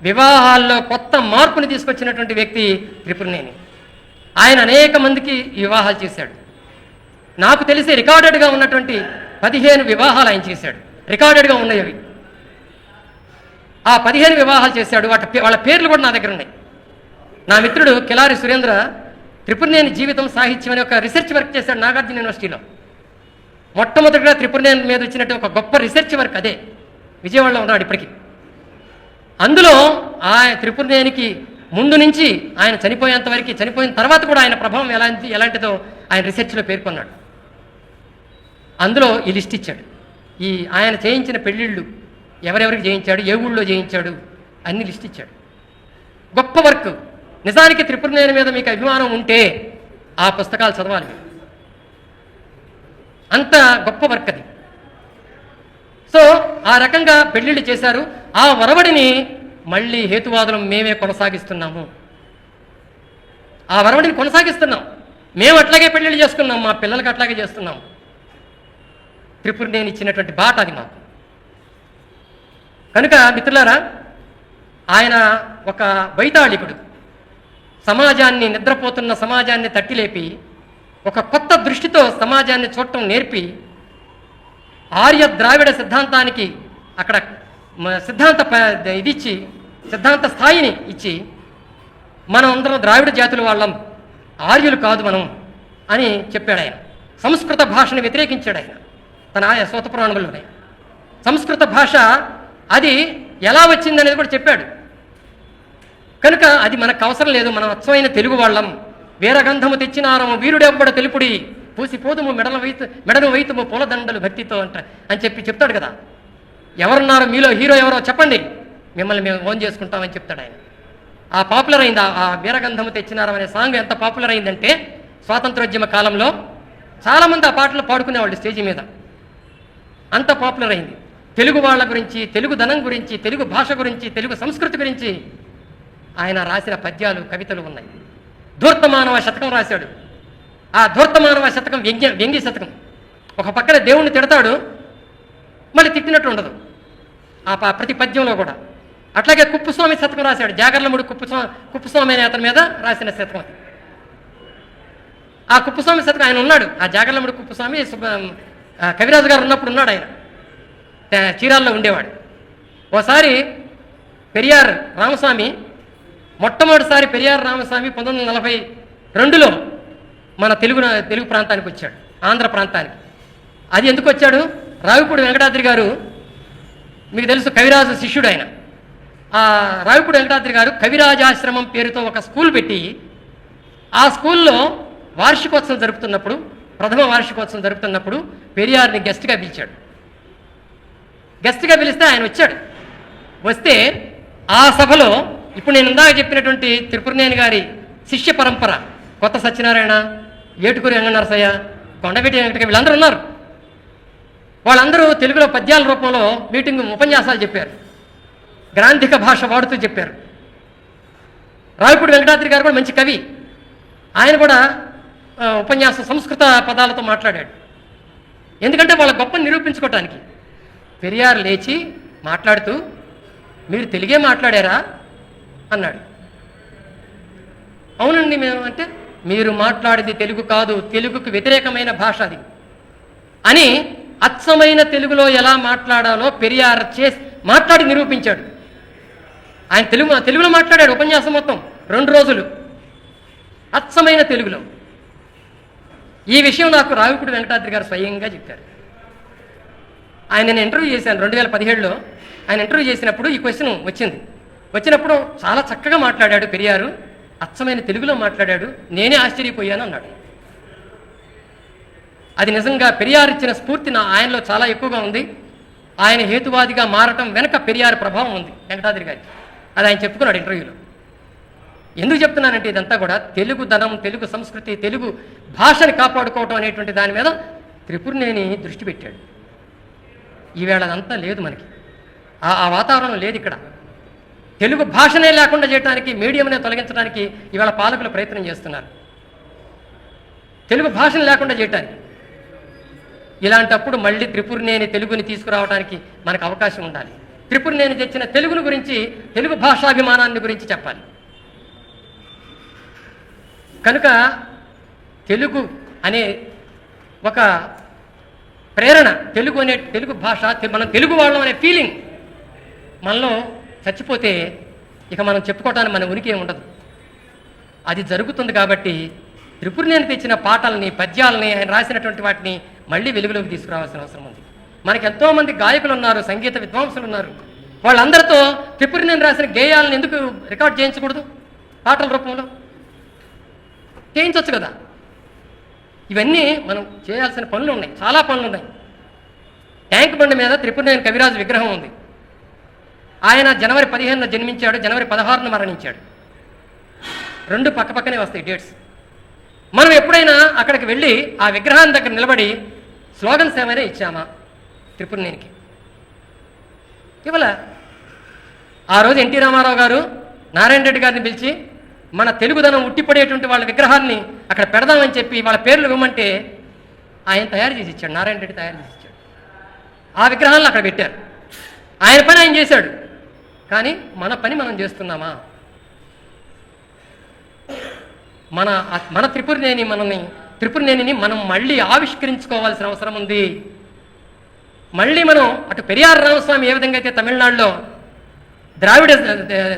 వివాహాల్లో కొత్త మార్పుని తీసుకొచ్చినటువంటి వ్యక్తి త్రిపురనేని. ఆయన అనేక మందికి వివాహాలు చేశాడు. నాకు తెలిసి రికార్డెడ్గా ఉన్నటువంటి 15 వివాహాలు ఆయన చేశాడు, రికార్డెడ్గా ఉన్నాయి. ఆ 15 వివాహాలు చేశాడు. వాళ్ళ పేర్లు కూడా నా దగ్గర ఉన్నాయి. నా మిత్రుడు కిలారి సురేంద్ర త్రిపురనేని జీవితం సాహిత్యం అనే ఒక రీసెర్చ్ వర్క్ చేశాడు నాగార్జున యూనివర్సిటీలో. మొట్టమొదటిగా త్రిపురనేని మీద వచ్చినట్టు ఒక గొప్ప రీసెర్చ్ వర్క్ అదే, విజయవాడలో ఉన్నాడు ఇప్పటికీ. అందులో ఆయన త్రిపురనేనికి ముందు నుంచి ఆయన చనిపోయేంత వరకు, చనిపోయిన తర్వాత కూడా ఆయన ప్రభావం ఎలాంటిదో ఆయన రీసెర్చ్లో పేర్కొన్నాడు. అందులో ఈ లిస్ట్ ఇచ్చాడు. ఈ ఆయన చేయించిన పెళ్ళిళ్ళు ఎవరెవరికి చేయించాడు, ఏ ఊళ్ళో చేయించాడు అన్ని లిస్ట్ ఇచ్చాడు. గొప్ప వర్క్. నిజానికి త్రిపురనేని మీద మీకు అభిమానం ఉంటే ఆ పుస్తకాలు చదవాలి. అంత గొప్ప వర్క్ అది. సో ఆ రకంగా పెళ్ళిళ్ళు చేశారు. ఆ వరవడిని మళ్ళీ హేతువాదులం మేమే కొనసాగిస్తున్నాము. ఆ వరవడిని కొనసాగిస్తున్నాం. మేము అట్లాగే పెళ్ళిళ్ళు చేసుకున్నాం, మా పిల్లలకి అట్లాగే చేస్తున్నాం. త్రిపురనేని ఇచ్చినటువంటి బాట అది మాకు. కనుక మిత్రులారా, ఆయన ఒక వైతాళికుడు. సమాజాన్ని, నిద్రపోతున్న సమాజాన్ని తట్టిలేపి ఒక కొత్త దృష్టితో సమాజాన్ని చూడటం నేర్పి ఆర్య ద్రావిడ సిద్ధాంతానికి అక్కడ ఇదిచ్చి సిద్ధాంత స్థాయిని ఇచ్చి మనం అందరం ద్రావిడ జాతుల వాళ్ళం, ఆర్యులు కాదు మనం అని చెప్పాడు ఆయన. సంస్కృత భాషను వ్యతిరేకించాడు ఆయన తన సూతపురాణంలోనే. సంస్కృత భాష అది ఎలా వచ్చిందనేది కూడా చెప్పాడు. కనుక అది మనకు అవసరం లేదు, మనం అచ్చమైన తెలుగు వాళ్ళం. వీరగంధము తెచ్చినారము వీరుడెవ్వడ తెలుపుడి, పూసిపోదుము మెడను వైతుము పూలదండలు భక్తితో అని చెప్తాడు కదా. ఎవరున్నారు మీలో హీరో ఎవరో చెప్పండి, మిమ్మల్ని మేము ఓన్ చేసుకుంటామని చెప్తాడు ఆయన. ఆ పాపులర్ అయింది ఆ వీరగంధము తెచ్చినారం అనే సాంగ్. ఎంత పాపులర్ అయిందంటే స్వాతంత్రోద్యమ కాలంలో చాలామంది ఆ పాటలు పాడుకునేవాళ్ళు స్టేజీ మీద. అంత పాపులర్ అయింది. తెలుగు వాళ్ళ గురించి, తెలుగు ధనం గురించి, తెలుగు భాష గురించి, తెలుగు సంస్కృతి గురించి ఆయన రాసిన పద్యాలు, కవితలు ఉన్నాయి. ధూర్తమానవ శతకం రాశాడు. ఆ ధూర్తమానవ శతకం వ్యంగ్య శతకం. ఒక పక్కన దేవుణ్ణి తిడతాడు, మళ్ళీ తిట్టినట్టు ఉండదు ఆ ప్రతి పద్యంలో కూడా. అట్లాగే కుప్పుస్వామి శతకం రాశాడు. జాగర్లముడు కుప్పుస్వామి అనే అతని మీద రాసిన శతకం అది. ఆ కుప్పుస్వామి శతకం ఆయన ఉన్నాడు. ఆ జాగర్లముడు కుప్పుస్వామి కవిరాజు గారు ఉన్నప్పుడు ఉన్నాడు ఆయన. చీరాల్లో ఉండేవాడు. ఓసారి పెరియార్ రామస్వామి, మొట్టమొదటిసారి పెరియార్ రామస్వామి 1942లో మన తెలుగు ప్రాంతానికి వచ్చాడు, ఆంధ్ర ప్రాంతానికి. అది ఎందుకు వచ్చాడు? రావిపూడి వెంకటాద్రి గారు, మీకు తెలుసు, కవిరాజు శిష్యుడు ఆయన. ఆ రావిపూడి వెంకటాద్రి గారు కవిరాజాశ్రమం పేరుతో ఒక స్కూల్ పెట్టి, ఆ స్కూల్లో వార్షికోత్సవం జరుపుతున్నప్పుడు, ప్రథమ వార్షికోత్సవం జరుపుతున్నప్పుడు పెరియార్ని గెస్ట్గా పిలిచాడు. గెస్ట్గా పిలిస్తే ఆయన వచ్చాడు. వస్తే ఆ సభలో ఇప్పుడు నేను ఇందాక చెప్పినటువంటి త్రిపురనేని గారి శిష్య పరంపర, కొత్త సత్యనారాయణ, ఏటుకూరి వెంకటనరసయ్య, కొండవీటి వెంకట, వీళ్ళందరూ ఉన్నారు. వాళ్ళందరూ తెలుగులో పద్యాల రూపంలో ఉపన్యాసాలు చెప్పారు. గ్రాంధిక భాష వాడుతూ చెప్పారు. రావిపూడి వెంకటాద్రి గారు కూడా మంచి కవి. ఆయన కూడా ఉపన్యాసం సంస్కృత పదాలతో మాట్లాడాడు. ఎందుకంటే వాళ్ళ గొప్పని నిరూపించుకోవటానికి. పెరియార్ లేచి మాట్లాడుతూ, మీరు తెలుగే మాట్లాడారా అన్నాడు. అవునండి మేము అంటే, మీరు మాట్లాడేది తెలుగు కాదు, తెలుగుకు వ్యతిరేకమైన భాష అది అని అచ్చమైన తెలుగులో ఎలా మాట్లాడాలో పెరియార్ మాట్లాడి నిరూపించాడు. ఆయన తెలుగులో మాట్లాడాడు ఉపన్యాసం మొత్తం 2 రోజులు అచ్చమైన తెలుగులో. ఈ విషయం నాకు రావిపూడి వెంకటాద్రి గారు స్వయంగా చెప్పారు. ఆయన నేను ఇంటర్వ్యూ చేశాను 2017లో. ఆయన ఇంటర్వ్యూ చేసినప్పుడు ఈ క్వశ్చన్ వచ్చినప్పుడు చాలా చక్కగా మాట్లాడాడు పెరియారు, అచ్చమైన తెలుగులో మాట్లాడాడు, నేనే ఆశ్చర్యపోయాను అన్నాడు. అది నిజంగా పెరియార్ ఇచ్చిన స్ఫూర్తి ఆయనలో చాలా ఎక్కువగా ఉంది. ఆయన హేతువాదిగా మారటం వెనక పెరియార్ ప్రభావం ఉంది వెంకటాద్రి గారికి. అది ఆయన చెప్పుకున్నాడు ఇంటర్వ్యూలో. ఎందుకు చెప్తున్నానంటే ఇదంతా కూడా తెలుగు ధనం, తెలుగు సంస్కృతి, తెలుగు భాషని కాపాడుకోవటం అనేటువంటి దాని మీద త్రిపురనేని దృష్టి పెట్టాడు. ఈవేళ అదంతా లేదు మనకి, ఆ వాతావరణం లేదు ఇక్కడ. తెలుగు భాషనే లేకుండా చేయడానికి, మీడియంనే తొలగించడానికి ఇవాళ పాలకులు ప్రయత్నం చేస్తున్నారు, తెలుగు భాషను లేకుండా చేయటానికి. ఇలాంటప్పుడు మళ్ళీ త్రిపురనేని తెలుగుని తీసుకురావడానికి మనకు అవకాశం ఉండాలి. త్రిపురనేని తెచ్చిన తెలుగుని గురించి, తెలుగు భాషాభిమానాన్ని గురించి చెప్పాలి. కనుక తెలుగు అనే ఒక ప్రేరణ, తెలుగు భాష, మనం తెలుగు వాళ్ళం అనే ఫీలింగ్ మనలో చచ్చిపోతే ఇక మనం చెప్పుకోవటానికి మన ఉనికి ఉండదు. అది జరుగుతుంది. కాబట్టి త్రిపురనేని తెచ్చిన పాటల్ని, పద్యాలని, ఆయన రాసినటువంటి వాటిని మళ్ళీ వెలుగులోకి తీసుకురావాల్సిన అవసరం ఉంది. మనకి ఎంతోమంది గాయకులు ఉన్నారు, సంగీత విద్వాంసులు ఉన్నారు. వాళ్ళందరితో త్రిపురనేని రాసిన గేయాలను ఎందుకు రికార్డ్ చేయించకూడదు? పాటల రూపంలో చేయించవచ్చు కదా. ఇవన్నీ మనం చేయాల్సిన పనులు ఉన్నాయి, చాలా పనులు ఉన్నాయి. ట్యాంక్ బండి మీద త్రిపురనేని కవిరాజు విగ్రహం ఉంది. ఆయన జనవరి 15న జన్మించాడు, జనవరి 16న మరణించాడు. 2 పక్కపక్కనే వస్తాయి డేట్స్. మనం ఎప్పుడైనా అక్కడికి వెళ్ళి ఆ విగ్రహాన్ని దగ్గర నిలబడి స్లోగన్స్ ఏమైనా ఇచ్చామా త్రిపురనేనికి? ఇవాళ ఆ రోజు ఎన్టీ రామారావు గారు నారాయణ రెడ్డి గారిని పిలిచి మన తెలుగుదనం ఉట్టిపడేటువంటి వాళ్ళ విగ్రహాన్ని అక్కడ పెడదామని చెప్పి వాళ్ళ పేర్లు ఇవ్వమంటే ఆయన తయారు చేసి ఇచ్చాడు, నారాయణ రెడ్డి తయారు చేసి ఇచ్చాడు. ఆ విగ్రహాలను అక్కడ పెట్టారు. ఆయన పని ఆయన చేశాడు. కానీ మన పని మనం చేస్తున్నామా? మన త్రిపురనేనిని మనం మళ్ళీ ఆవిష్కరించుకోవాల్సిన అవసరం ఉంది. మళ్ళీ మనం అటు పెరియార్ రామస్వామి ఏ విధంగా అయితే తమిళనాడులో ద్రావిడ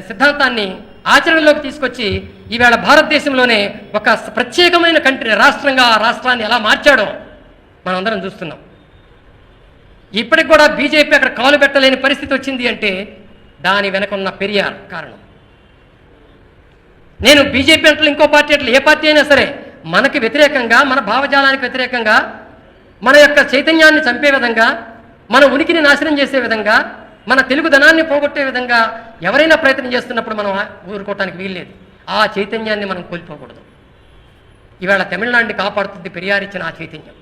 సిద్ధాంతాన్ని ఆచరణలోకి తీసుకొచ్చి ఈవేళ భారతదేశంలోనే ఒక ప్రత్యేకమైన రాష్ట్రంగా ఆ రాష్ట్రాన్ని ఎలా మార్చాడో మనం అందరం చూస్తున్నాం. ఇప్పటికి కూడా బీజేపీ అక్కడ కాలు పెట్టలేని పరిస్థితి వచ్చింది అంటే దాని వెనక ఉన్న పెరియార్ కారణం. నేను బీజేపీ అంటే ఇంకో పార్టీ అంటే ఏ పార్టీ అయినా సరే మనకి వ్యతిరేకంగా, మన భావజాలానికి వ్యతిరేకంగా, మన యొక్క చైతన్యాన్ని చంపే విధంగా, మన ఉనికిని నాశనం చేసే విధంగా, మన తెలుగుదనాన్ని పోగొట్టే విధంగా ఎవరైనా ప్రయత్నం చేస్తున్నప్పుడు మనం ఊరుకోవటానికి వీల్లేదు. ఆ చైతన్యాన్ని మనం కోల్పోకూడదు. ఇవాళ తమిళనాడుని కాపాడుతుంది పెరియార్ ఇచ్చిన ఆ చైతన్యం.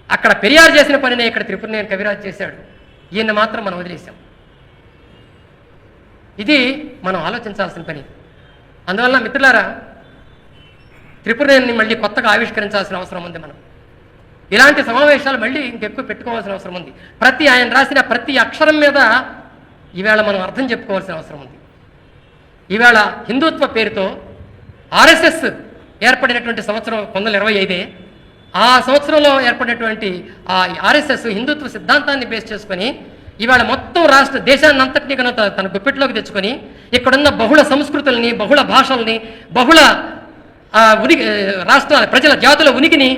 అక్కడ పెరియార్ చేసిన పనినే ఇక్కడ త్రిపురనేని కవిరాజ్ చేశాడు. ఈయన్ని మాత్రం మనం వదిలేసాం. ఇది మనం ఆలోచించాల్సిన పని. అందువల్ల మిత్రులారా, త్రిపురనేని మళ్ళీ కొత్తగా ఆవిష్కరించాల్సిన అవసరం ఉంది. మనం ఇలాంటి సమావేశాలు మళ్ళీ ఇంకెక్కువ పెట్టుకోవాల్సిన అవసరం ఉంది. ఆయన రాసిన ప్రతి అక్షరం మీద ఈవేళ మనం అర్థం చెప్పుకోవాల్సిన అవసరం ఉంది. ఈవేళ హిందుత్వ పేరుతో ఆర్ఎస్ఎస్ ఏర్పడినటువంటి సంవత్సరం 1925. ఆ సంవత్సరంలో ఏర్పడినటువంటి ఆ ఆర్ఎస్ఎస్ హిందుత్వ సిద్ధాంతాన్ని బేస్ చేసుకొని ఇవాళ మొత్తం దేశాన్ని అంతటినీ కనుక తన గుప్పెట్లోకి తెచ్చుకొని ఇక్కడున్న బహుళ సంస్కృతుల్ని, బహుళ భాషల్ని, బహుళ రాష్ట్రాల ప్రజల జాతుల ఉనికిని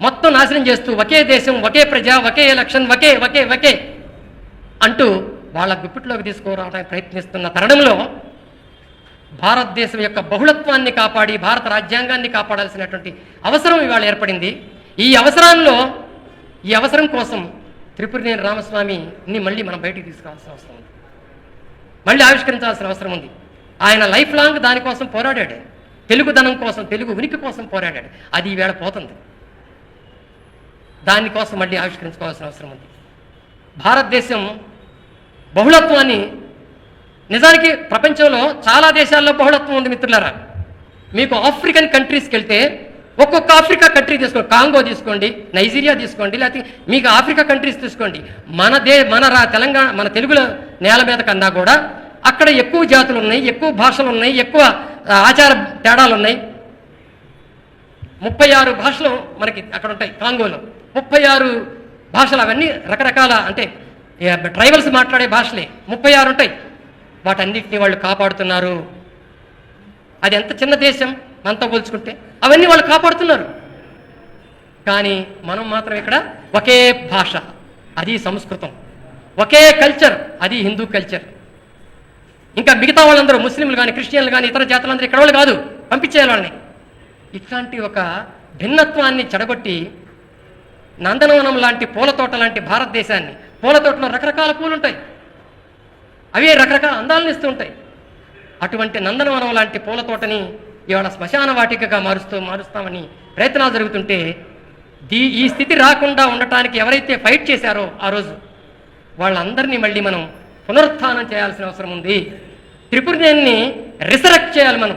మొత్తం నాశనం చేస్తూ ఒకే దేశం, ఒకే ప్రజ, ఒకే ఎలక్షన్, ఒకే ఒకే ఒకే అంటూ వాళ్ళ గుప్పిట్లోకి తీసుకురావడానికి ప్రయత్నిస్తున్న తరుణంలో భారతదేశం యొక్క బహుళత్వాన్ని కాపాడి భారత రాజ్యాంగాన్ని కాపాడాల్సినటువంటి అవసరం ఇవాళ ఏర్పడింది. ఈ అవసరం కోసం త్రిపురనేని రామస్వామిని మళ్ళీ మనం బయటికి తీసుకురావాల్సిన అవసరం ఉంది. మళ్ళీ ఆవిష్కరించాల్సిన అవసరం ఉంది. ఆయన లైఫ్ లాంగ్ దానికోసం పోరాడాడు. తెలుగుదనం కోసం, తెలుగు ఉనికి కోసం పోరాడాడు. అది ఈవేళ పోతుంది. దానికోసం మళ్ళీ ఆవిష్కరించుకోవాల్సిన అవసరం ఉంది. భారతదేశం బహుళత్వాన్ని, నిజానికి ప్రపంచంలో చాలా దేశాల్లో బహుళత్వం ఉంది మిత్రులారా. మీకు ఆఫ్రికన్ కంట్రీస్కి వెళ్తే ఒక్కొక్క ఆఫ్రికా కంట్రీ తీసుకోండి, కాంగో తీసుకోండి, నైజీరియా తీసుకోండి, లేకపోతే మీకు ఆఫ్రికా కంట్రీస్ తీసుకోండి. తెలంగాణ, మన తెలుగుల నేల మీద కన్నా కూడా అక్కడ ఎక్కువ జాతులు ఉన్నాయి, ఎక్కువ భాషలు ఉన్నాయి, ఎక్కువ ఆచార తేడాలు ఉన్నాయి. 36 భాషలు మనకి అక్కడ ఉంటాయి. కాంగోలో 36 భాషలు, అవన్నీ రకరకాల, అంటే ట్రైబల్స్ మాట్లాడే భాషలే 36 ఉంటాయి. వాటన్నిటిని వాళ్ళు కాపాడుతున్నారు. అది ఎంత చిన్న దేశం మనతో పోల్చుకుంటే, అవన్నీ వాళ్ళు కాపాడుతున్నారు. కానీ మనం మాత్రం ఇక్కడ ఒకే భాష, అది సంస్కృతం, ఒకే కల్చర్, అది హిందూ కల్చర్. ఇంకా మిగతా వాళ్ళందరూ ముస్లింలు కానీ, క్రిస్టియన్లు కానీ, ఇతర జాతులందరూ ఇక్కడ వాళ్ళు కాదు, పంపించేయాలి వాళ్ళని. ఇట్లాంటి ఒక భిన్నత్వాన్ని చెడగొట్టి నందనవనం లాంటి పూల తోట లాంటి భారతదేశాన్ని, పూల తోటలో రకరకాల పూలు ఉంటాయి, అవే రకరకాల అందాలను ఇస్తూ ఉంటాయి. అటువంటి నందనవనం లాంటి పూల తోటని ఇవాళ శ్మశాన వాటికగా మారుస్తామని ప్రయత్నాలు జరుగుతుంటే, ఈ స్థితి రాకుండా ఉండటానికి ఎవరైతే ఫైట్ చేశారో ఆ రోజు, వాళ్ళందరినీ మళ్ళీ మనం పునరుత్థానం చేయాల్సిన అవసరం ఉంది. త్రిపురనేని రిసరెక్ట్ చేయాలి, మనం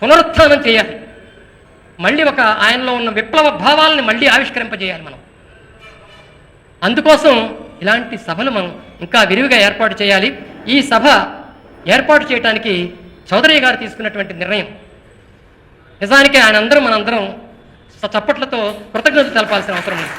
పునరుత్థానం చేయాలి. మళ్ళీ ఆయనలో ఉన్న విప్లవ భావాలని మళ్ళీ ఆవిష్కరింపజేయాలి మనం. అందుకోసం ఇలాంటి సభలు మనం ఇంకా విరివిగా ఏర్పాటు చేయాలి. ఈ సభ ఏర్పాటు చేయడానికి చౌదరి గారు తీసుకున్నటువంటి నిర్ణయం, నిజానికి మనందరం చప్పట్లతో కృతజ్ఞతలు తెలపాల్సిన అవసరం ఉంది.